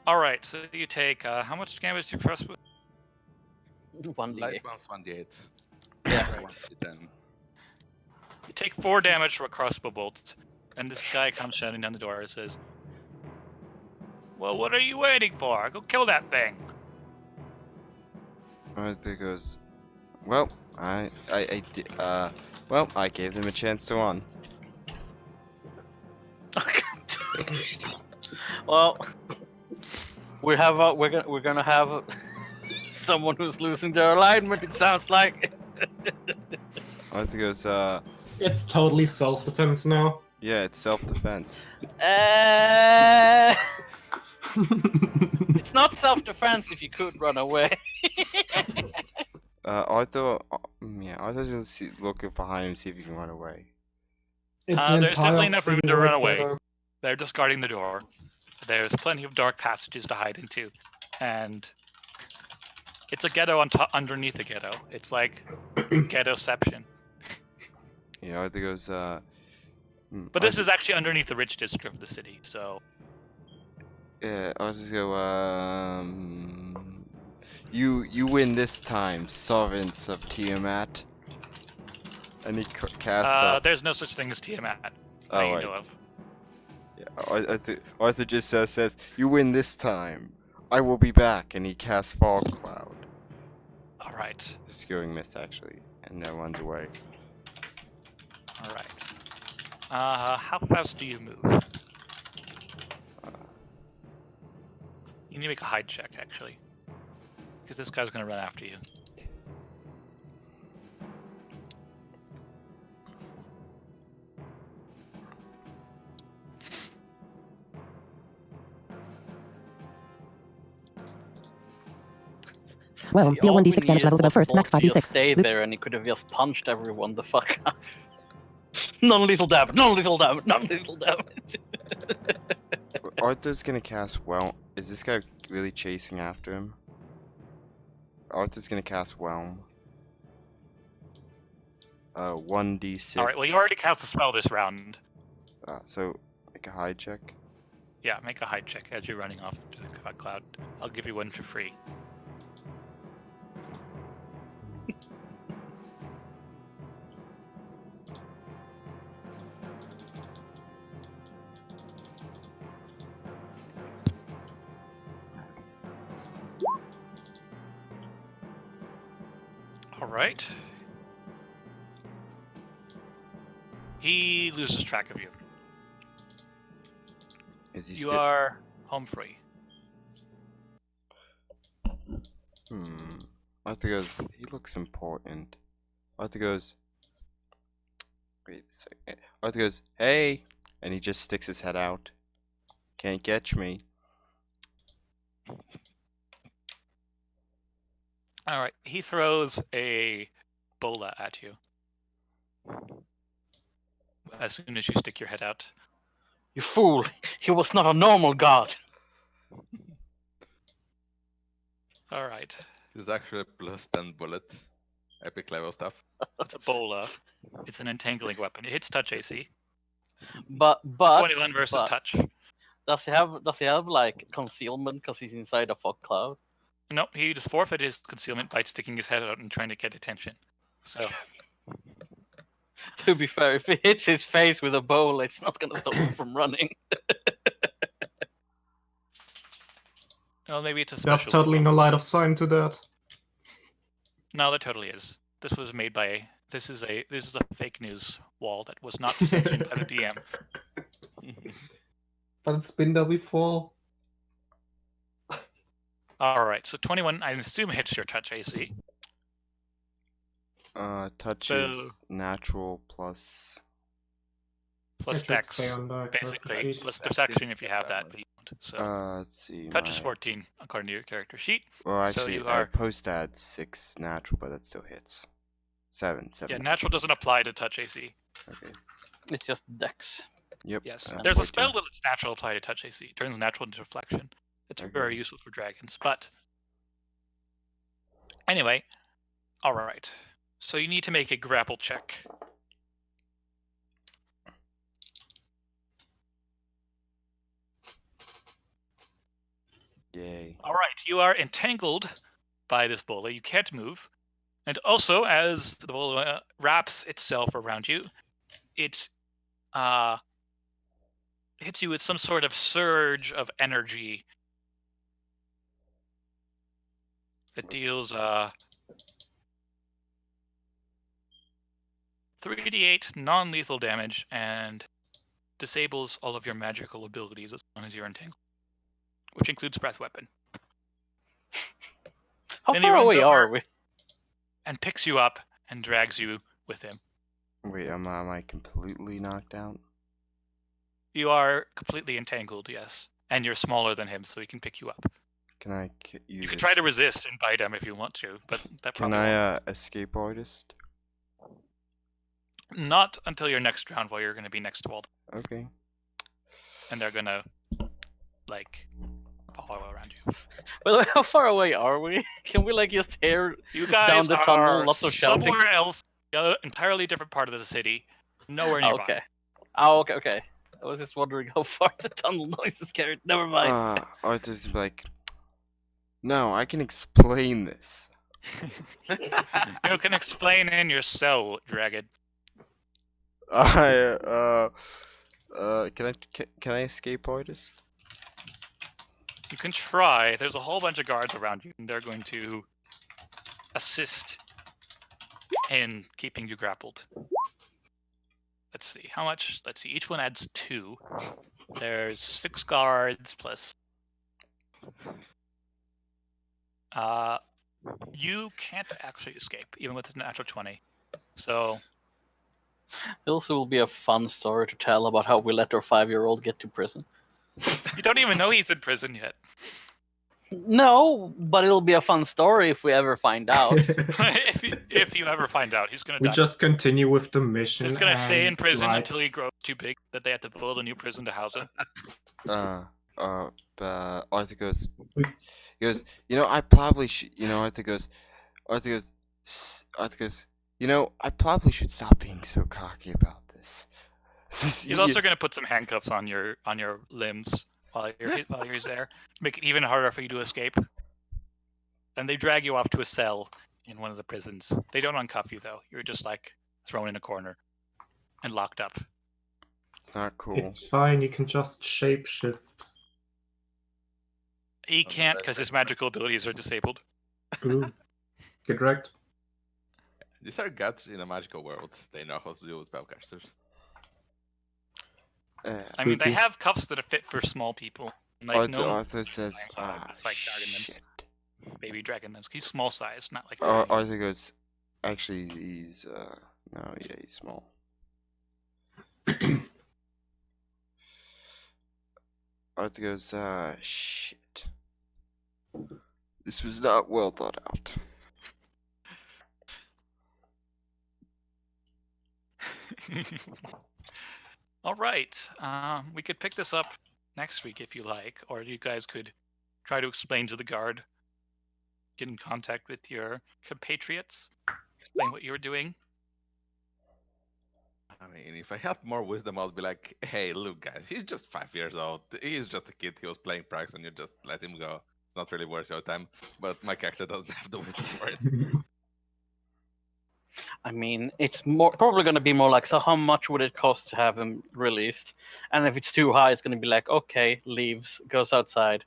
All right, so you take how much damage to crossbow?
1d8.
Light one's 1d8.
Yeah.
Right. 1d10.
You take 4 damage from a crossbow bolt, and this guy comes shouting down the door and says, "Well, what are you waiting for? Go kill that thing!"
Arthur goes, well, I gave them a chance to run.
Well, we're gonna have someone who's losing their alignment. It sounds like.
Arthur goes,
It's totally self-defense now.
yeah, it's self-defense.
It's not self-defense if you could run away.
Arthur's gonna looking behind him, see if he can run away.
It's
There's
entire
definitely enough room
scene
to run
right
away.
there.
They're just guarding the door. There's plenty of dark passages to hide into, and it's a ghetto underneath a ghetto. It's like ghettoception.
Yeah, Arthur goes,
But this is actually underneath the rich district of the city, so
yeah, Arthur's go, you win this time, servants of Tiamat. And he casts
there's no such thing as Tiamat that
Oh,
you
right.
know of.
Yeah, Arthur just says, you win this time. I will be back, and he casts Fog Cloud.
All right,
Skewing miss, actually, and then runs away.
all right. How fast do you move? You need to make a hide check, actually, because this guy's gonna run after you.
Well,
See,
deal
all we
1d6 damage
needed
levels above
was
first, max
Wolf to just
5d6.
stay there, and he could have just punched everyone the fuck out. Non-lethal damage. Non-lethal damage. Non-lethal damage.
Arthur's gonna cast Whelm. Is this guy really chasing after him? Arthur's gonna cast Whelm. 1d6.
All right. Well, you already cast a spell this round.
So make a hide check.
Yeah, make a hide check as you're running off to the fog cloud. I'll give you one for free. All right. He loses track of you.
Is he
You
still?
are home free.
Arthur goes, he looks important. Arthur goes, wait a second. Arthur goes, hey! And he just sticks his head out. Can't catch me.
All right. He throws a bola at you as soon as you stick your head out.
You fool! He was not a normal god.
All right.
This is actually plus 10 bullets. Epic level stuff.
It's a bola. It's an entangling weapon. It hits touch AC.
But
21 versus
but
touch.
does he have like concealment because he's inside a fog cloud?
No, he just forfeited his concealment by sticking his head out and trying to get attention. So
To be fair, if he hits his face with a bowl, it's not gonna stop him from running.
well, maybe it's a
There's
special.
totally no light of sight to that.
No, there totally is. This was made by. This is a fake news wall that was not sanctioned by the DM.
But it's been there before.
All right, so 21. I assume hits your touch AC.
Touch
So-
is natural plus.
Plus
It should
dex,
say on the
basically.
character sheet.
Plus deception if you have that, but you don't. So
Let's see.
touch is 14 according to your character sheet.
Well,
so
actually,
you are-
post add 6 natural, but that still hits. 7.
Yeah, natural doesn't apply to touch AC.
Okay.
It's just dex.
Yep.
Yes,
uh,
there's a
14.
spell that lets natural apply to touch AC. It turns natural into reflection. It's
Okay.
very useful for dragons. But anyway, all right. So you need to make a grapple check.
Yay.
All right, you are entangled by this bola. You can't move. And also, as the bola wraps itself around you, it hits you with some sort of surge of energy that deals 3d8 non-lethal damage and disables all of your magical abilities as long as you're entangled, which includes breath weapon.
How
Then he
far
runs
away
over
are we?
and picks you up and drags you with him.
Wait, am I completely knocked out?
You are completely entangled, yes, and you're smaller than him, so he can pick you up.
Can I use
You can try to resist and bite him if you want to, but that
Can
probably won't.
I escape artist?
Not until your next round, while you're going to be next to Walt,
Okay.
and they're going to like follow around you.
By the way, how far away are we? Can we like just hear
You guys
down the tunnel
are
lots of shouting?
somewhere else, entirely different part of the city, nowhere nearby.
Okay. Oh, okay. I was just wondering how far the tunnel noise is carried. Never mind.
Artist is like, no, I can explain this.
You can explain in your cell, Dragon.
Can I escape artist?
You can try. There's a whole bunch of guards around you, and they're going to assist in keeping you grappled. Let's see, how much? Let's see, each one adds 2. There's 6 guards plus... you can't actually escape, even with a natural 20. So...
It also will be a fun story to tell about how we let our 5-year-old get to prison.
You don't even know he's in prison yet.
No, but it'll be a fun story if we ever find out.
if you ever find out, he's gonna
We
die.
just continue with the mission.
He's gonna stay in
and,
prison
like,
until he grows too big that they have to build a new prison to house him.
Arthur goes,
We-
he goes, I probably should, Arthur goes, Arthur goes, I probably should stop being so cocky about this.
He's also gonna put some handcuffs on your limbs while he's there, make it even harder for you to escape. And they drag you off to a cell in one of the prisons. They don't uncuff you though. You're just like thrown in a corner and locked up.
Not cool.
It's fine, you can just shapeshift.
He can't because his magical abilities are disabled.
Ooh. Get wrecked.
These are gods in a magical world. They know how to deal with spellcasters.
I mean, they
Spooky.
have cuffs that are fit for small people. Like
Arthur says,
it's like dragon nymphs,
shit.
baby dragon nymphs. He's small size, not like.
Arthur goes, actually, he's, no, yeah, he's small. Arthur goes, shit. This was not well thought out.
All right, we could pick this up next week if you like, or you guys could try to explain to the guard, get in contact with your compatriots, explain what you were doing.
I mean, if I had more wisdom, I'd be like, hey, look, guys, he's just 5 years old. He's just a kid. He was playing pranks, and you just let him go. It's not really worth your time. But my character doesn't have the wisdom for it.
I mean, it's probably going to be more like, so how much would it cost to have him released? And if it's too high, it's going to be like, okay, leaves, goes outside.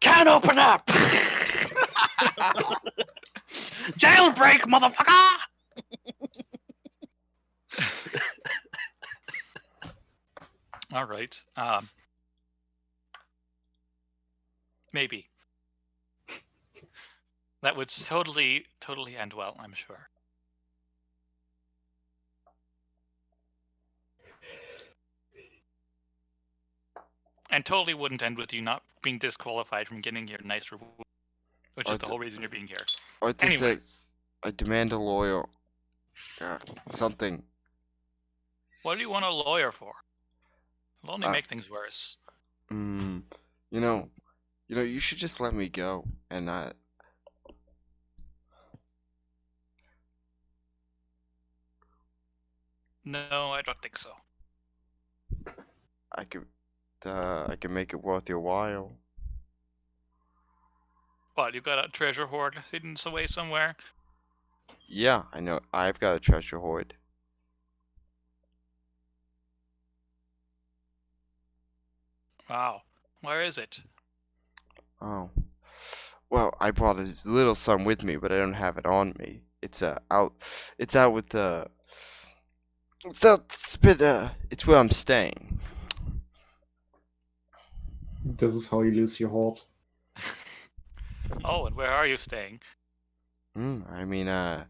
Can't open up! Jailbreak, motherfucker!
All right, maybe. That would totally end well, I'm sure. And totally wouldn't end with you not being disqualified from getting your nice reward, which is the whole reason you're being here.
Arthur
Anyway.
says, I demand a lawyer. Something.
What do you want a lawyer for? It'll only make things worse.
You should just let me go, and
No, I don't think so.
I can make it worth your while.
What, you got a treasure hoard hidden away somewhere?
Yeah, I know. I've got a treasure hoard.
Wow. Where is it?
Oh. Well, I brought a little some with me, but I don't have it on me. It's out. It's out with the. It's out. It's where I'm staying.
This is how you lose your heart.
Oh, and where are you staying?
I mean, I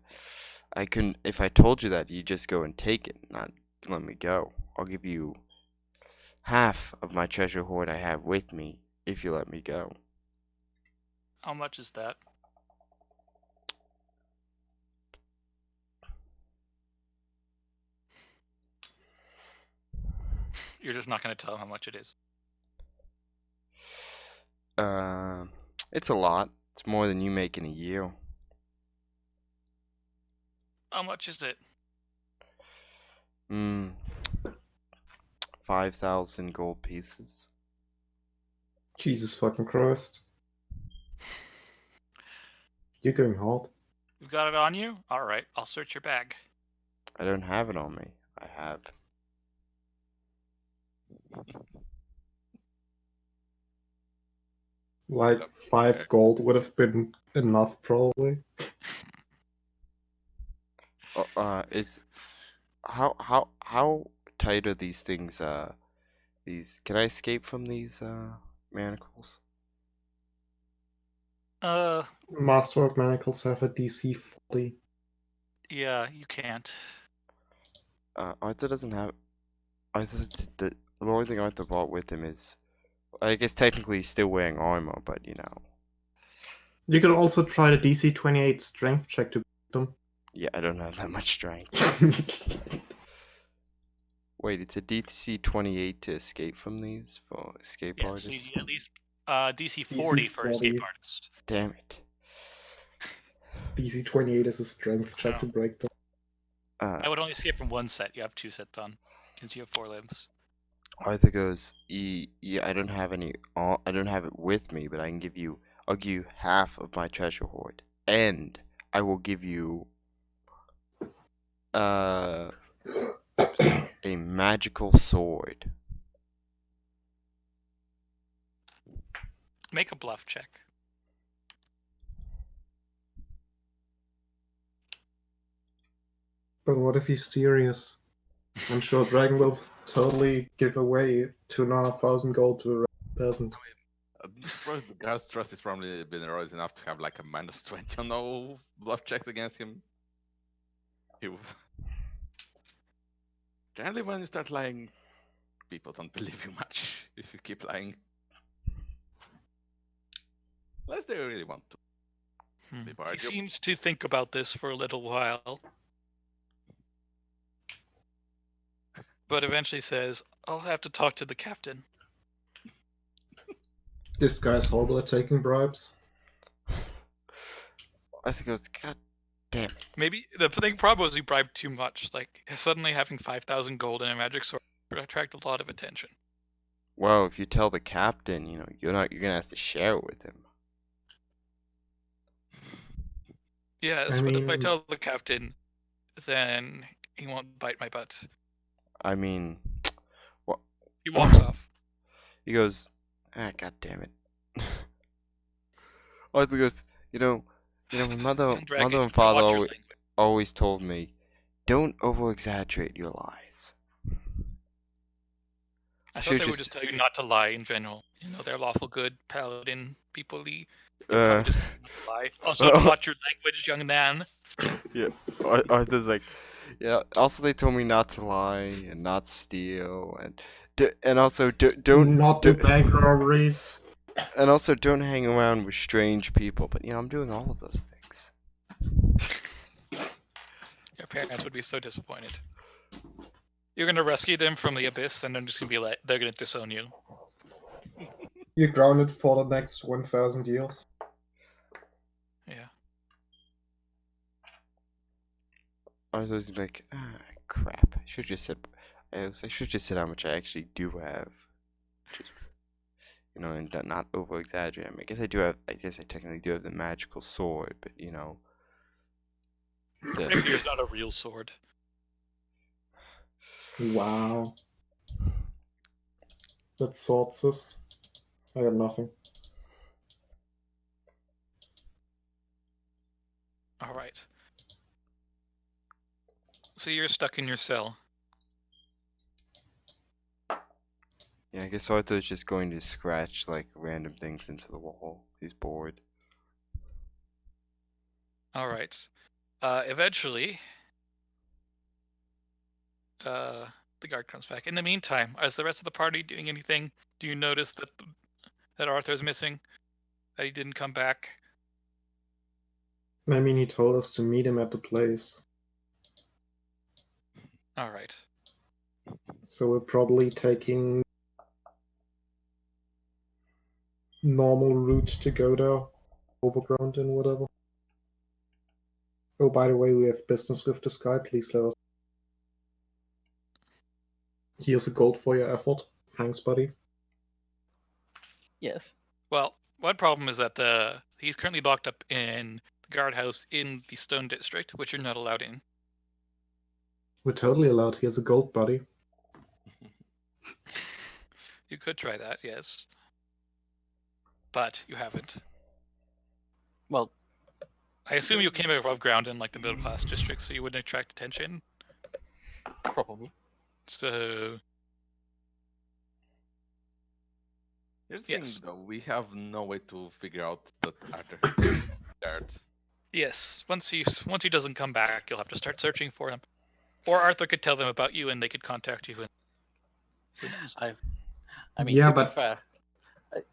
can. If I told you that, you just go and take it, not let me go. I'll give you half of my treasure hoard I have with me if you let me go.
How much is that? You're just not going to tell how much it is.
It's a lot. It's more than you make in a year.
How much is it?
5,000 gold pieces.
Jesus fucking Christ. You're going hard.
You got it on you? Alright, I'll search your bag.
I don't have it on me. I have.
Like 5 gold would have been enough, probably.
It's how tight are these things? These can I escape from these manacles?
Masterwork manacles have a DC 40.
Yeah, you can't.
Arthur doesn't have. The only thing Arthur brought with him is, I guess technically he's still wearing armor, but you know.
You could also try the DC 28 strength check to beat them.
Yeah, I don't have that much strength. Wait, it's a DC 28 to escape from these for escape
Yeah,
artists?
so you need at least DC 40 for escape artist.
Damn it.
DC 28 is a strength check to break them.
I would only escape from one set. You have 2 sets on. Because you have 4 limbs.
Arthur goes, I don't have any, I don't have it with me, but I'll give you half of my treasure hoard. And I will give you, a magical sword.
Make a bluff check.
But what if he's serious? I'm sure Dragon will totally give away 2,500 gold to a peasant.
The guy's trust is probably been eroded enough to have like a -20 on no bluff checks against him. Generally, when you start lying, people don't believe you much if you keep lying. Unless they really want to.
He seems to think about this for a little while. But eventually says, I'll have to talk to the captain.
This guy's horrible at taking bribes.
I think it was, god damn it.
Maybe the problem was he bribed too much. Like, suddenly having 5,000 gold in a magic sword would attract a lot of attention.
Well, if you tell the captain, you know, you're gonna have to share it with him.
Yes, but if I tell the captain, then he won't bite my butt.
I mean, what?
He walks off.
He goes, god damn it. Arthur goes, you know, my mother and father always told me, don't over-exaggerate your lies.
I thought they would just tell you not to lie in general. You know, they're lawful good, paladin, people-y. Just not to lie. Also, watch your language, young man.
Yeah, Arthur's like, yeah. Also, they told me not to lie and not steal, and also don't
not do bank robberies.
And also don't hang around with strange people. But you know, I'm doing all of those things.
Your parents would be so disappointed. You're gonna rescue them from the abyss, and they're just gonna be like, they're gonna disown you.
You're grounded for the next 1,000 years.
Yeah.
I was like, crap. I should just said how much I actually do have. you know, and not over exaggerate. I mean, I guess I technically do have the magical sword, but you know,
Rapier is not a real sword.
Wow. That's swordcist. I got nothing.
All right. So you're stuck in your cell.
Yeah, I guess Arthur's just going to scratch like random things into the wall. He's bored.
All right. Eventually, the guard comes back. In the meantime, is the rest of the party doing anything? Do you notice that Arthur's missing? That he didn't come back?
I mean, he told us to meet him at the place.
All right.
So we're probably taking normal route to go there. Overground and whatever. Oh, by the way, we have business with this guy. Please let us. Here's a gold for your effort. Thanks, buddy.
Yes.
Well, one problem is that he's currently locked up in the guardhouse in the Stone District, which you're not allowed in.
We're totally allowed. Here's a gold, buddy.
You could try that, yes. But you haven't.
Well,
I assume you came above ground in like the middle class district, so you wouldn't attract attention.
probably.
So
Here's the
Yes.
thing, though. We have no way to figure out that Arthur has guards.
yes, once he doesn't come back, you'll have to start searching for him. Or Arthur could tell them about you, and they could contact you. And who knows?
I mean,
Yeah,
to be
but-
fair,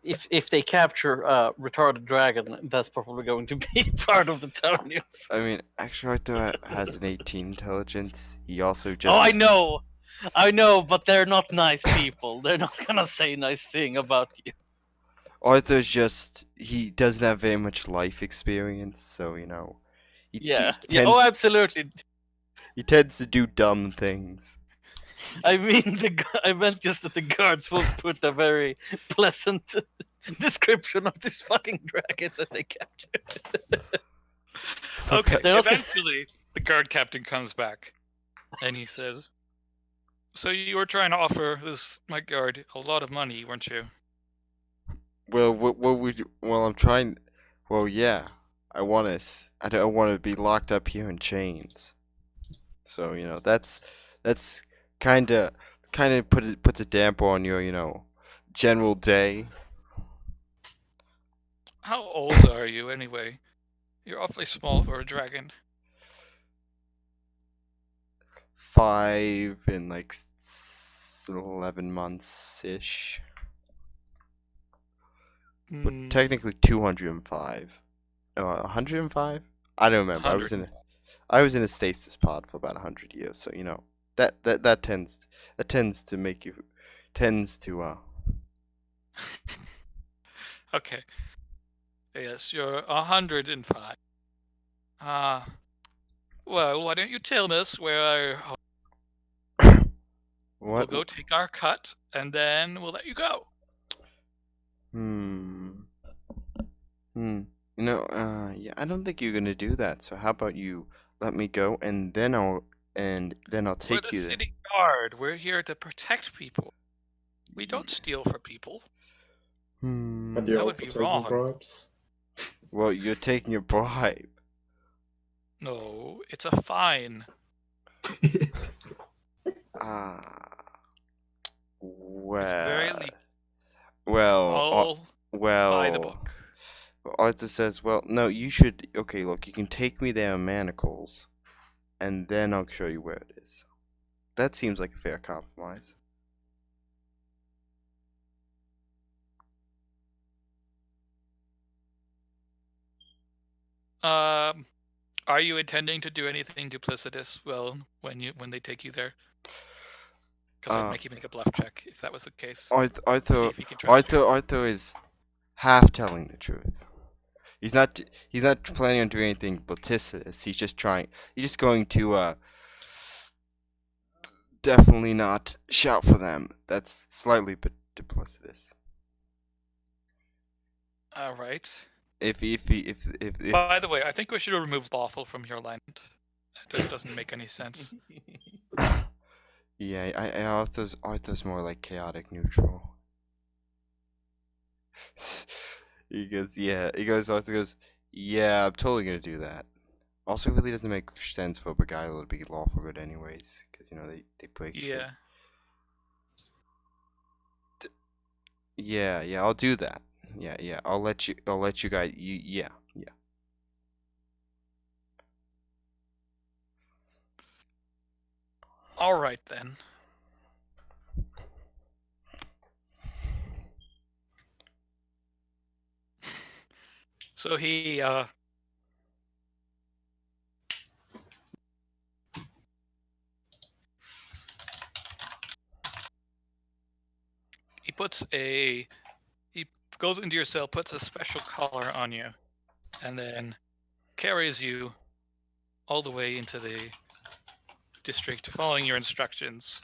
if they capture retarded dragon, that's probably going to be part of the town news.
I mean, actually, Arthur has an 18 intelligence. He also just.
Oh, I know, but they're not nice people. They're not gonna say nice thing about you.
Arthur's just. He doesn't have very much life experience, so, you know.
Yeah.
He
Yeah.
tends,
Oh, absolutely.
he tends to do dumb things.
I mean, I meant just that the guards will put a very pleasant description of this fucking dragon that they captured.
Okay,
They're not gonna-
eventually the guard captain comes back, and he says, "So you were trying to offer my guard a lot of money, weren't you?"
Well, I'm trying. Well, yeah. I don't want to be locked up here in chains. So, you know, that's kind of puts a damper on your, you know, general day.
How old are you anyway? You're awfully small for a dragon.
5 and like 11 months ish. But
Hmm,
technically 205. 105? I don't remember. I was in a stasis pod for about 100 years, so you know that tends to make you
Okay. Yes, you're 105. Well, why don't you tell us where we'll
what?
go take our cut, and then we'll let you go.
You know, yeah, I don't think you're gonna do that. So how about you let me go, and then I'll
We're
take
the
you there.
city guard. We're here to protect people. We don't steal for people.
But you're
That would
also
be
taking
wrong.
bribes.
Well, you're taking a bribe.
No, it's a fine.
Ah,
It's very
well,
legal.
well,
I'll buy the book.
Arthur says, well, no, you should. Okay, look, you can take me there in manacles, and then I'll show you where it is. That seems like a fair compromise.
Are you intending to do anything duplicitous? Well, when they take you there, because I'd make you make a bluff check if that was the case. See
Arthur,
if he can trust you.
Arthur is half telling the truth. He's not planning on doing anything duplicitous. He's just going to definitely not shout for them. That's slightly duplicitous.
All right.
If
By the way, I think we should remove lawful from your line. It just doesn't make any sense.
yeah, Arthur's more like chaotic neutral. Arthur goes, yeah, I'm totally gonna do that. Also, it really doesn't make sense for Beguile to be lawful good anyways, because they break shit.
Yeah.
Yeah, I'll do that. Yeah, I'll let you guys. Yeah.
All right then. So he he goes into your cell, puts a special collar on you, and then carries you all the way into the district, following your instructions.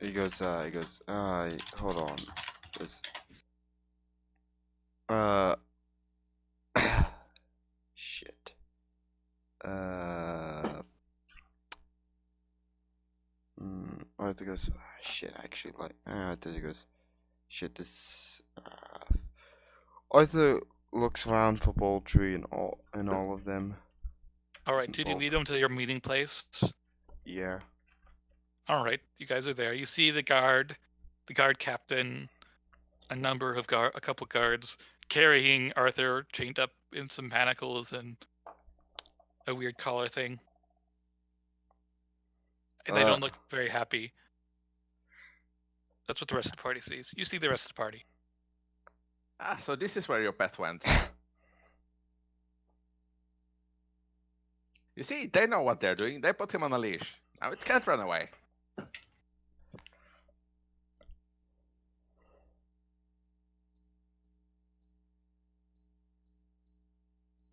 He goes, hold on. He goes, shit. Arthur goes, shit, actually, Arthur goes, shit, this, Arthur looks around for Baldry and all of them.
All right, did you lead them to your meeting place?
Yeah.
All right, you guys are there. You see the guard captain, a couple guards carrying Arthur chained up in some manacles and a weird collar thing. They don't look very happy. That's what the rest of the party sees. You see the rest of the party.
Ah, so this is where your pet went. You see, they know what they're doing. They put him on a leash. Now it can't run away.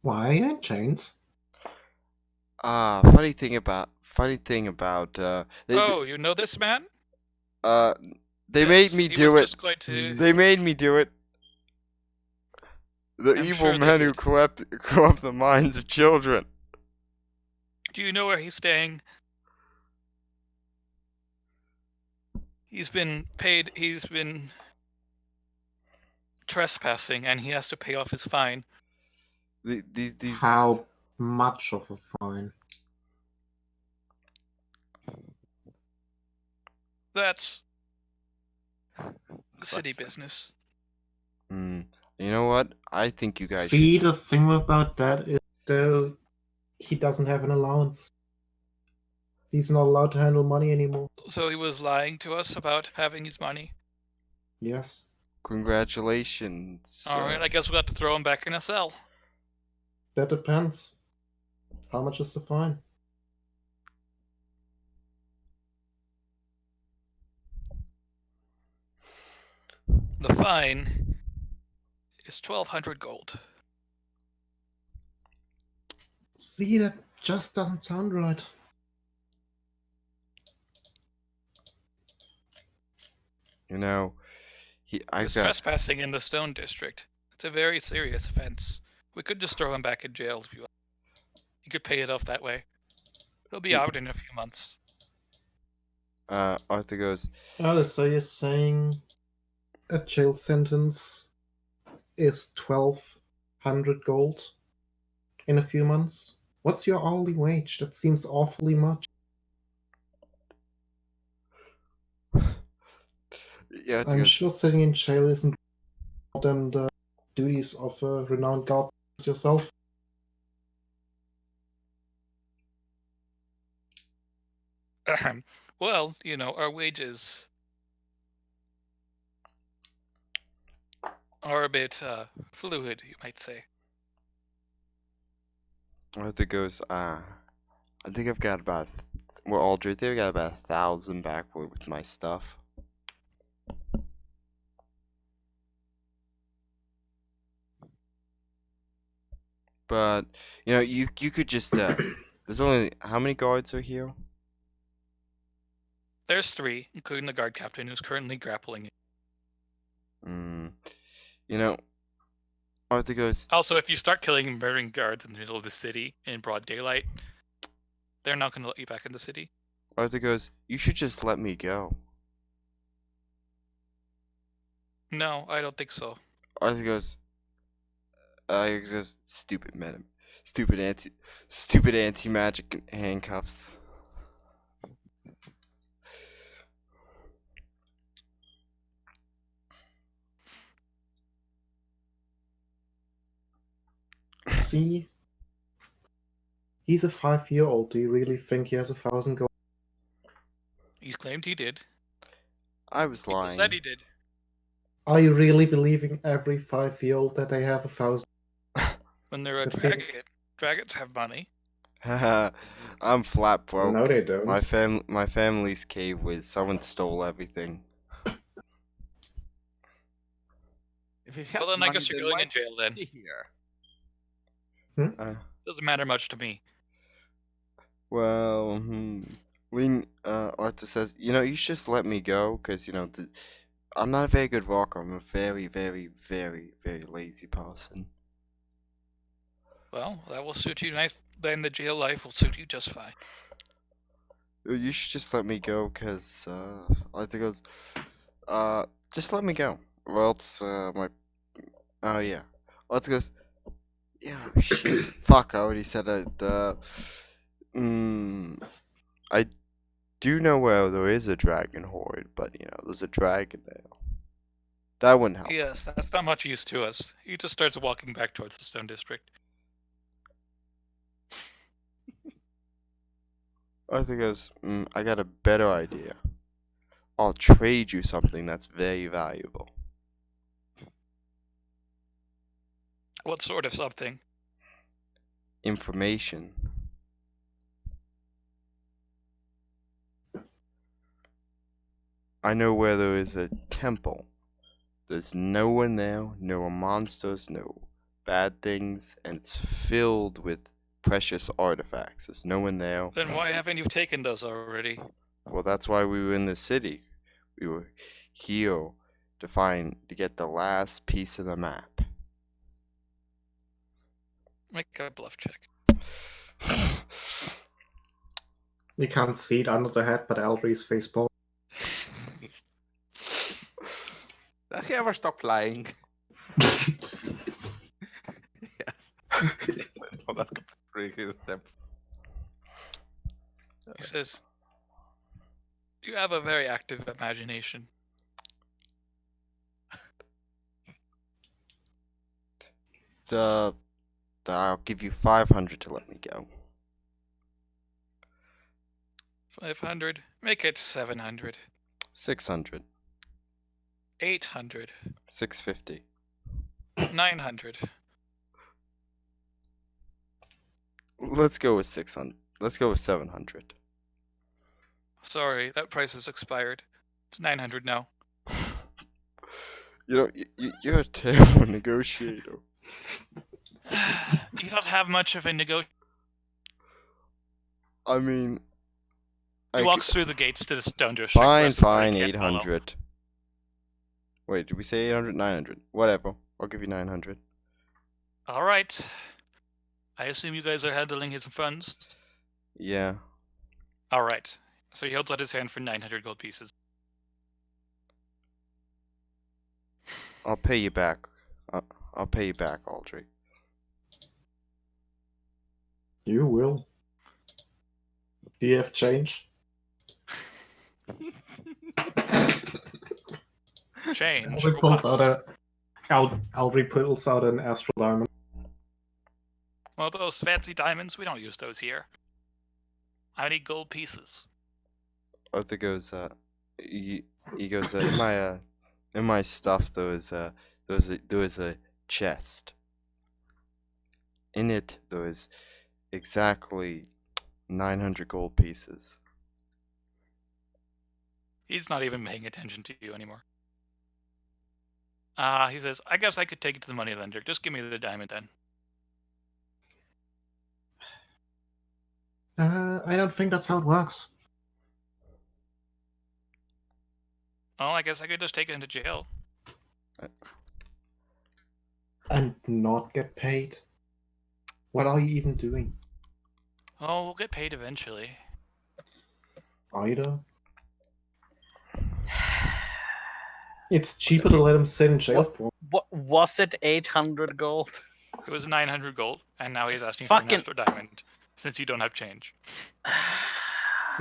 Why are you in chains?
Funny thing about
Oh, you know this man?
they made me
He
do
was
it.
just going to.
They made me do it. The
I'm
evil
sure they
men who
did.
corrupt the minds of children.
Do you know where he's staying? He's been trespassing, and he has to pay off his fine.
These
How much of a fine?
That's city business.
You know what? I think you guys
See,
should.
the thing about that is he doesn't have an allowance. He's not allowed to handle money anymore.
So he was lying to us about having his money.
Yes.
Congratulations.
All right, I guess we'll have to throw him back in a cell.
That depends. How much is the fine?
The fine is 1,200 gold.
See, that just doesn't sound right.
You know,
He was trespassing in the Stone District. It's a very serious offense. We could just throw him back in jail if you want. He could pay it off that way. He'll be out in a few months.
Arthur goes,
Oh, so you're saying a jail sentence is 1,200 gold in a few months? What's your hourly wage? That seems awfully much.
yeah, Arthur
I'm
goes,
sure sitting in jail isn't more than the duties of a renowned guard yourself.
Well, our wages are a bit fluid, you might say.
Arthur goes, I think I've got about, well, Aldrich, they've got about 1,000 back with my stuff. But, you could just, there's only, how many guards are here?
There's 3, including the guard captain who's currently grappling.
You know, Arthur goes,
Also, if you start killing and murdering guards in the middle of the city in broad daylight, they're not going to let you back in the city.
you should just let me go.
No, I don't think so.
Arthur goes, stupid man, stupid anti-magic handcuffs.
See? He's a 5-year-old. Do you really think he has 1,000 gold?
He claimed he did.
I was
People
lying.
said he did.
Are you really believing every 5-year-old that they have 1,000?
When they're a
That's
dragon,
it.
dragons have money.
Haha, I'm flat broke.
No, they don't.
My family's cave was someone stole everything.
If he has
Well, then I
money,
guess you're
then
going
why
in jail then.
is he here?
Doesn't matter much to me.
Well, Arthur says, you should just let me go, because, I'm not a very good walker. I'm a very, very, very, very lazy person.
Well, that will suit you nice. Then the jail life will suit you just fine.
You should just let me go, because, Arthur goes, just let me go. Or else, oh, yeah. Arthur goes, yeah, shit. Fuck, I already said it. I do know where there is a dragon horde, but, there's a dragon there. That wouldn't help.
Yes, that's not much use to us. He just starts walking back towards the Stone District.
Arthur goes, I got a better idea. I'll trade you something that's very valuable.
What sort of something?
Information. I know where there is a temple. There's no one there, no monsters, no bad things, and it's filled with precious artifacts. There's no one there.
Then why haven't you taken those already?
Well, that's why we were in the city. We were here to get the last piece of the map.
Make a bluff check.
You can't see it under the head, but Aldri's face palm.
Does he ever stop lying? Yes. No, that's completely his depth.
He says, "You have a very active imagination."
I'll give you 500 to let me go.
500. Make it 700.
600.
800.
650.
900.
Let's go with 600. Let's go with 700.
Sorry, that price has expired. It's 900 now.
You're a terrible negotiator.
You don't have much of a negotiation.
I mean,
He walks through the gates to the Stone District.
Fine, 800. Wait, did we say 800? 900. Whatever. I'll give you 900.
Alright. I assume you guys are handling his funds?
Yeah.
Alright. So he holds out his hand for 900 gold pieces.
I'll pay you back. I'll pay you back, Audrey.
You will. Do you have change?
Change.
Aldri pulls out an astral diamond.
Well, those fancy diamonds, we don't use those here. I need gold pieces.
Arthur goes, he goes, in my stuff there was a chest. In it there was exactly 900 gold pieces.
He's not even paying attention to you anymore. He says, I guess I could take it to the moneylender. Just give me the diamond then.
I don't think that's how it works.
Oh, I guess I could just take it into jail.
And not get paid? What are you even doing?
Oh, we'll get paid eventually.
Either? It's cheaper to let him sit in jail for.
What was it? 800 gold.
It was 900 gold, and now he's asking
Fucking-
for an extra diamond since you don't have change.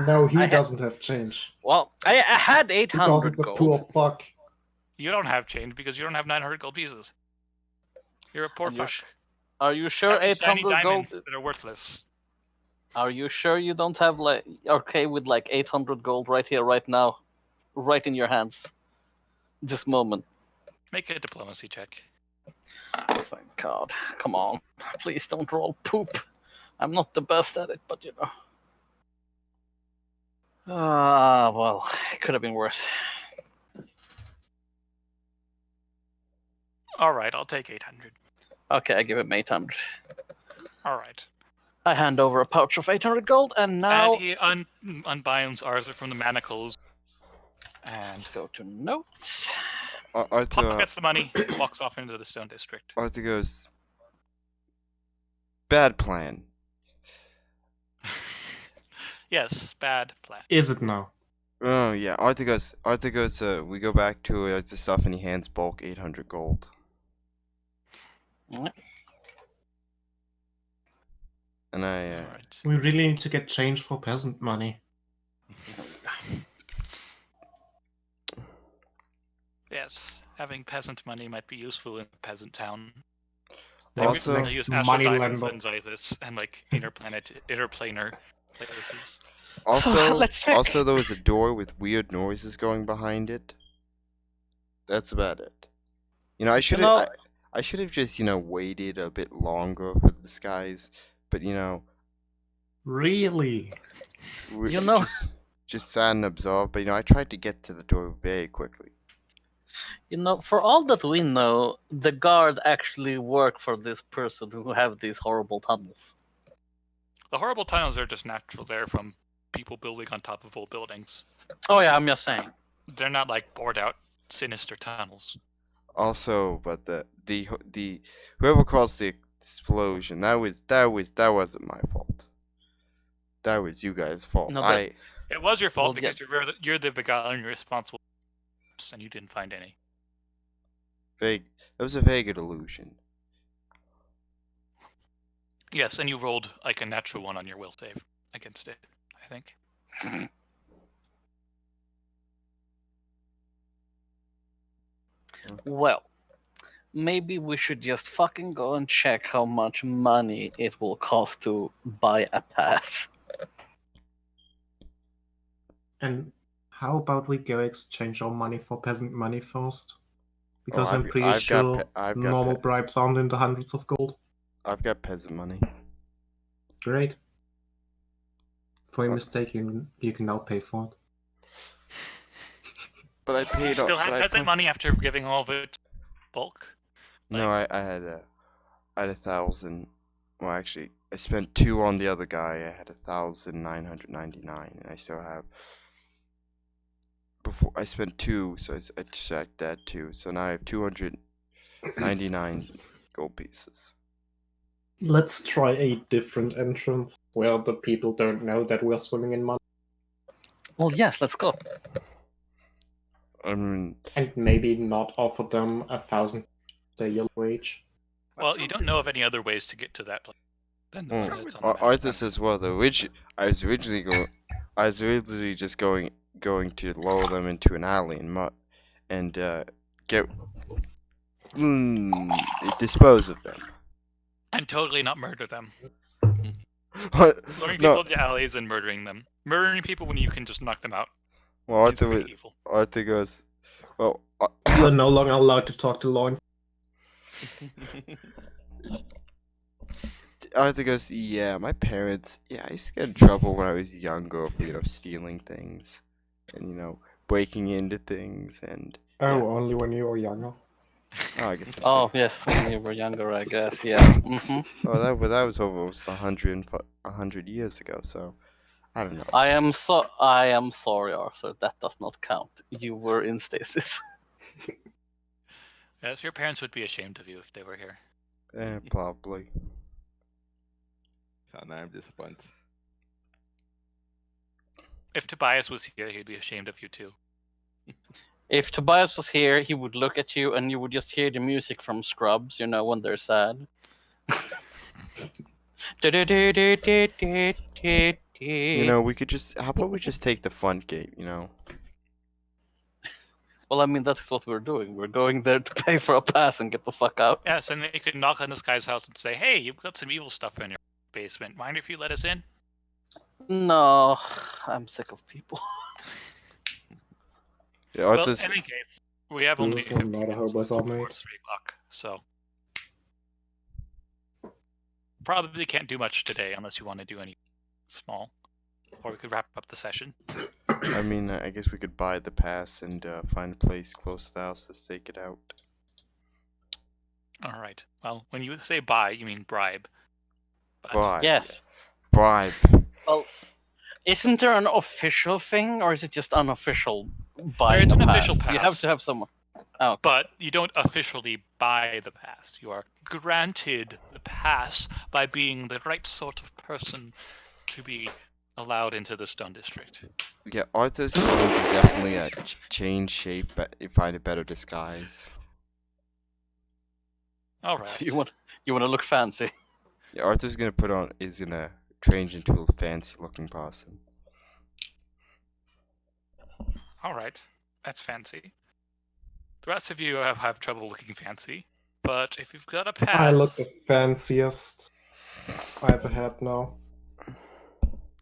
No, he
I ha-
doesn't have change.
Well, I had
Because
800
it's a
gold.
poor fuck.
You don't have change because you don't have 900 gold pieces. You're a poor
And you're
fuck.
Are you sure
Have these shiny
800 gold?
diamonds that are worthless.
Are you sure you don't have like okay with like 800 gold right here, right now, right in your hands, this moment?
Make a diplomacy check.
Thank God. Come on, please don't roll poop. I'm not the best at it, but you know. Well, it could have been worse.
All right, I'll take 800.
Okay, I give him 800.
All right.
I hand over a pouch of 800 gold, and now
And he unbinds Arthur from the manacles. And
let's go to notes.
Pop gets the money, walks off into the Stone District.
Arthur goes, bad plan.
Yes, bad plan.
Is it now?
Oh yeah, Arthur goes, we go back to the stuff and he hands Bulk 800 gold.
Alright.
And I,
Alright.
We really need to get change for peasant money.
Yes, having peasant money might be useful in a peasant town.
Also-
Maybe use astral
money
diamonds
lender.
and Xythus and like interplanar places.
also,
Let's check.
also there was a door with weird noises going behind it. That's about it. You know, I should have, I should have just, waited a bit longer for this guys, but
Really?
You know-
just sat and observed. But I tried to get to the door very quickly.
You know, for all that we know, the guard actually work for this person who have these horrible tunnels.
The horrible tunnels are just natural there from people building on top of old buildings.
Oh yeah, I'm just saying.
They're not like bored out, sinister tunnels.
Also, but the whoever caused the explosion, that wasn't my fault. That was you guys' fault.
No, that-
It was your fault
Well, yeah.
because you're the beguiling, you're responsible, and you didn't find any.
That was a vague illusion.
Yes, and you rolled like a natural one on your will save against it, I think.
Well, maybe we should just fucking go and check how much money it will cost to buy a pass.
And how about we go exchange our money for peasant money first? Because I'm
I've
pretty
got
sure
I've got
normal
pe-
bribes aren't in the hundreds of gold.
I've got peasant money.
Great. For your mistake, you can now pay for it.
But I paid.
Still had peasant money after giving all of it bulk.
No, I had 1,000. Well, actually, I spent 2 on the other guy. I had 1,999, and I still have. Before I spent 2, so I checked that too. So now I have 299 gold pieces.
Let's try a different entrance where the people don't know that we're swimming in money.
Well, yes, let's go.
I mean,
And maybe not offer them 1,000 daily wage.
Well, you don't know of any other ways to get to that place. Than those that's on the map.
Arthur says, "Well, I was originally just going to lower them into an alley and get dispose of them."
And totally not murder them. Luring
No.
people into alleys and murdering them. Murdering people when you can just knock them out.
Well,
It's pretty evil.
Arthur goes, "Well,
You're no longer allowed to talk to law enforcement.
Arthur goes, yeah, my parents, I used to get in trouble when I was younger for, stealing things and, breaking into things and,
Oh,
yeah.
only when you were younger.
Oh, I guess.
Oh yes, when you were younger, I guess. Yes. Mm-hmm.
Oh, that was almost 100 years ago, so, I don't know.
I am sorry, Arthur. That does not count. You were in stasis.
Yes, your parents would be ashamed of you if they were here.
Probably.
So now I'm disappointed.
If Tobias was here, he'd be ashamed of you too.
If Tobias was here, he would look at you and you would just hear the music from Scrubs, you know, when they're sad.
You know, we could just. How about we just take the front gate? You know.
Well, I mean, that's what we're doing. We're going there to pay for a pass and get the fuck out.
Yes, and you could knock on this guy's house and say, "Hey, you've got some evil stuff in your basement. Mind if you let us in?"
No, I'm sick of people.
Yeah,
Well,
Arthur's.
in any case, we have
This
only
is
50
not a
minutes
hobo
before
soulmate.
it's 3 o'clock, so probably can't do much today unless you want to do any small, or we could wrap up the session.
I mean, I guess we could buy the pass and find a place close to the house to stake it out.
All right. Well, when you say buy, you mean bribe. But
Bribe.
Yes.
Bribe.
Well, isn't there an official thing, or is it just unofficial buying
It's
a
an
pass?
official
You have
pass.
to have someone. Oh, okay.
But you don't officially buy the pass. You are granted the pass by being the right sort of person to be allowed into the Stone District.
Yeah, Arthur's going to definitely change shape and find a better disguise.
All right.
So you want to look fancy.
Yeah, Arthur's gonna is gonna change into a fancy looking person.
All right. That's fancy. The rest of you have trouble looking fancy, but if you've got a pass,
I look the fanciest. I have a hat now.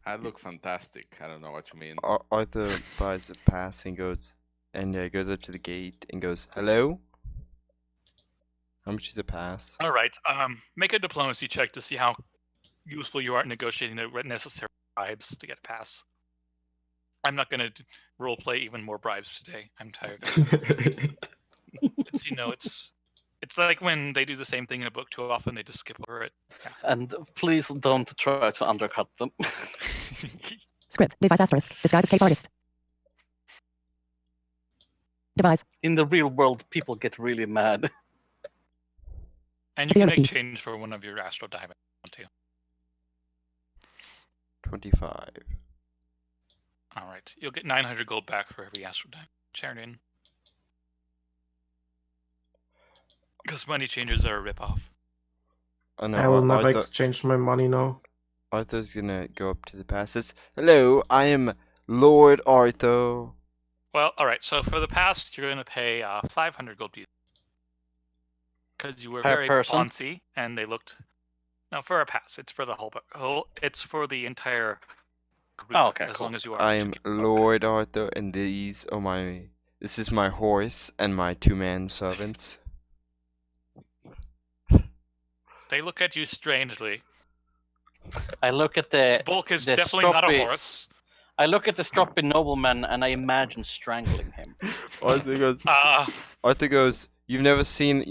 I look fantastic. I don't know what you mean.
Arthur buys a pass and goes up to the gate and goes, "Hello? How much is a pass?"
All right. Make a diplomacy check to see how useful you are at negotiating the necessary bribes to get a pass. I'm not going to role play even more bribes today. I'm tired of it. It's like when they do the same thing in a book too often, they just skip over it. Yeah.
And please don't try to undercut them.
Script. Device asterisk. Disguise escape artist. Device.
In the real world, people get really mad.
And you can
Honesty.
exchange for one of your astral diamonds too.
25.
All right. You'll get 900 gold back for every astral diamond shared in. Because money changers are a ripoff.
Oh no,
I will never
Arthur,
exchange my money now.
Arthur's gonna go up to the pass. Says, "Hello, I am Lord Arthur."
Well, all right. So for the past, you're going to pay 500 gold pieces. Because you were
Per
very
person?
boncy, and they looked. No, for a pass. It's for the whole. It's for the entire group.
Oh, okay,
as
cool.
long as you are.
I am Lord Arthur, and these are my. This is my horse and my 2-man servants.
They look at you strangely.
I look at the
Bulk is
the
definitely not a
stroppy-
horse.
I look at the stroppy nobleman and I imagine strangling him.
Arthur goes. You've never seen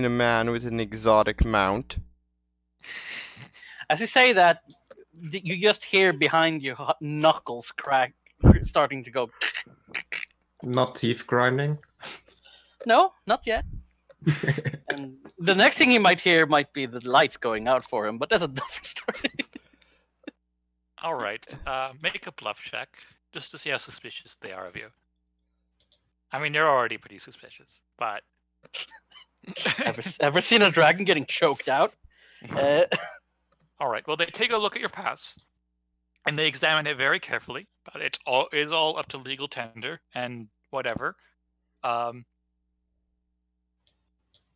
a man with an exotic mount.
As you say that, you just hear behind you knuckles crack, starting to go.
Not teeth grinding.
No, not yet. And the next thing he might hear might be the lights going out for him, but that's a different story.
All right. Make a bluff check just to see how suspicious they are of you. I mean, you're already pretty suspicious, but.
Ever seen a dragon getting choked out?
All right. Well, they take a look at your pass, and they examine it very carefully. But it is all up to legal tender and whatever.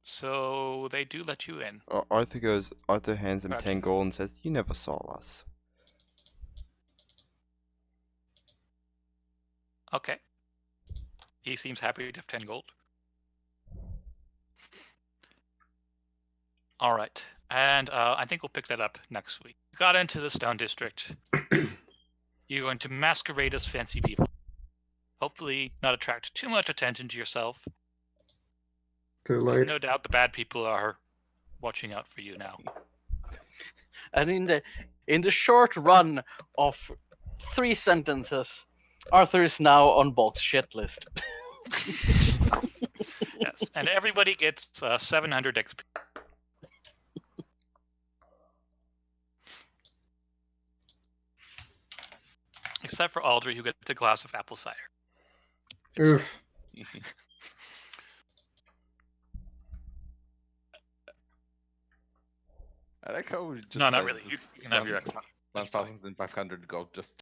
So they do let you in.
Arthur hands him
Gotcha.
10 gold and says, "You never saw us."
Okay. He seems happy to have 10 gold. All right. And I think we'll pick that up next week. You got into the Stone District. You're going to masquerade as fancy people. Hopefully not attract too much attention to yourself.
Too late.
No doubt the bad people are watching out for you now.
And in the short run of 3 sentences, Arthur is now on Bulk's shit list.
Yes. hits, and everybody gets 700 XP. Except for Aldry, who gets a glass of apple cider.
Oof.
I like how we just
No, not
spent
really. You can have your XP. That's fine.
1,500 gold just